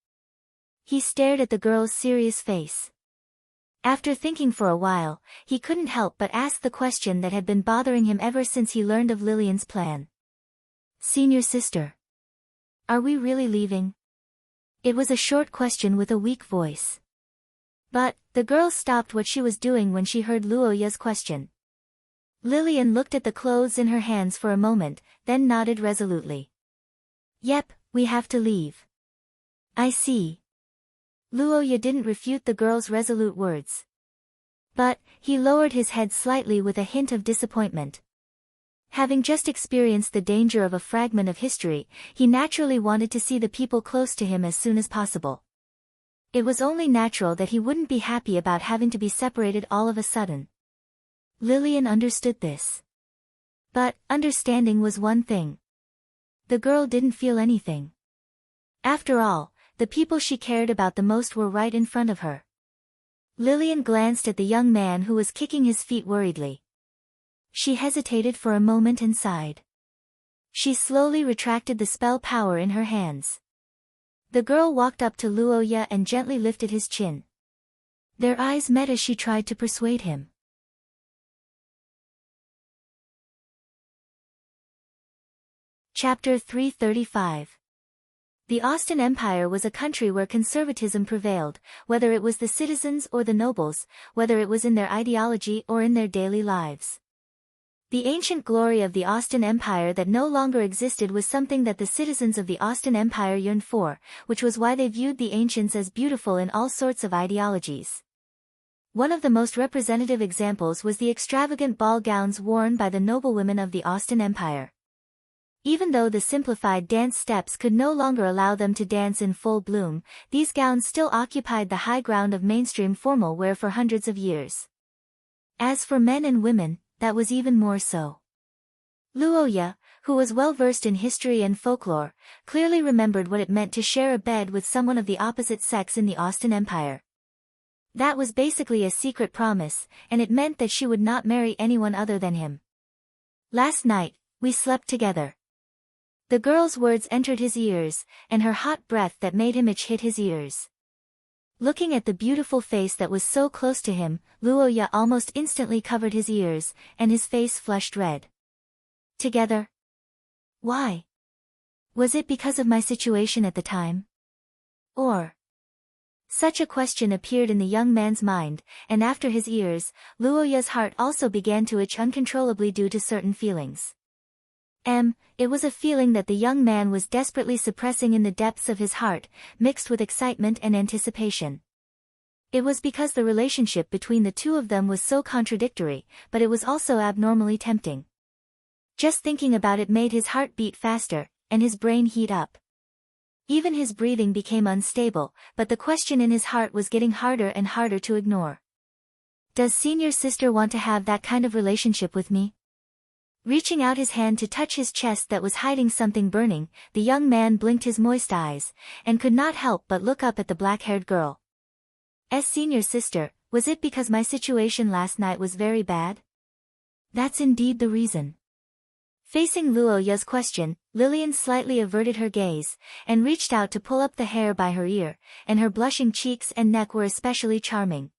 He stared at the girl's serious face. After thinking for a while, he couldn't help but ask the question that had been bothering him ever since he learned of Lillian's plan. "Senior sister, are we really leaving?" It was a short question with a weak voice. But, the girl stopped what she was doing when she heard Luoya's question. Lillian looked at the clothes in her hands for a moment, then nodded resolutely. "Yep, we have to leave." "I see." Luoya didn't refute the girl's resolute words. But, he lowered his head slightly with a hint of disappointment. Having just experienced the danger of a fragment of history, he naturally wanted to see the people close to him as soon as possible. It was only natural that he wouldn't be happy about having to be separated all of a sudden. Lillian understood this. But, understanding was one thing. The girl didn't feel anything. After all, the people she cared about the most were right in front of her. Lillian glanced at the young man who was kicking his feet worriedly. She hesitated for a moment and sighed. She slowly retracted the spell power in her hands. The girl walked up to Luoya and gently lifted his chin. Their eyes met as she tried to persuade him. Chapter 335. The Austin Empire was a country where conservatism prevailed, whether it was the citizens or the nobles, whether it was in their ideology or in their daily lives. The ancient glory of the Austin Empire that no longer existed was something that the citizens of the Austin Empire yearned for, which was why they viewed the ancients as beautiful in all sorts of ideologies. One of the most representative examples was the extravagant ball gowns worn by the noblewomen of the Austin Empire. Even though the simplified dance steps could no longer allow them to dance in full bloom, these gowns still occupied the high ground of mainstream formal wear for hundreds of years. As for men and women, that was even more so. Luoya, who was well versed in history and folklore, clearly remembered what it meant to share a bed with someone of the opposite sex in the Austin Empire. That was basically a secret promise, and it meant that she would not marry anyone other than him. "Last night, we slept together." The girl's words entered his ears, and her hot breath that made him itch hit his ears. Looking at the beautiful face that was so close to him, Luoya almost instantly covered his ears, and his face flushed red. Together? Why? Was it because of my situation at the time? Or? Such a question appeared in the young man's mind, and after his ears, Luoya's heart also began to itch uncontrollably due to certain feelings. It was a feeling that the young man was desperately suppressing in the depths of his heart, mixed with excitement and anticipation. It was because the relationship between the two of them was so contradictory, but it was also abnormally tempting. Just thinking about it made his heart beat faster, and his brain heat up. Even his breathing became unstable, but the question in his heart was getting harder and harder to ignore. Does senior sister want to have that kind of relationship with me? Reaching out his hand to touch his chest that was hiding something burning, the young man blinked his moist eyes, and could not help but look up at the black-haired girl. Senior sister, was it because my situation last night was very bad? That's indeed the reason. Facing Luoya's question, Lillian slightly averted her gaze, and reached out to pull up the hair by her ear, and her blushing cheeks and neck were especially charming.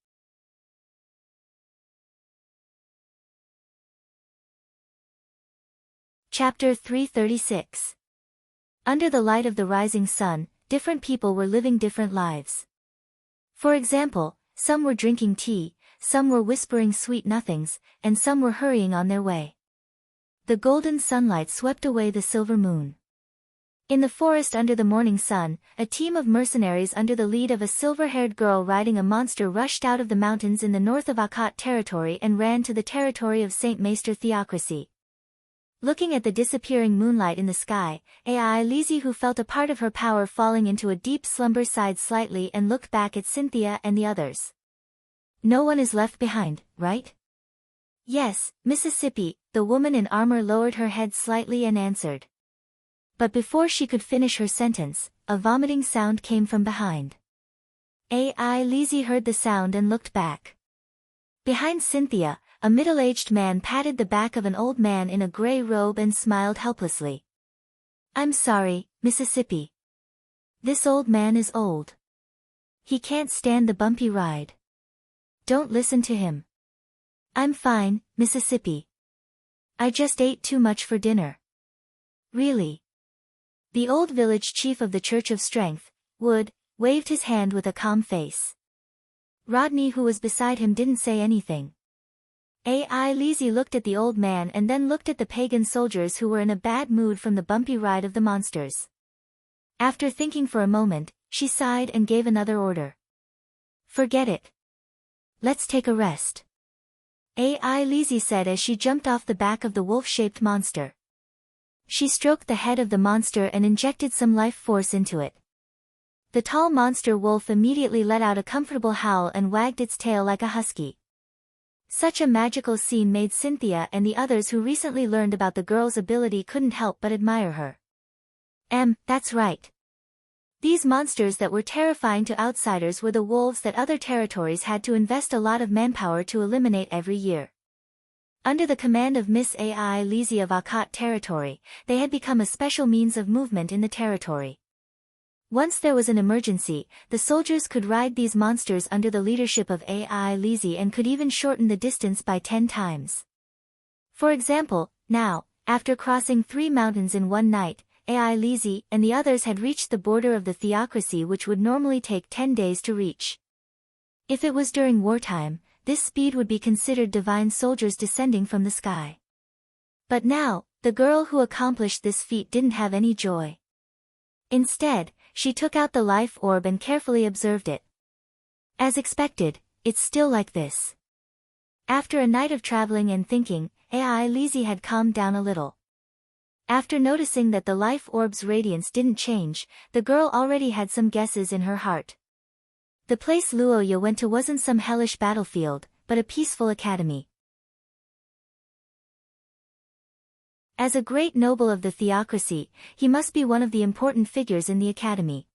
Chapter 336. Under the light of the rising sun, different people were living different lives. For example, some were drinking tea, some were whispering sweet nothings, and some were hurrying on their way. The golden sunlight swept away the silver moon. In the forest under the morning sun, a team of mercenaries under the lead of a silver-haired girl riding a monster rushed out of the mountains in the north of Akkad territory and ran to the territory of Saint Maester Theocracy. Looking at the disappearing moonlight in the sky, Lizzie, who felt a part of her power falling into a deep slumber, sighed slightly and looked back at Cynthia and the others. No one is left behind, right? Yes, Mississippi, the woman in armor lowered her head slightly and answered. But before she could finish her sentence, a vomiting sound came from behind. Lizzie heard the sound and looked back. Behind Cynthia, a middle-aged man patted the back of an old man in a gray robe and smiled helplessly. I'm sorry, Mississippi. This old man is old. He can't stand the bumpy ride. Don't listen to him. I'm fine, Mississippi. I just ate too much for dinner. Really? The old village chief of the Church of Strength, Wood, waved his hand with a calm face. Rodney, who was beside him, didn't say anything. Lizzie looked at the old man and then looked at the pagan soldiers who were in a bad mood from the bumpy ride of the monsters. After thinking for a moment, she sighed and gave another order. Forget it. Let's take a rest. Lizzie said as she jumped off the back of the wolf-shaped monster. She stroked the head of the monster and injected some life force into it. The tall monster wolf immediately let out a comfortable howl and wagged its tail like a husky. Such a magical scene made Cynthia and the others who recently learned about the girl's ability couldn't help but admire her. That's right. These monsters that were terrifying to outsiders were the wolves that other territories had to invest a lot of manpower to eliminate every year. Under the command of Miss Lizzie of Akkad territory, they had become a special means of movement in the territory. Once there was an emergency, the soldiers could ride these monsters under the leadership of Lizzie and could even shorten the distance by 10 times. For example, now, after crossing 3 mountains in one night, Lizzie and the others had reached the border of the theocracy, which would normally take 10 days to reach. If it was during wartime, this speed would be considered divine soldiers descending from the sky. But now, the girl who accomplished this feat didn't have any joy. Instead, she took out the life orb and carefully observed it. As expected, it's still like this. After a night of traveling and thinking, Lizzie had calmed down a little. After noticing that the life orb's radiance didn't change, the girl already had some guesses in her heart. The place Luoya went to wasn't some hellish battlefield, but a peaceful academy. As a great noble of the theocracy, he must be one of the important figures in the academy.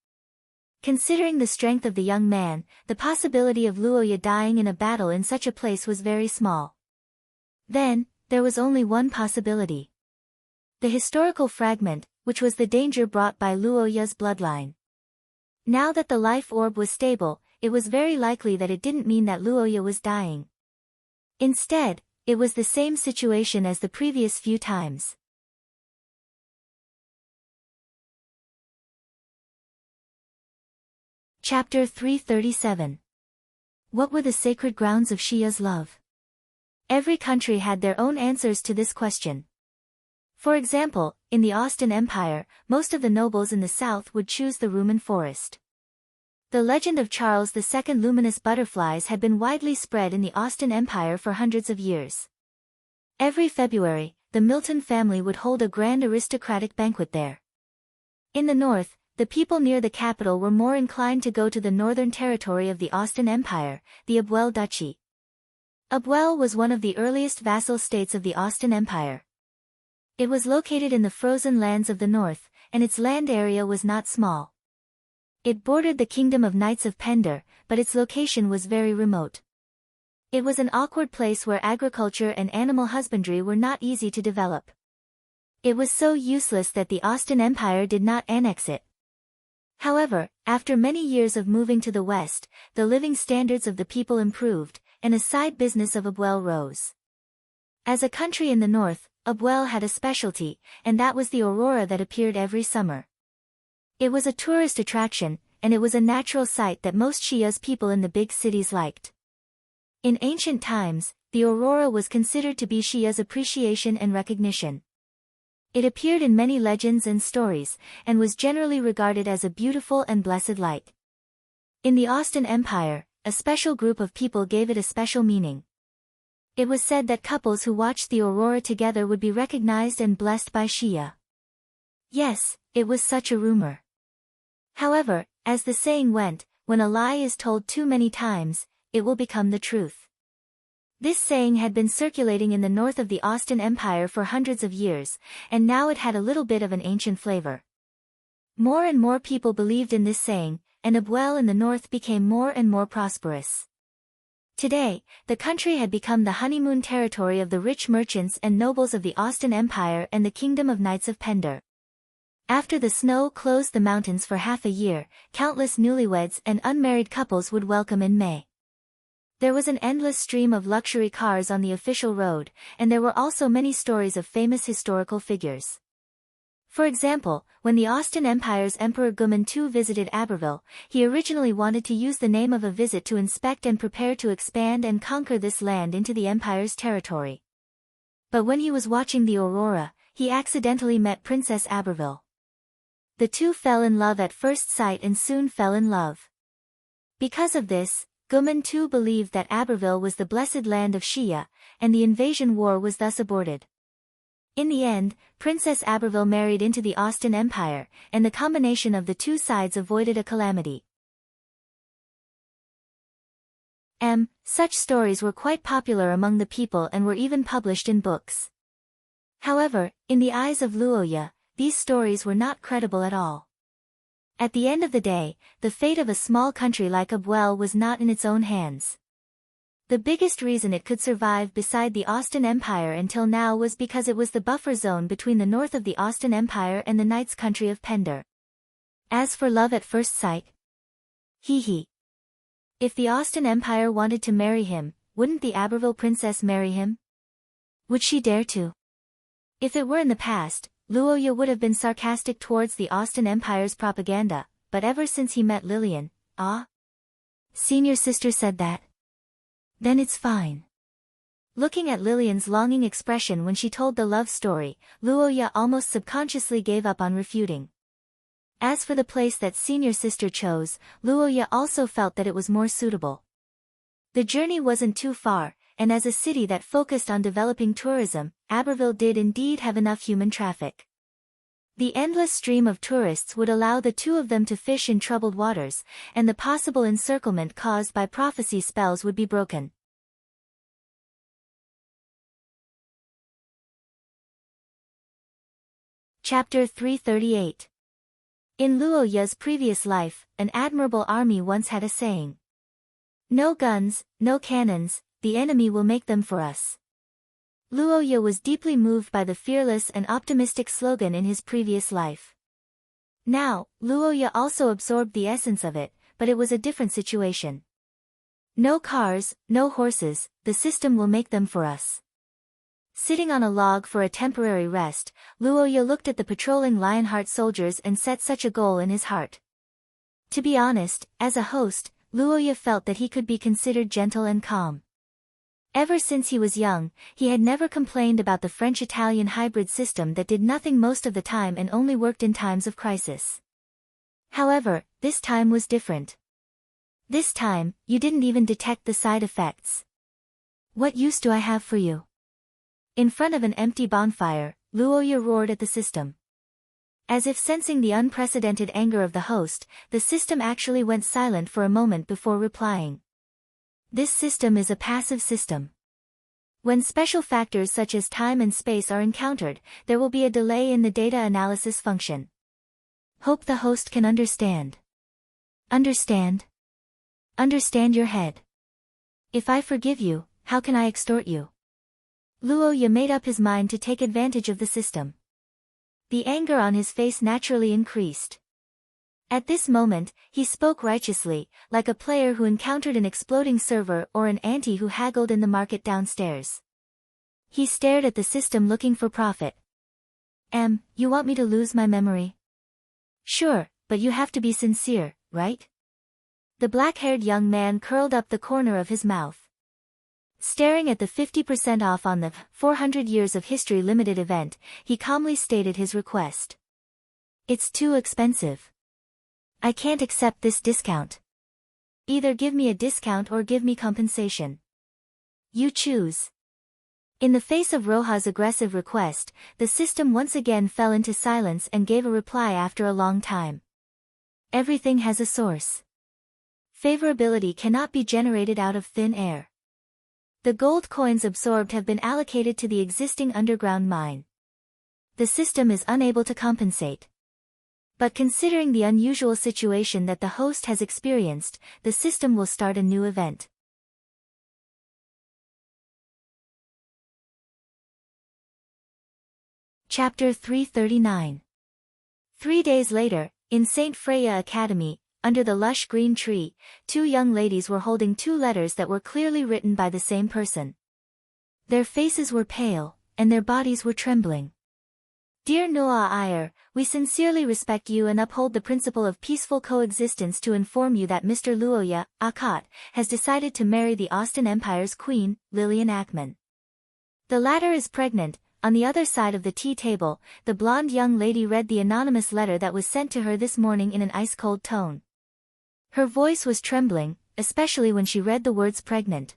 Considering the strength of the young man, the possibility of Luoya dying in a battle in such a place was very small. Then, there was only one possibility. The historical fragment, which was the danger brought by Luoya's bloodline. Now that the life orb was stable, it was very likely that it didn't mean that Luoya was dying. Instead, it was the same situation as the previous few times. Chapter 337. What were the sacred grounds of Shia's love? Every country had their own answers to this question. For example, in the Austin Empire, most of the nobles in the south would choose the Rumen forest. The legend of Charles II luminous butterflies had been widely spread in the Austin Empire for hundreds of years. Every February, the Milton family would hold a grand aristocratic banquet there. In the north, the people near the capital were more inclined to go to the northern territory of the Austin Empire, the Abwell Duchy. Abwell was one of the earliest vassal states of the Austin Empire. It was located in the frozen lands of the north, and its land area was not small. It bordered the kingdom of Knights of Pender, but its location was very remote. It was an awkward place where agriculture and animal husbandry were not easy to develop. It was so useless that the Austin Empire did not annex it. However, after many years of moving to the west, the living standards of the people improved, and a side business of Abwell rose. As a country in the north, Abwell had a specialty, and that was the aurora that appeared every summer. It was a tourist attraction, and it was a natural sight that most Shia's people in the big cities liked. In ancient times, the aurora was considered to be Shia's appreciation and recognition. It appeared in many legends and stories, and was generally regarded as a beautiful and blessed light. In the Austin Empire, a special group of people gave it a special meaning. It was said that couples who watched the aurora together would be recognized and blessed by Shia. Yes, it was such a rumor. However, as the saying went, when a lie is told too many times, it will become the truth. This saying had been circulating in the north of the Austin Empire for hundreds of years, and now it had a little bit of an ancient flavor. More and more people believed in this saying, and Abwell in the north became more and more prosperous. Today, the country had become the honeymoon territory of the rich merchants and nobles of the Austin Empire and the kingdom of Knights of Pender. After the snow closed the mountains for half a year, countless newlyweds and unmarried couples would welcome in May. There was an endless stream of luxury cars on the official road, and there were also many stories of famous historical figures. For example, when the Austin Empire's Emperor Guman II visited Aberville, he originally wanted to use the name of a visit to inspect and prepare to expand and conquer this land into the empire's territory. But when he was watching the aurora, he accidentally met Princess Aberville. The two fell in love at first sight and soon fell in love. Because of this, Guman II believed that Aberville was the blessed land of Shia, and the invasion war was thus aborted. In the end, Princess Aberville married into the Austin Empire, and the combination of the two sides avoided a calamity. Such stories were quite popular among the people and were even published in books. However, in the eyes of Luoya, these stories were not credible at all. At the end of the day, the fate of a small country like Abwell was not in its own hands. The biggest reason it could survive beside the Austin Empire until now was because it was the buffer zone between the north of the Austin Empire and the Knights' country of Pender. As for love at first sight, hee. If the Austin Empire wanted to marry him, wouldn't the Aberville princess marry him? Would she dare to? If it were in the past, Luoya would have been sarcastic towards the Austin Empire's propaganda, but ever since he met Lillian, senior sister said that. Then it's fine. Looking at Lillian's longing expression when she told the love story, Luoya almost subconsciously gave up on refuting. As for the place that senior sister chose, Luoya also felt that it was more suitable. The journey wasn't too far, and as a city that focused on developing tourism, Aberville did indeed have enough human traffic. The endless stream of tourists would allow the two of them to fish in troubled waters, and the possible encirclement caused by prophecy spells would be broken. Chapter 338. In Luoya's previous life, an admirable army once had a saying. No guns, no cannons, the enemy will make them for us. Luoya was deeply moved by the fearless and optimistic slogan in his previous life. Now, Luoya also absorbed the essence of it, but it was a different situation. No cars, no horses, the system will make them for us. Sitting on a log for a temporary rest, Luoya looked at the patrolling Lionheart soldiers and set such a goal in his heart. To be honest, as a host, Luoya felt that he could be considered gentle and calm. Ever since he was young, he had never complained about the French-Italian hybrid system that did nothing most of the time and only worked in times of crisis. However, this time was different. This time, you didn't even detect the side effects. What use do I have for you? In front of an empty bonfire, Luoya roared at the system. As if sensing the unprecedented anger of the host, the system actually went silent for a moment before replying. This system is a passive system. When special factors such as time and space are encountered, there will be a delay in the data analysis function. Hope the host can understand. Understand? Understand your head. If I forgive you, how can I extort you? Luoya made up his mind to take advantage of the system. The anger on his face naturally increased. At this moment, he spoke righteously, like a player who encountered an exploding server or an auntie who haggled in the market downstairs. He stared at the system looking for profit. You want me to lose my memory? Sure, but you have to be sincere, right? The black-haired young man curled up the corner of his mouth. Staring at the 50% off on the 400 Years of History limited event, he calmly stated his request. It's too expensive. I can't accept this discount. Either give me a discount or give me compensation. You choose. In the face of Roja's aggressive request, the system once again fell into silence and gave a reply after a long time. Everything has a source. Favorability cannot be generated out of thin air. The gold coins absorbed have been allocated to the existing underground mine. The system is unable to compensate. But considering the unusual situation that the host has experienced, the system will start a new event. Chapter 339. 3 days later, in St. Freya Academy, under the lush green tree, 2 young ladies were holding 2 letters that were clearly written by the same person. Their faces were pale, and their bodies were trembling. Dear Noah Iyer, we sincerely respect you and uphold the principle of peaceful coexistence to inform you that Mr. Luoya, Akot, has decided to marry the Austin Empire's queen, Lillian Ackman. The latter is pregnant. On the other side of the tea table, the blonde young lady read the anonymous letter that was sent to her this morning in an ice-cold tone. Her voice was trembling, especially when she read the words pregnant.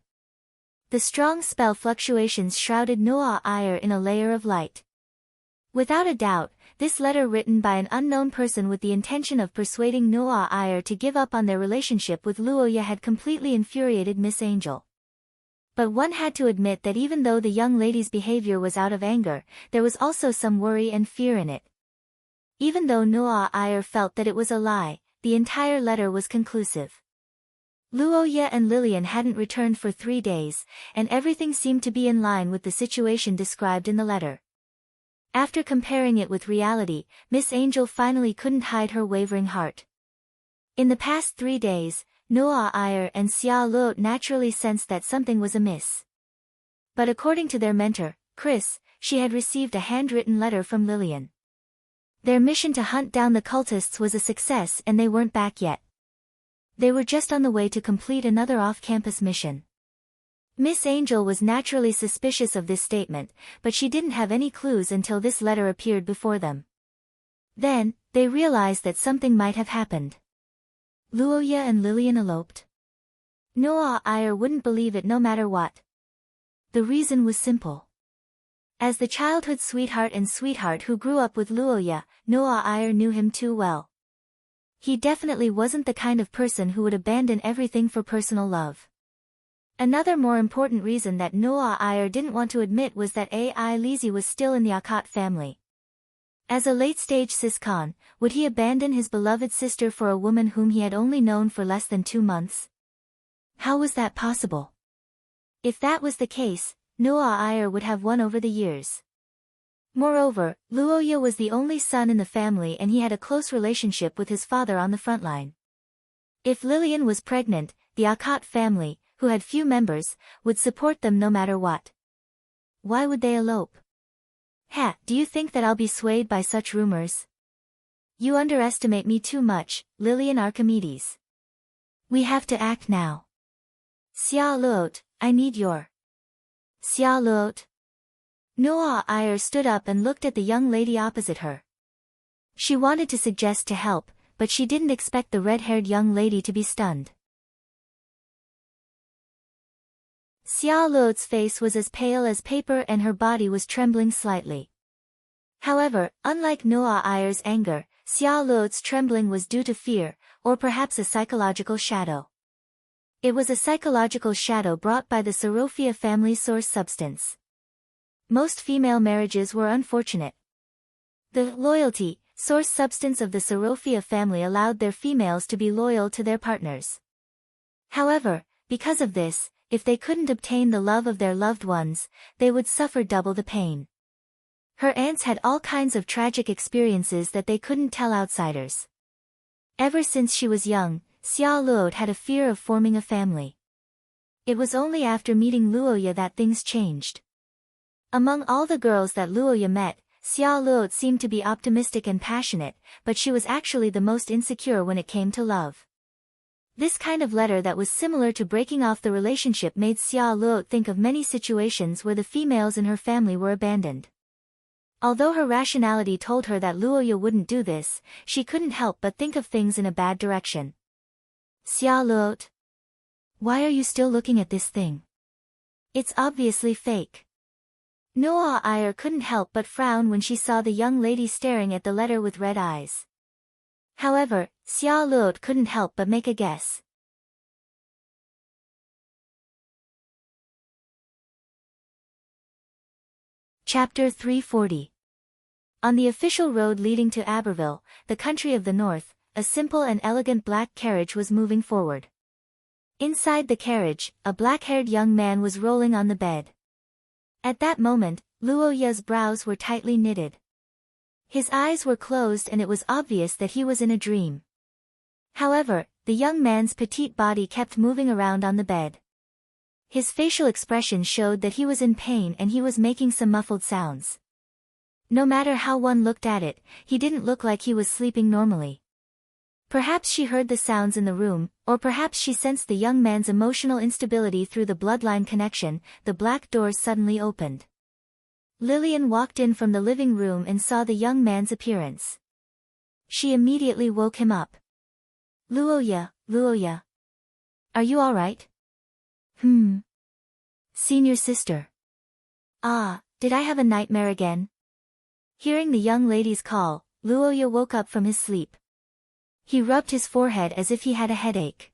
The strong spell fluctuations shrouded Noah Iyer in a layer of light. Without a doubt, this letter written by an unknown person with the intention of persuading Noah Iyer to give up on their relationship with Luoya had completely infuriated Miss Angel. But one had to admit that even though the young lady's behavior was out of anger, there was also some worry and fear in it. Even though Noah Iyer felt that it was a lie, the entire letter was conclusive. Luoya and Lillian hadn't returned for 3 days, and everything seemed to be in line with the situation described in the letter. After comparing it with reality, Miss Angel finally couldn't hide her wavering heart. In the past 3 days, Noah Iyer and Xia Luo naturally sensed that something was amiss. But according to their mentor, Chris, she had received a handwritten letter from Lillian. Their mission to hunt down the cultists was a success and they weren't back yet. They were just on the way to complete another off-campus mission. Miss Angel was naturally suspicious of this statement, but she didn't have any clues until this letter appeared before them. Then, they realized that something might have happened. Luoya and Lillian eloped. Noah Iyer wouldn't believe it no matter what. The reason was simple. As the childhood sweetheart and sweetheart who grew up with Luoya, Noah Iyer knew him too well. He definitely wasn't the kind of person who would abandon everything for personal love. Another more important reason that Noah Iyer didn't want to admit was that Ai Lizzie was still in the Akot family. As a late-stage cis-con, would he abandon his beloved sister for a woman whom he had only known for less than 2 months? How was that possible? If that was the case, Nuo would have won over the years. Moreover, Luoya was the only son in the family and he had a close relationship with his father on the front line. If Lillian was pregnant, the Akot family, who had few members, would support them no matter what. Why would they elope? Do you think that I'll be swayed by such rumors? You underestimate me too much, Lillian Archimedes. We have to act now. Xia Luot, I need your... Xia Luot. Nuo stood up and looked at the young lady opposite her. She wanted to suggest to help, but she didn't expect the red-haired young lady to be stunned. Xia Luot's face was as pale as paper and her body was trembling slightly. However, unlike Nuo's anger, Xia Luot's trembling was due to fear, or perhaps a psychological shadow. It was a psychological shadow brought by the Sorofia family's source substance. Most female marriages were unfortunate. The loyalty, source substance of the Sorofia family allowed their females to be loyal to their partners. However, because of this, if they couldn't obtain the love of their loved ones, they would suffer double the pain. Her aunts had all kinds of tragic experiences that they couldn't tell outsiders. Ever since she was young, Xia Luot had a fear of forming a family. It was only after meeting Luoya that things changed. Among all the girls that Luoya met, Xia Luot seemed to be optimistic and passionate, but she was actually the most insecure when it came to love. This kind of letter that was similar to breaking off the relationship made Xia Luot think of many situations where the females in her family were abandoned. Although her rationality told her that Luoya wouldn't do this, she couldn't help but think of things in a bad direction. Xia Luot. Why are you still looking at this thing? It's obviously fake. Nuo couldn't help but frown when she saw the young lady staring at the letter with red eyes. However, Xia Luot couldn't help but make a guess. Chapter 340. On the official road leading to Aberville, the country of the north, a simple and elegant black carriage was moving forward. Inside the carriage, a black-haired young man was rolling on the bed. At that moment, Luoya's brows were tightly knitted. His eyes were closed and it was obvious that he was in a dream. However, the young man's petite body kept moving around on the bed. His facial expression showed that he was in pain and he was making some muffled sounds. No matter how one looked at it, he didn't look like he was sleeping normally. Perhaps she heard the sounds in the room, or perhaps she sensed the young man's emotional instability through the bloodline connection. The black doors suddenly opened. Lillian walked in from the living room and saw the young man's appearance. She immediately woke him up. Luoya, Luoya. Are you all right? Senior sister. Did I have a nightmare again? Hearing the young lady's call, Luoya woke up from his sleep. He rubbed his forehead as if he had a headache.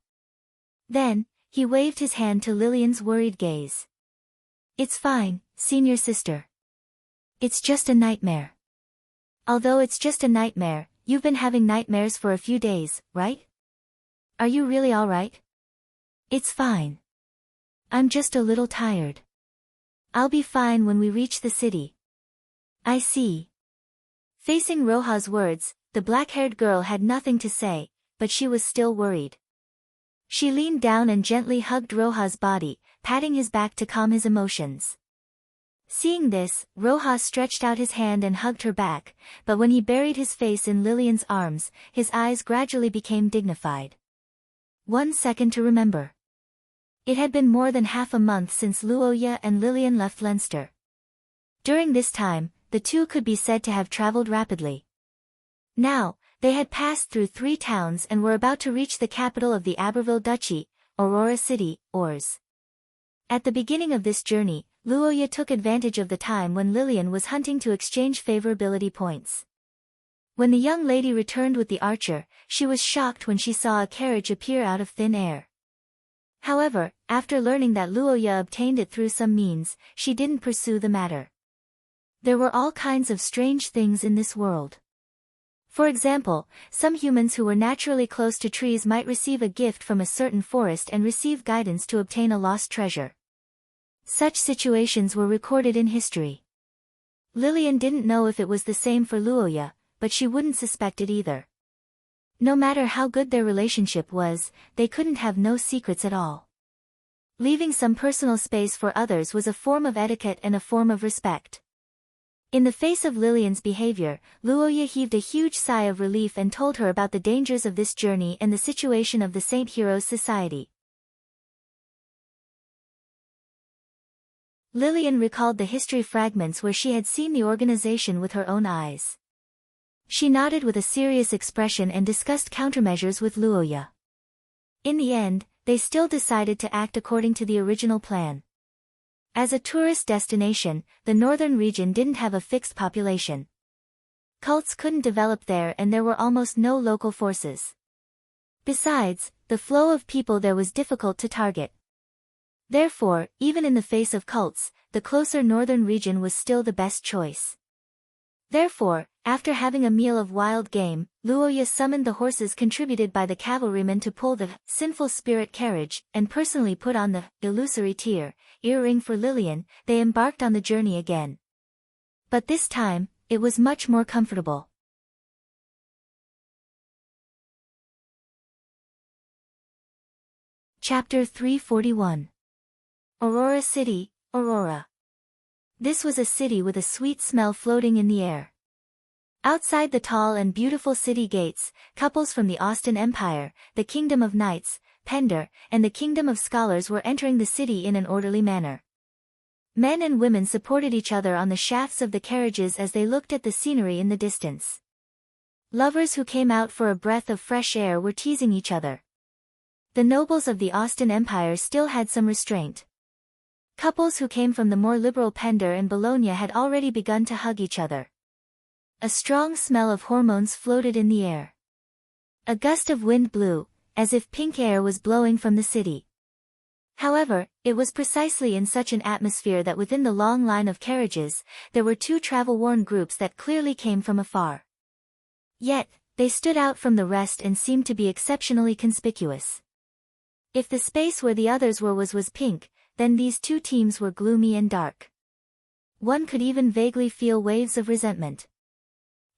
Then, he waved his hand to Lillian's worried gaze. It's fine, senior sister. It's just a nightmare. Although it's just a nightmare, you've been having nightmares for a few days, right? Are you really all right? It's fine. I'm just a little tired. I'll be fine when we reach the city. I see. Facing Roha's words, the black-haired girl had nothing to say, but she was still worried. She leaned down and gently hugged Roha's body, patting his back to calm his emotions. Seeing this, Roha stretched out his hand and hugged her back, but when he buried his face in Lillian's arms, his eyes gradually became dignified. 1 second to remember. It had been more than half a month since Luoya and Lillian left Leinster. During this time, the two could be said to have traveled rapidly. Now, they had passed through 3 towns and were about to reach the capital of the Aberville Duchy, Aurora City, Ors. At the beginning of this journey, Luoya took advantage of the time when Lillian was hunting to exchange favorability points. When the young lady returned with the archer, she was shocked when she saw a carriage appear out of thin air. However, after learning that Luoya obtained it through some means, she didn't pursue the matter. There were all kinds of strange things in this world. For example, some humans who were naturally close to trees might receive a gift from a certain forest and receive guidance to obtain a lost treasure. Such situations were recorded in history. Lillian didn't know if it was the same for Luoya, but she wouldn't suspect it either. No matter how good their relationship was, they couldn't have no secrets at all. Leaving some personal space for others was a form of etiquette and a form of respect. In the face of Lillian's behavior, Luoya heaved a huge sigh of relief and told her about the dangers of this journey and the situation of the Saint Heroes Society. Lillian recalled the history fragments where she had seen the organization with her own eyes. She nodded with a serious expression and discussed countermeasures with Luoya. In the end, they still decided to act according to the original plan. As a tourist destination, the northern region didn't have a fixed population. Cults couldn't develop there and there were almost no local forces. Besides, the flow of people there was difficult to target. Therefore, even in the face of cults, the closer northern region was still the best choice. Therefore, after having a meal of wild game, Luoya summoned the horses contributed by the cavalrymen to pull the sinful spirit carriage, and personally put on the illusory earring for Lillian. They embarked on the journey again. But this time, it was much more comfortable. Chapter 341. Aurora City, Aurora. This was a city with a sweet smell floating in the air. Outside the tall and beautiful city gates, couples from the Austin Empire, the Kingdom of Knights, Pender, and the Kingdom of Scholars were entering the city in an orderly manner. Men and women supported each other on the shafts of the carriages as they looked at the scenery in the distance. Lovers who came out for a breath of fresh air were teasing each other. The nobles of the Austin Empire still had some restraint. Couples who came from the more liberal Pender and Bologna had already begun to hug each other. A strong smell of hormones floated in the air. A gust of wind blew, as if pink air was blowing from the city. However, it was precisely in such an atmosphere that within the long line of carriages, there were two travel-worn groups that clearly came from afar. Yet, they stood out from the rest and seemed to be exceptionally conspicuous. If the space where the others were was pink, then these two teams were gloomy and dark. One could even vaguely feel waves of resentment.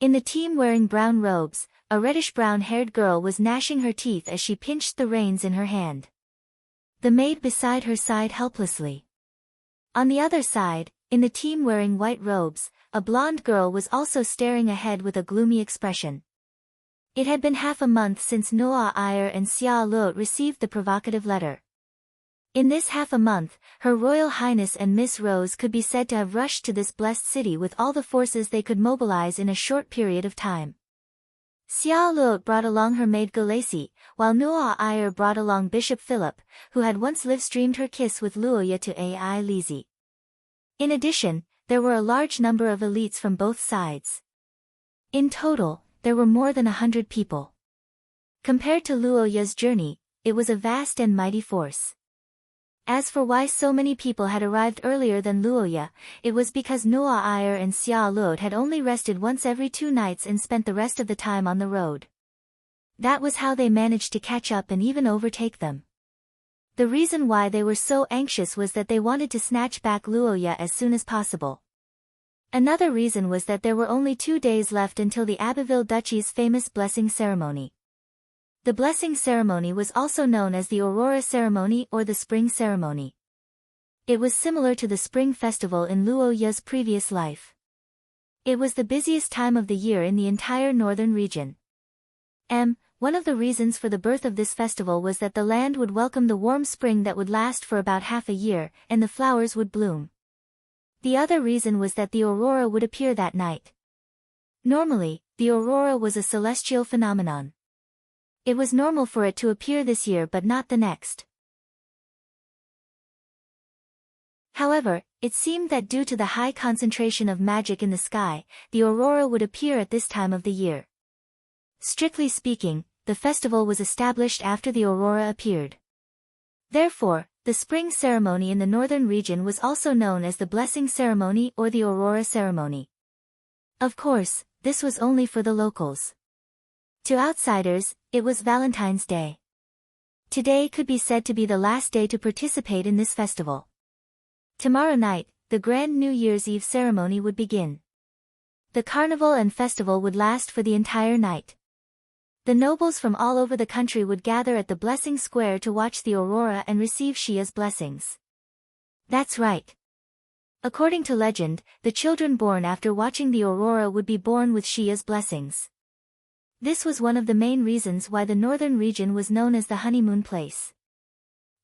In the team wearing brown robes, a reddish-brown-haired girl was gnashing her teeth as she pinched the reins in her hand. The maid beside her sighed helplessly. On the other side, in the team wearing white robes, a blonde girl was also staring ahead with a gloomy expression. It had been half a month since Noah Iyer and Xia Luot received the provocative letter. In this half a month, Her Royal Highness and Miss Rose could be said to have rushed to this blessed city with all the forces they could mobilize in a short period of time. Xia Luot brought along her maid Galacy, while Noah Iyer brought along Bishop Philip, who had once live-streamed her kiss with Luoya to Ai Lizzie. In addition, there were a large number of elites from both sides. In total, there were more than 100 people. Compared to Luoya's journey, it was a vast and mighty force. As for why so many people had arrived earlier than Luoya, it was because Noah Iyer and Xia Luot had only rested once every 2 nights and spent the rest of the time on the road. That was how they managed to catch up and even overtake them. The reason why they were so anxious was that they wanted to snatch back Luoya as soon as possible. Another reason was that there were only 2 days left until the Abbeville Duchy's famous blessing ceremony. The blessing ceremony was also known as the Aurora Ceremony or the Spring Ceremony. It was similar to the Spring Festival in Luoya's previous life. It was the busiest time of the year in the entire northern region. One of the reasons for the birth of this festival was that the land would welcome the warm spring that would last for about half a year, and the flowers would bloom. The other reason was that the aurora would appear that night. Normally, the aurora was a celestial phenomenon. It was normal for it to appear this year but not the next. However, it seemed that due to the high concentration of magic in the sky, the aurora would appear at this time of the year. Strictly speaking, the festival was established after the aurora appeared. Therefore, the spring ceremony in the northern region was also known as the blessing ceremony or the aurora ceremony. Of course, this was only for the locals. To outsiders, it was Valentine's Day. Today could be said to be the last day to participate in this festival. Tomorrow night, the grand New Year's Eve ceremony would begin. The carnival and festival would last for the entire night. The nobles from all over the country would gather at the Blessing Square to watch the aurora and receive Shia's blessings. That's right. According to legend, the children born after watching the aurora would be born with Shia's blessings. This was one of the main reasons why the northern region was known as the honeymoon place.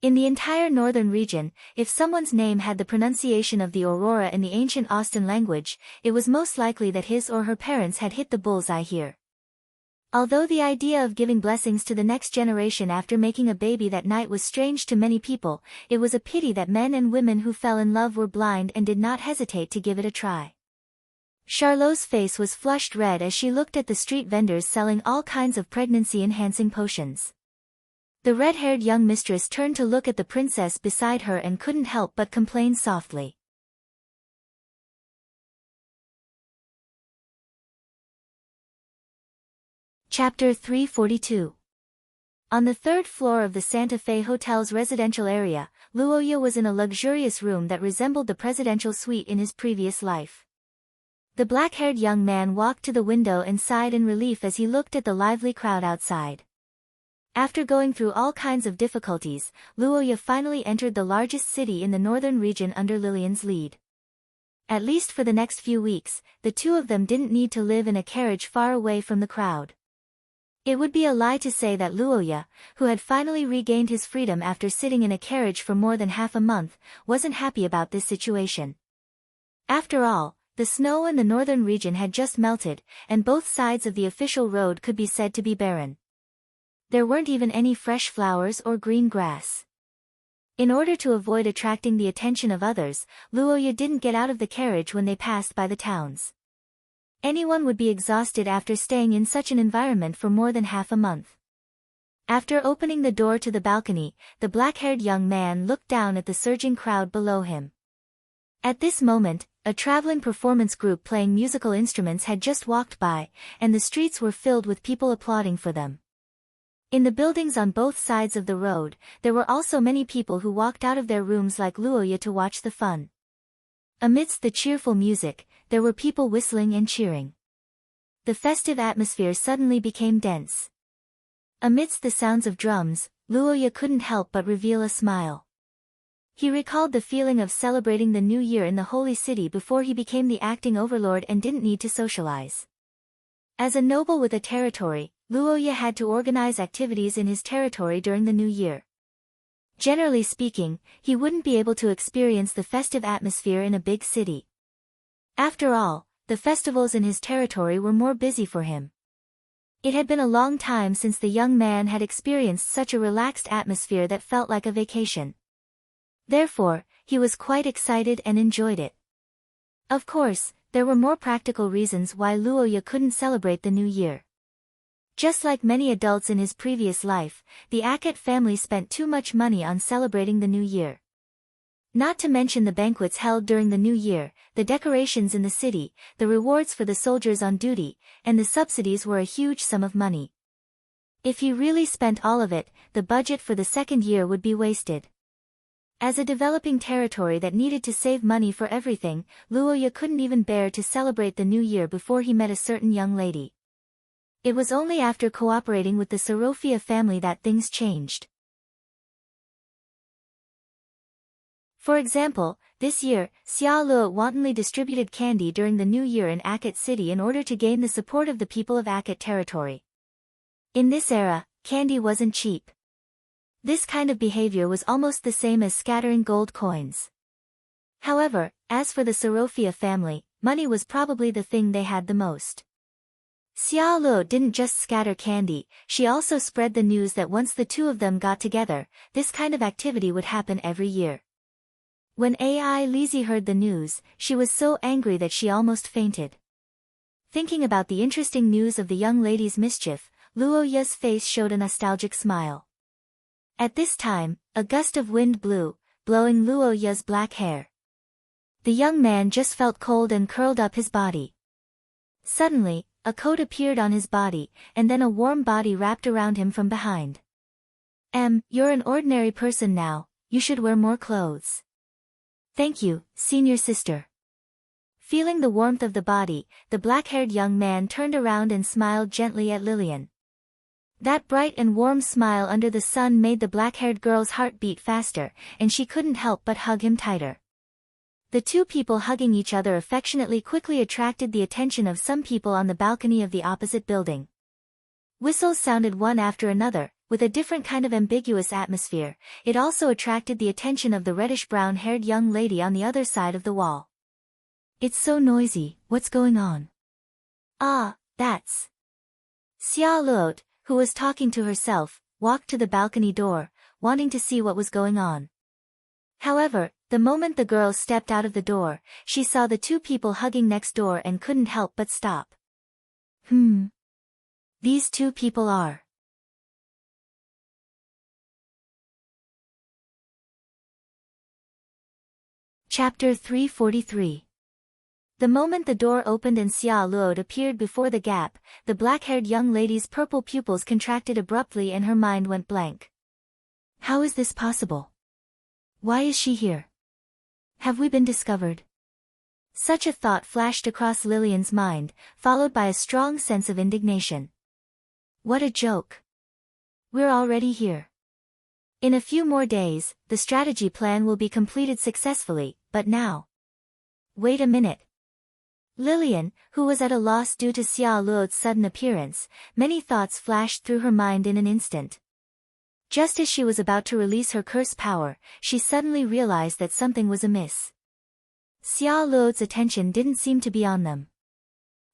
In the entire northern region, if someone's name had the pronunciation of the aurora in the ancient Austin language, it was most likely that his or her parents had hit the bullseye here. Although the idea of giving blessings to the next generation after making a baby that night was strange to many people, it was a pity that men and women who fell in love were blind and did not hesitate to give it a try. Charlot's face was flushed red as she looked at the street vendors selling all kinds of pregnancy-enhancing potions. The red-haired young mistress turned to look at the princess beside her and couldn't help but complain softly. Chapter 342. On the third floor of the Santa Fe Hotel's residential area, Luoya was in a luxurious room that resembled the presidential suite in his previous life. The black-haired young man walked to the window and sighed in relief as he looked at the lively crowd outside. After going through all kinds of difficulties, Luoya finally entered the largest city in the northern region under Lillian's lead. At least for the next few weeks, the two of them didn't need to live in a carriage far away from the crowd. It would be a lie to say that Luoya, who had finally regained his freedom after sitting in a carriage for more than half a month, wasn't happy about this situation. After all, the snow in the northern region had just melted, and both sides of the official road could be said to be barren. There weren't even any fresh flowers or green grass. In order to avoid attracting the attention of others, Luoya didn't get out of the carriage when they passed by the towns. Anyone would be exhausted after staying in such an environment for more than half a month. After opening the door to the balcony, the black-haired young man looked down at the surging crowd below him. At this moment, a traveling performance group playing musical instruments had just walked by, and the streets were filled with people applauding for them. In the buildings on both sides of the road, there were also many people who walked out of their rooms like Luoya to watch the fun. Amidst the cheerful music, there were people whistling and cheering. The festive atmosphere suddenly became dense. Amidst the sounds of drums, Luoya couldn't help but reveal a smile. He recalled the feeling of celebrating the new year in the holy city before he became the acting overlord and didn't need to socialize. As a noble with a territory, Luoya had to organize activities in his territory during the new year. Generally speaking, he wouldn't be able to experience the festive atmosphere in a big city. After all, the festivals in his territory were more busy for him. It had been a long time since the young man had experienced such a relaxed atmosphere that felt like a vacation. Therefore, he was quite excited and enjoyed it. Of course, there were more practical reasons why Luoya couldn't celebrate the new year. Just like many adults in his previous life, the Ackett family spent too much money on celebrating the new year. Not to mention the banquets held during the new year, the decorations in the city, the rewards for the soldiers on duty, and the subsidies were a huge sum of money. If he really spent all of it, the budget for the second year would be wasted. As a developing territory that needed to save money for everything, Luoya couldn't even bear to celebrate the new year before he met a certain young lady. It was only after cooperating with the Sorofia family that things changed. For example, this year, Xia Luo wantonly distributed candy during the new year in Ackett City in order to gain the support of the people of Ackett territory. In this era, candy wasn't cheap. This kind of behavior was almost the same as scattering gold coins. However, as for the Sorofia family, money was probably the thing they had the most. Xia Luo didn't just scatter candy, she also spread the news that once the two of them got together, this kind of activity would happen every year. When Ai Lizzie heard the news, she was so angry that she almost fainted. Thinking about the interesting news of the young lady's mischief, Luoya's face showed a nostalgic smile. At this time, a gust of wind blew, blowing Luoya's black hair. The young man just felt cold and curled up his body. Suddenly, a coat appeared on his body, and then a warm body wrapped around him from behind. You're an ordinary person now, you should wear more clothes. Thank you, senior sister. Feeling the warmth of the body, the black-haired young man turned around and smiled gently at Lillian. That bright and warm smile under the sun made the black-haired girl's heart beat faster, and she couldn't help but hug him tighter. The two people hugging each other affectionately quickly attracted the attention of some people on the balcony of the opposite building. Whistles sounded one after another, with a different kind of ambiguous atmosphere. It also attracted the attention of the reddish-brown-haired young lady on the other side of the wall. It's so noisy, what's going on? Ah, that's... Xia Luot, who was talking to herself, walked to the balcony door, wanting to see what was going on. However, the moment the girl stepped out of the door, she saw the two people hugging next door and couldn't help but stop. These two people are... Chapter 343. The moment the door opened and Xia Luot appeared before the gap, the black-haired young lady's purple pupils contracted abruptly and her mind went blank. How is this possible? Why is she here? Have we been discovered? Such a thought flashed across Lillian's mind, followed by a strong sense of indignation. What a joke. We're already here. In a few more days, the strategy plan will be completed successfully, but now... Wait a minute. Lillian, who was at a loss due to Xia Luot's sudden appearance, many thoughts flashed through her mind in an instant. Just as she was about to release her curse power, she suddenly realized that something was amiss. Xia Luot's attention didn't seem to be on them.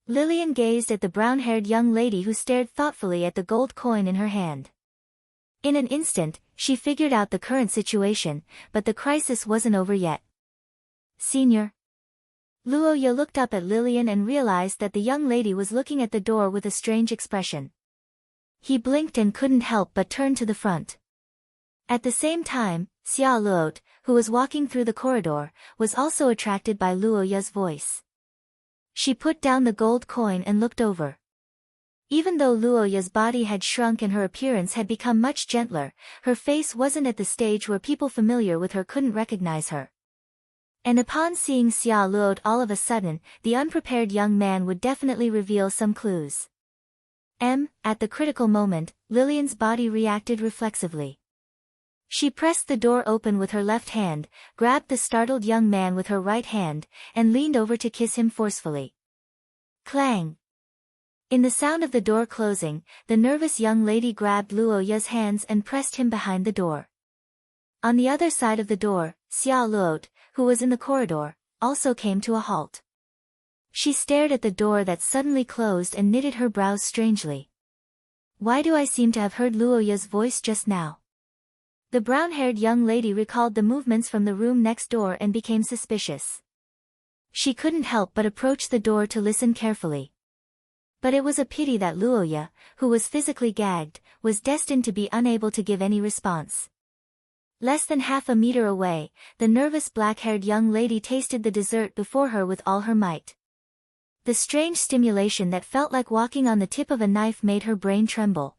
Lillian gazed at the brown-haired young lady who stared thoughtfully at the gold coin in her hand. In an instant, she figured out the current situation, but the crisis wasn't over yet. Senior. Luoya looked up at Lillian and realized that the young lady was looking at the door with a strange expression. He blinked and couldn't help but turn to the front. At the same time, Xia Luot, who was walking through the corridor, was also attracted by Luoya's voice. She put down the gold coin and looked over. Even though Luoya's body had shrunk and her appearance had become much gentler, her face wasn't at the stage where people familiar with her couldn't recognize her. And upon seeing Xia Luot all of a sudden, the unprepared young man would definitely reveal some clues. At the critical moment, Lillian's body reacted reflexively. She pressed the door open with her left hand, grabbed the startled young man with her right hand, and leaned over to kiss him forcefully. Clang! In the sound of the door closing, the nervous young lady grabbed Luoya's hands and pressed him behind the door. On the other side of the door, Xia Luot, who was in the corridor, also came to a halt. She stared at the door that suddenly closed and knitted her brows strangely. Why do I seem to have heard Luoya's voice just now? The brown-haired young lady recalled the movements from the room next door and became suspicious. She couldn't help but approach the door to listen carefully. But it was a pity that Luoya, who was physically gagged, was destined to be unable to give any response. Less than half a meter away, the nervous black-haired young lady tasted the dessert before her with all her might. The strange stimulation that felt like walking on the tip of a knife made her brain tremble.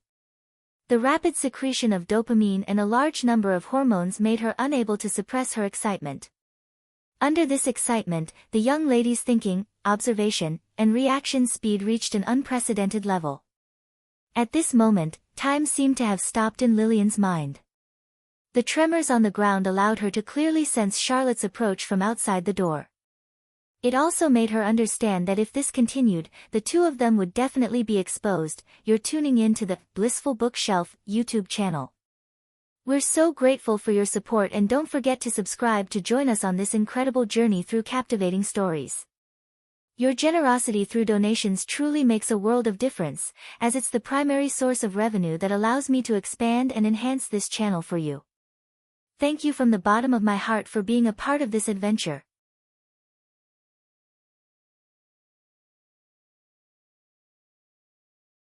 The rapid secretion of dopamine and a large number of hormones made her unable to suppress her excitement. Under this excitement, the young lady's thinking, observation, and reaction speed reached an unprecedented level. At this moment, time seemed to have stopped in Lillian's mind. The tremors on the ground allowed her to clearly sense Charlotte's approach from outside the door. It also made her understand that if this continued, the two of them would definitely be exposed. You're tuning in to the Blissful Bookshelf YouTube channel. We're so grateful for your support and don't forget to subscribe to join us on this incredible journey through captivating stories. Your generosity through donations truly makes a world of difference, as it's the primary source of revenue that allows me to expand and enhance this channel for you. Thank you from the bottom of my heart for being a part of this adventure.